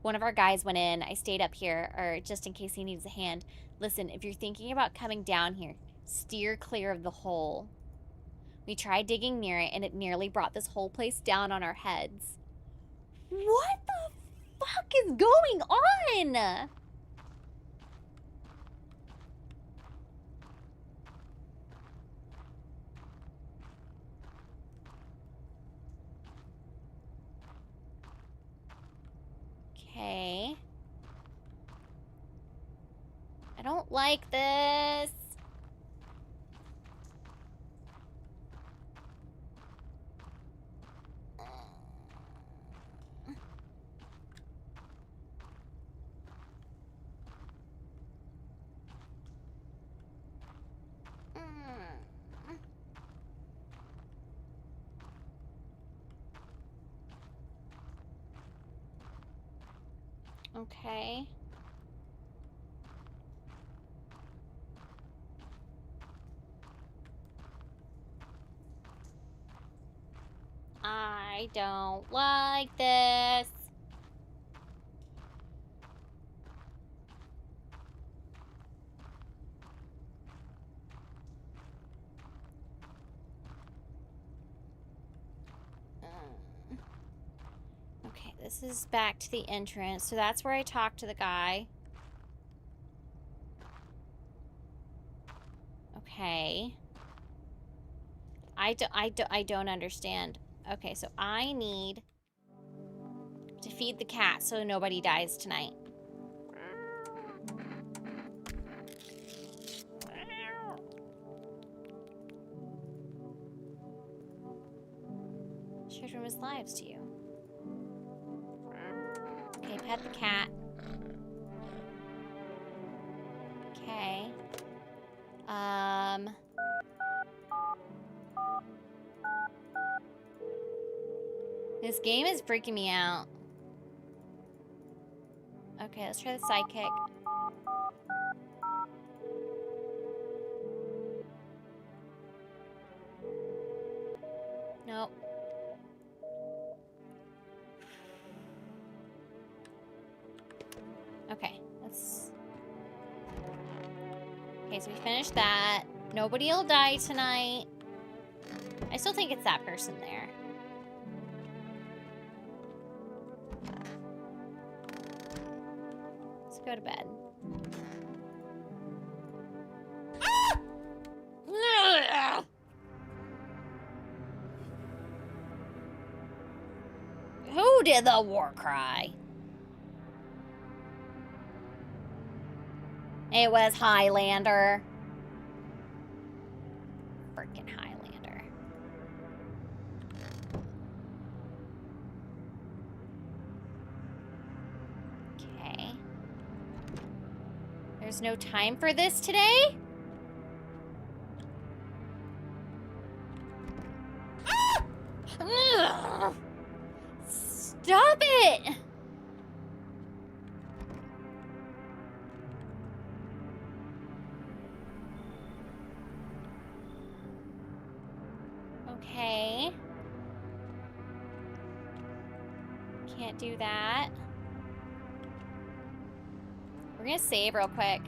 S1: One of our guys went in. I stayed up here, or just in case he needs a hand. Listen, if you're thinking about coming down here, steer clear of the hole. We tried digging near it, and it nearly brought this whole place down on our heads. What the fuck is going on? Okay. I don't like this. Okay. I don't like this. Okay, this is back to the entrance. So that's where I talked to the guy. Okay. I don't understand. Okay, so I need to feed the cat so nobody dies tonight. Children's lives to you. Okay, pet the cat. Okay. This game is freaking me out. Okay, let's try the sidekick. Nope. Okay, let's... Okay, so we finished that. Nobody will die tonight. I still think it's that person there. Let's go to bed. Who did the war cry? It was Highlander. Freaking Highlander. Okay. There's no time for this today? Ugh. Stop it! Okay. Can't do that. We're gonna save real quick.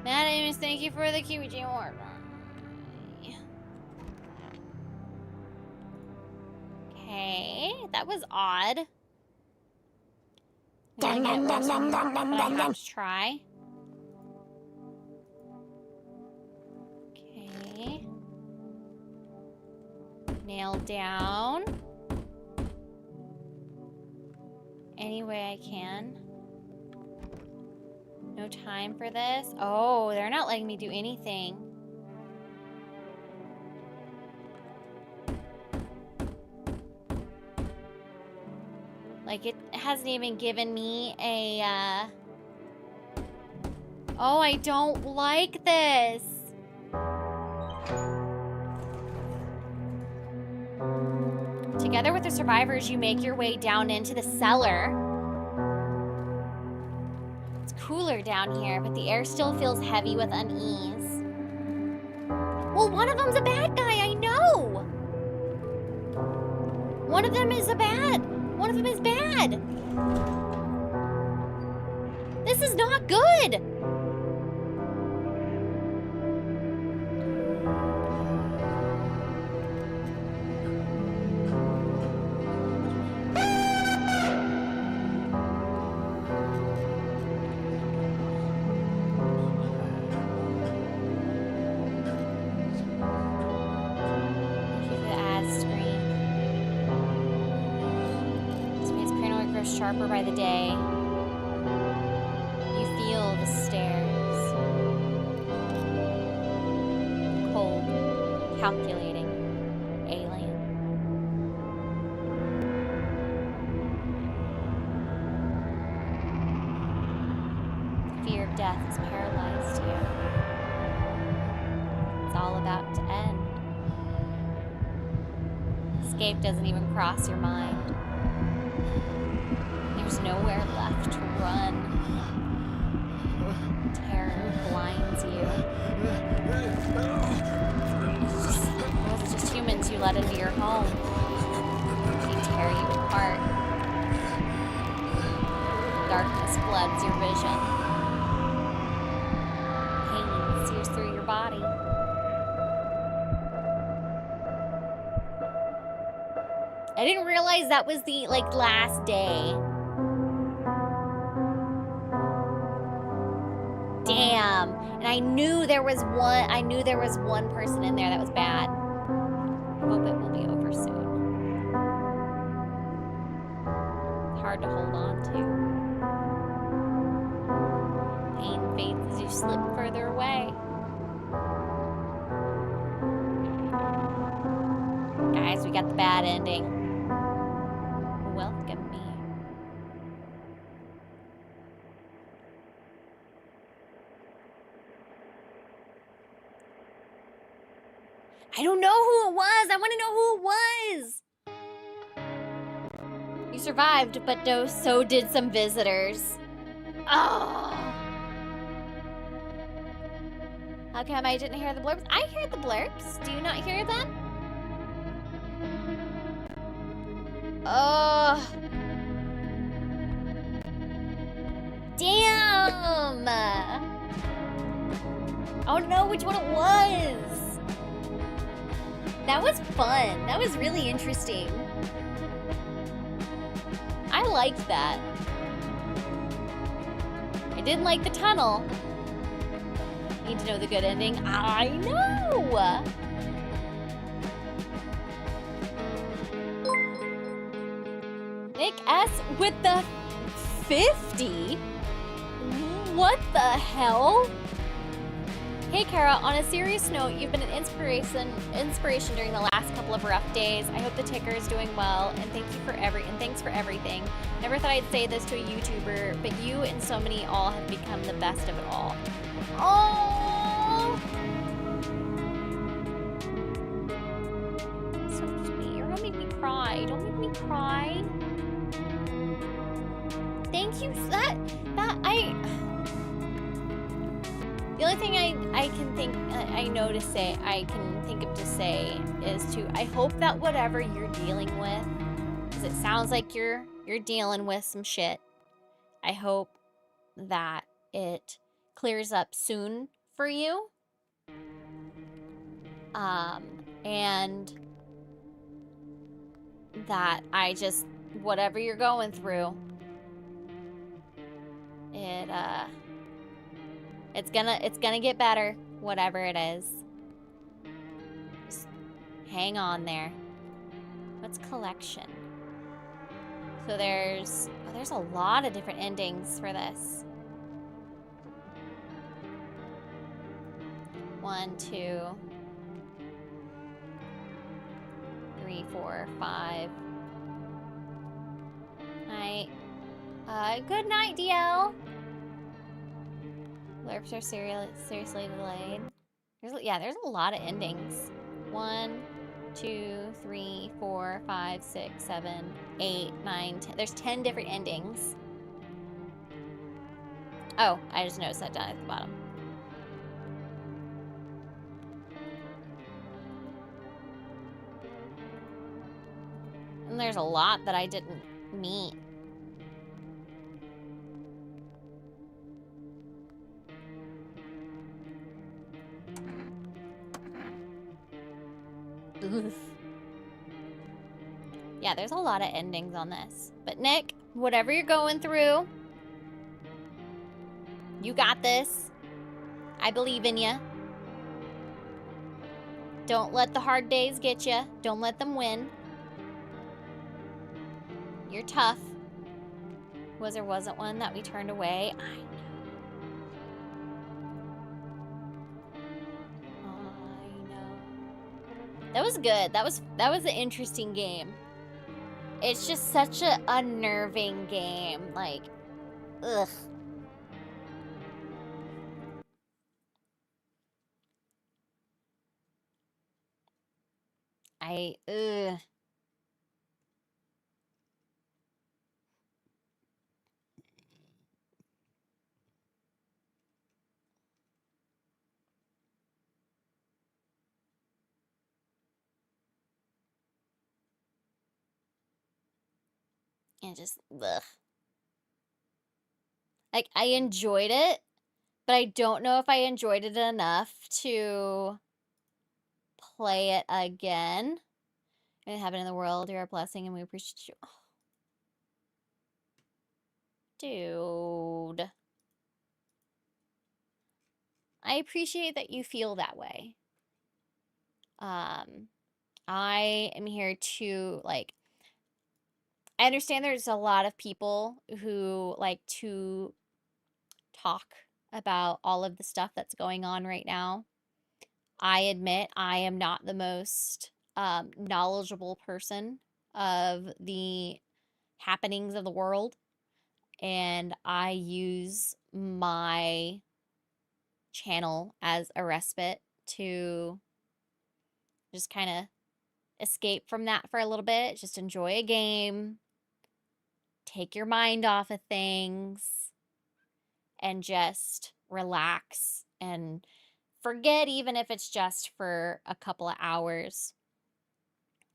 S1: Madam, thank you for the QG order. Okay, that was odd. Let's try. Okay. Nailed down. Any way I can. No time for this. Oh, they're not letting me do anything. Like, it hasn't even given me a, Oh, I don't like this. Together with the survivors, you make your way down into the cellar. It's cooler down here, but the air still feels heavy with unease. Well, one of them's a bad guy, I know! One of them is bad. This is not good! Sharper by the day. You feel the stares. Cold, calculating, alien. The fear of death has paralyzed you. It's all about to end. Escape doesn't even cross your mind. left. Run. Terror blinds you. It's just humans you let into your home. They tear you apart. Darkness floods your vision. Pain sears through your body. I didn't realize that was the, like, last day. Damn. And I knew there was one person in there that was bad. Hope it will be over soon. It's hard to hold on to. Pain fades as you slip further away. Guys, we got the bad ending. Welcome me. I don't know who it was. I want to know who it was. You survived, but so did some visitors. Oh. How come I didn't hear the blurbs? I heard the blurbs. Do you not hear them? Oh. Damn. I want to know which one it was. That was fun. That was really interesting. I liked that. I didn't like the tunnel. Need to know the good ending. I know! Nick S with the 50? What the hell? Hey Kara, on a serious note, you've been an inspiration during the last couple of rough days. I hope the ticker is doing well, and thanks for everything. Never thought I'd say this to a YouTuber, but you and so many all have become the best of it all. Oh, so sweet. You're gonna make me cry. Don't make me cry. Thank you. The only thing I can think of to say is I hope that whatever you're dealing with, because it sounds like you're dealing with some shit. I hope that it clears up soon for you. And that whatever you're going through, it's gonna get better, whatever it is. Just hang on there. What's collection? So there's a lot of different endings for this. 1, 2, 3, 4, 5. Night. Good night, DL. Blurps are seriously delayed. There's a lot of endings. 1, 2, 3, 4, 5, 6, 7, 8, 9, 10. There's 10 different endings. Oh, I just noticed that down at the bottom. And there's a lot that I didn't meet. Oof. Yeah, there's a lot of endings on this. But Nick, whatever you're going through, you got this. I believe in you. Don't let the hard days get you. Don't let them win. You're tough. Was or wasn't one that we turned away? I know. That was good. That was an interesting game. It's just such a unnerving game. Like, ugh. And just, ugh. Like, I enjoyed it, but I don't know if I enjoyed it enough to play it again. It happened in the world. You're a blessing, and we appreciate you. Oh. Dude. I appreciate that you feel that way. I am here to, like, I understand there's a lot of people who like to talk about all of the stuff that's going on right now. I admit I am not the most knowledgeable person of the happenings of the world, and I use my channel as a respite to just kind of escape from that for a little bit, just enjoy a game, take your mind off of things, and just relax and forget, even if it's just for a couple of hours.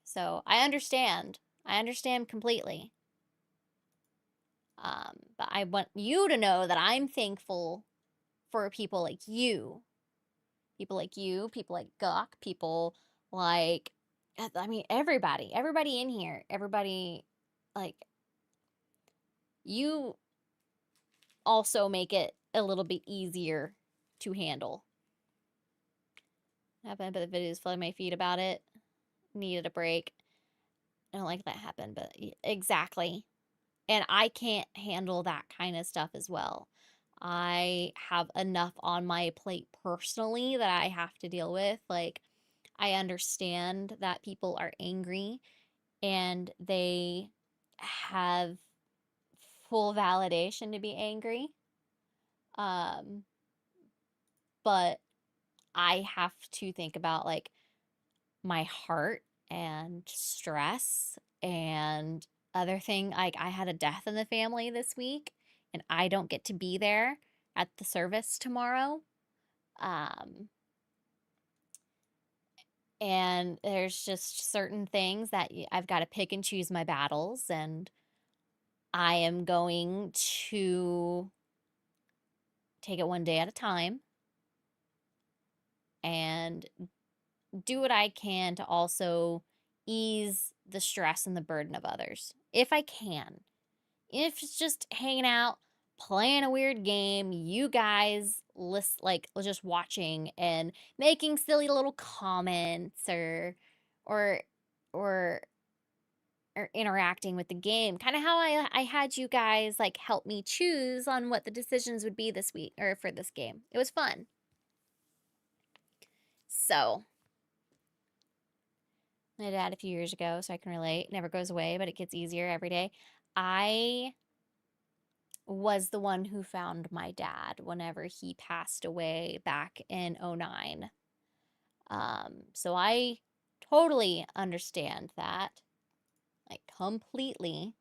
S1: So I understand. I understand completely. But I want you to know that I'm thankful for people like you. People like you, people like Gawk, people like, I mean, everybody in here, everybody, like, you also make it a little bit easier to handle. Happened, but the videos flooded my feed about it. Needed a break. I don't like that happened, but exactly. And I can't handle that kind of stuff as well. I have enough on my plate personally that I have to deal with. Like, I understand that people are angry and they have full validation to be angry. But I have to think about, like, my heart and stress and other thing. Like, I had a death in the family this week, and I don't get to be there at the service tomorrow. And there's just certain things that I've got to pick and choose my battles, and I am going to take it one day at a time and do what I can to also ease the stress and the burden of others, if I can. If it's just hanging out, playing a weird game, you guys like just watching and making silly little comments or or or interacting with the game, kind of how I had you guys like help me choose on what the decisions would be this week or for this game. It was fun. So I did that a few years ago, so I can relate. Never goes away, but it gets easier every day. I was the one who found my dad whenever he passed away back in 2009. So I totally understand that, like, completely.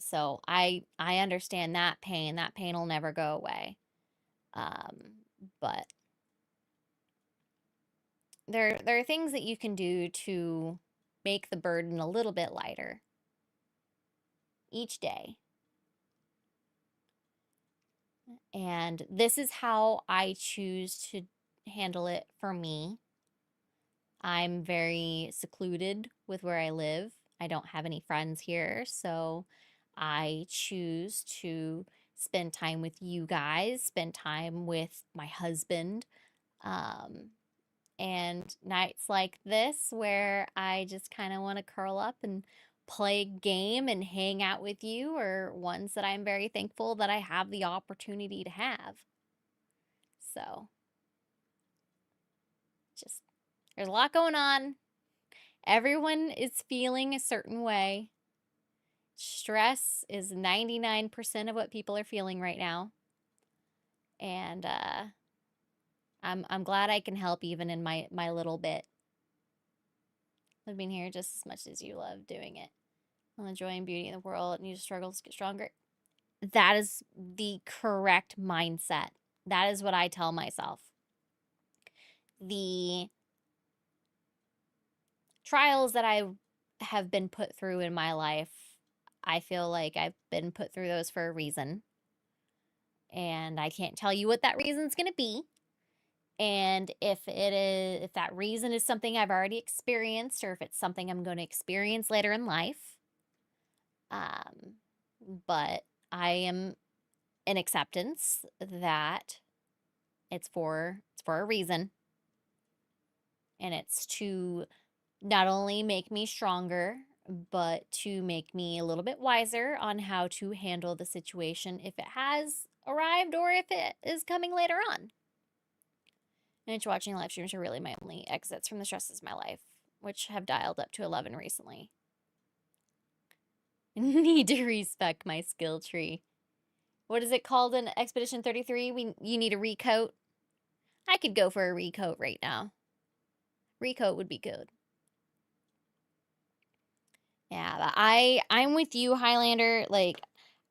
S1: So I understand that pain. That pain will never go away. But there are things that you can do to make the burden a little bit lighter each day. And this is how I choose to handle it for me. I'm very secluded with where I live. I don't have any friends here, so I choose to spend time with you guys, spend time with my husband. And nights like this where I just kind of want to curl up and play a game and hang out with you are ones that I'm very thankful that I have the opportunity to have. So, just, there's a lot going on. Everyone is feeling a certain way. Stress is 99% of what people are feeling right now. And I'm glad I can help even in my little bit. I've been here just as much as you love doing it. I'll enjoy and beauty in the world and use struggles to get stronger. That is the correct mindset. That is what I tell myself. The trials that I have been put through in my life, I feel like I've been put through those for a reason. And I can't tell you what that reason's going to be. And if that reason is something I've already experienced, or if it's something I'm going to experience later in life. But I am in acceptance that it's for a reason. And it's to not only make me stronger, but to make me a little bit wiser on how to handle the situation if it has arrived or if it is coming later on. And watching live streams are really my only exits from the stresses of my life, which have dialed up to 11 recently. Need to respec my skill tree. What is it called in Expedition 33? You need a recoat. I could go for a recoat right now. Recoat would be good. Yeah, but I'm with you, Highlander. Like,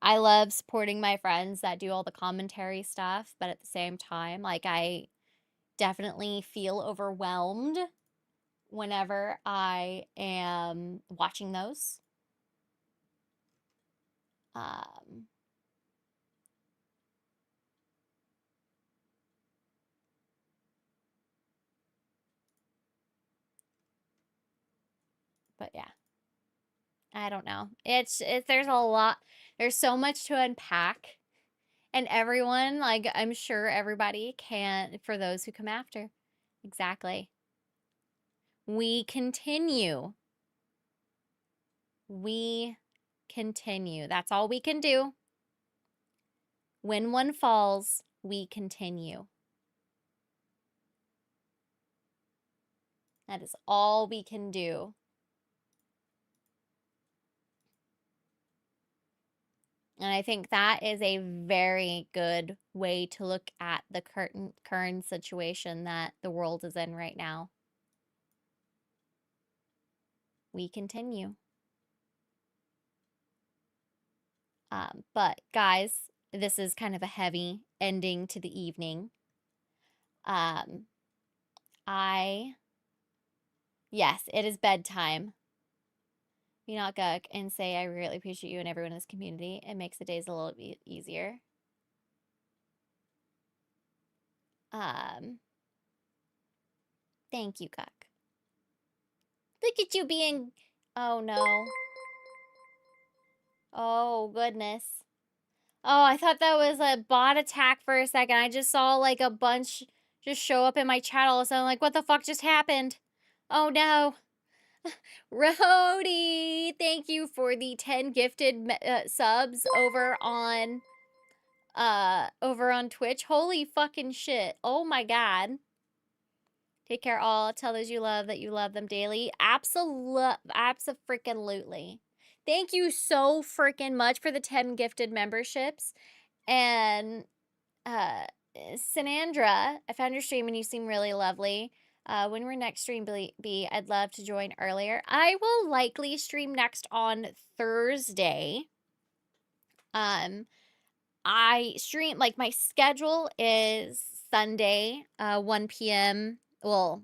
S1: I love supporting my friends that do all the commentary stuff, but at the same time, like, I definitely feel overwhelmed whenever I am watching those. But yeah, I don't know. It's there's a lot. There's so much to unpack, and everyone, like, I'm sure everybody can, for those who come after. Exactly. We continue. We continue. That's all we can do. When one falls, we continue. That is all we can do. And I think that is a very good way to look at the current situation that the world is in right now. We continue. But guys, this is kind of a heavy ending to the evening. Yes, it is bedtime. Be not Guk and say I really appreciate you and everyone in this community. It makes the days a little bit easier. Thank you, Guk. Look at you being... Oh, no. Oh, goodness. Oh, I thought that was a bot attack for a second. I just saw, like, a bunch just show up in my chat all of a sudden. Like, what the fuck just happened? Oh, no. Rhodey, thank you for the 10 gifted subs over on Twitch. Holy fucking shit. Oh, my God. Take care, all. Tell those you love that you love them daily. Abso-freaking-lutely. Thank you so freaking much for the 10 gifted memberships. And, Sanandra, I found your stream and you seem really lovely. When will next stream be? I'd love to join earlier. I will likely stream next on Thursday. I stream, like, my schedule is Sunday, 1 p.m. Well,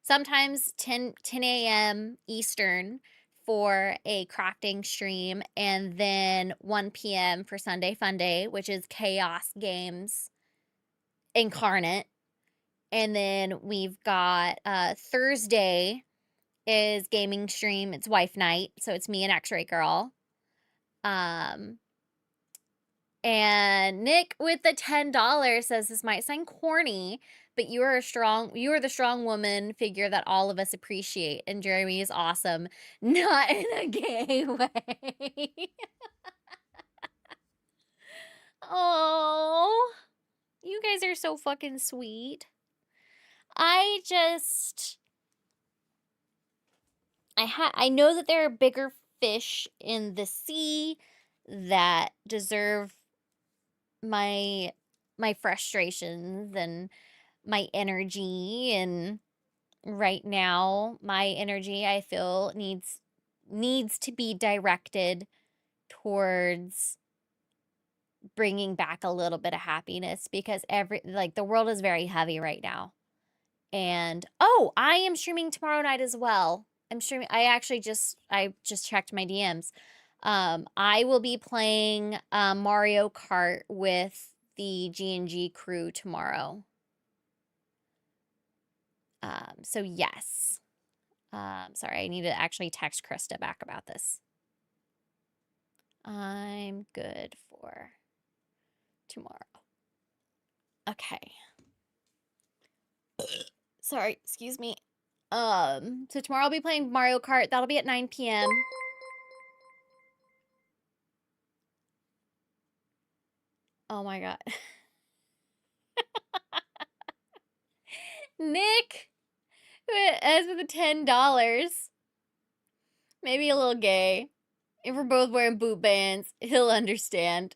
S1: sometimes 10 a.m. Eastern for a crafting stream, and then 1 p.m. for Sunday Fun Day, which is Chaos Games Incarnate. And then we've got Thursday is gaming stream. It's wife night, so it's me and X-Ray Girl. And Nick with the $10 says, this might sound corny, but you are the strong woman figure that all of us appreciate. And Jeremy is awesome. Not in a gay way. Oh, you guys are so fucking sweet. I know that there are bigger fish in the sea that deserve my frustrations and my energy, and right now my energy, I feel, needs to be directed towards bringing back a little bit of happiness, because the world is very heavy right now. And I am streaming tomorrow night as well, I'm streaming. I just checked my DMs. I will be playing Mario Kart with the G&G crew tomorrow. So yes. Sorry, I need to actually text Krista back about this. I'm good for tomorrow. Okay. Sorry, excuse me. So tomorrow I'll be playing Mario Kart. That'll be at 9 p.m. Oh my god. Nick! As with the $10. Maybe a little gay. If we're both wearing boot bands, he'll understand.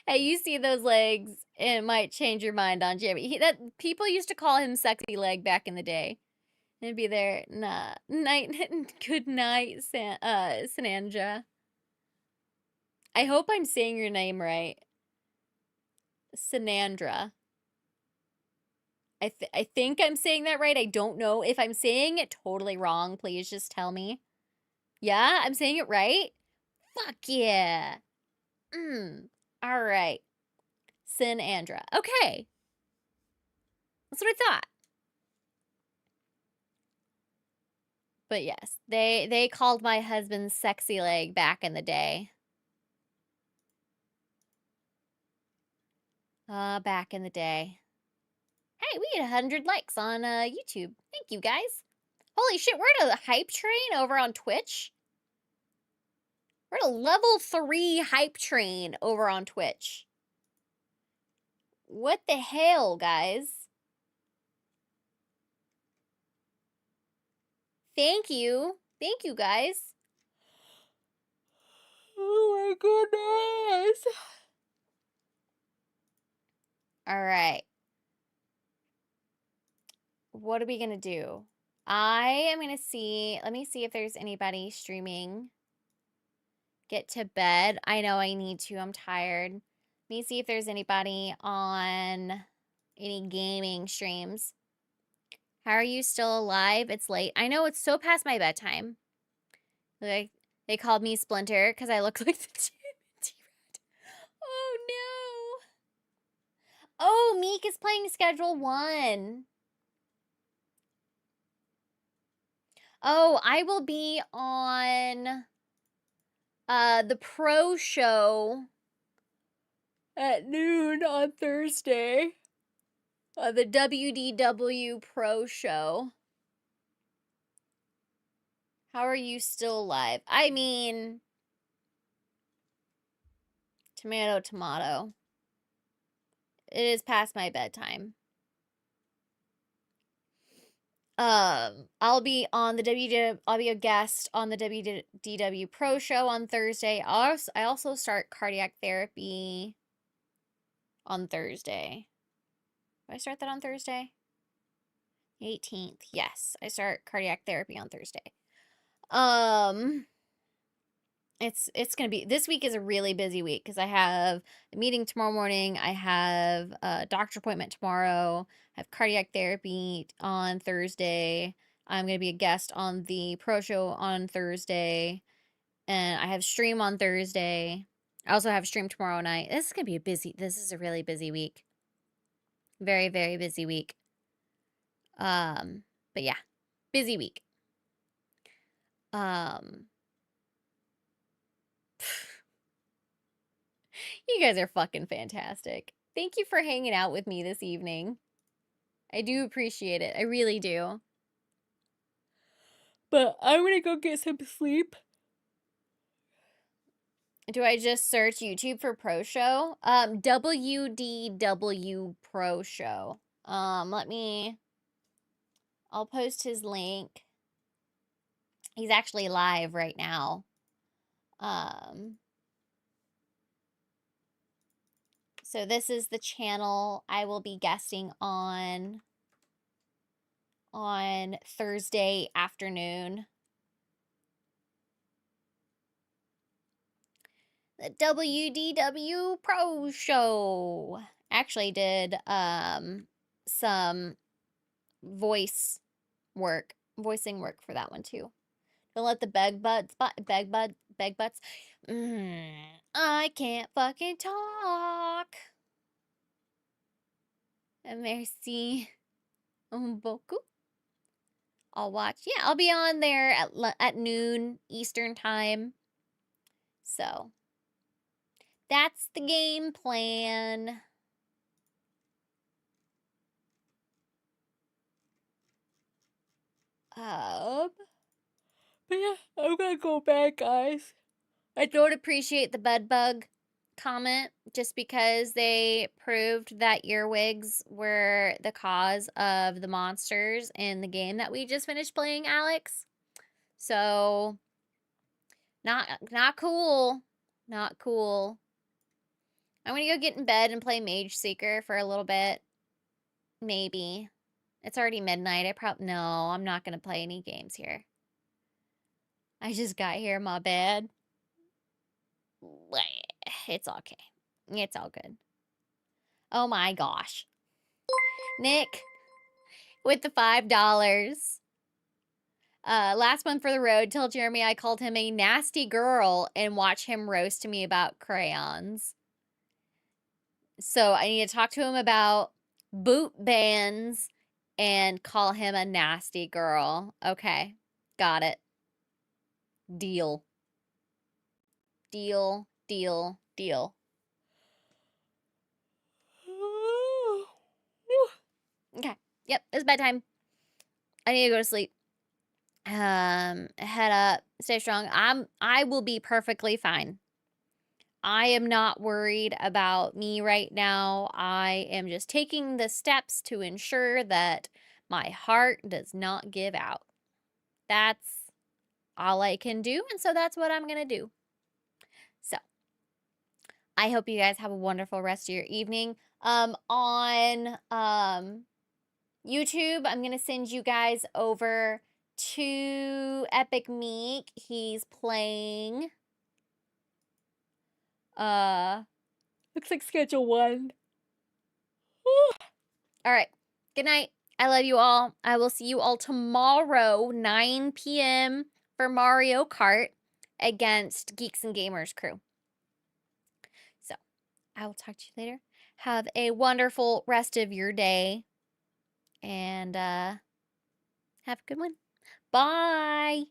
S1: Hey, you see those legs, and it might change your mind on Jimmy. People used to call him sexy leg back in the day. It'd be there. Nah. Good night, Sananja. I hope I'm saying your name right. Sanandra. I think I'm saying that right. I don't know. If I'm saying it totally wrong, please just tell me. Yeah, I'm saying it right? Fuck yeah. All right. Sanandra. Okay. That's what I thought. But yes, they called my husband sexy leg back in the day. Back in the day. Hey, we had 100 likes on YouTube. Thank you, guys. Holy shit, we're at a hype train over on Twitch. We're at a level 3 hype train over on Twitch. What the hell, guys? Thank you. Thank you, guys. Oh my goodness. All right. What are we going to do? I am going to see. Let me see if there's anybody streaming. Get to bed. I know I need to. I'm tired. Let me see if there's anybody on any gaming streams. How are you still alive? It's late. I know, it's so past my bedtime. Like, they called me Splinter because I look like the T-Rat. Oh, no. Oh, Meek is playing Schedule 1. Oh, I will be on the Pro Show at noon on Thursday. The WDW Pro Show. How are you still alive? I mean, tomato, tomato. It is past my bedtime. I'll be on the I'll be a guest on the WDW Pro Show on Thursday. I also start cardiac therapy on Thursday. Do I start that on Thursday? 18th. Yes, I start cardiac therapy on Thursday. It's gonna be, this week is a really busy week because I have a meeting tomorrow morning. I have a doctor appointment tomorrow. I have cardiac therapy on Thursday. I'm gonna be a guest on the Pro Show on Thursday, and I have stream on Thursday. I also have stream tomorrow night. This is gonna be this is a really busy week. Very, very busy week. But yeah, busy week. You guys are fucking fantastic. Thank you for hanging out with me this evening. I do appreciate it. I really do. But I'm gonna go get some sleep. Do I just search YouTube for Pro Show? WDW Pro Show. I'll post his link. He's actually live right now. So this is the channel I will be guesting on Thursday afternoon. The WDW Pro Show. Actually did some voice work voicing work for that one too. Don't let the beg butts. I can't fucking talk. Merci beaucoup. I'll watch. Yeah, I'll be on there at noon Eastern time. So that's the game plan. But yeah, I'm gonna go back, guys. I don't appreciate the bed bug comment just because they proved that earwigs were the cause of the monsters in the game that we just finished playing, Alex. So not cool. Not cool. I'm gonna go get in bed and play Mage Seeker for a little bit. Maybe. It's already midnight. No, I'm not gonna play any games here. I just got here in my bed. It's okay. It's all good. Oh my gosh. Nick with the $5. Last one for the road. Tell Jeremy I called him a nasty girl and watch him roast me about crayons. So I need to talk to him about boot bands and call him a nasty girl. Okay. Got it. Deal. Deal, deal, deal. Okay. Yep, it's bedtime. I need to go to sleep. Head up, stay strong. I will be perfectly fine. I am not worried about me right now. I am just taking the steps to ensure that my heart does not give out. That's all I can do, and so that's what I'm gonna do. So I hope you guys have a wonderful rest of your evening. On YouTube, I'm gonna send you guys over to Epic Meek. He's playing looks like schedule 1. All right. Good night. I love you all. I will see you all tomorrow, 9 p.m. for Mario Kart against Geeks and Gamers crew. So, I will talk to you later. Have a wonderful rest of your day. And have a good one. Bye.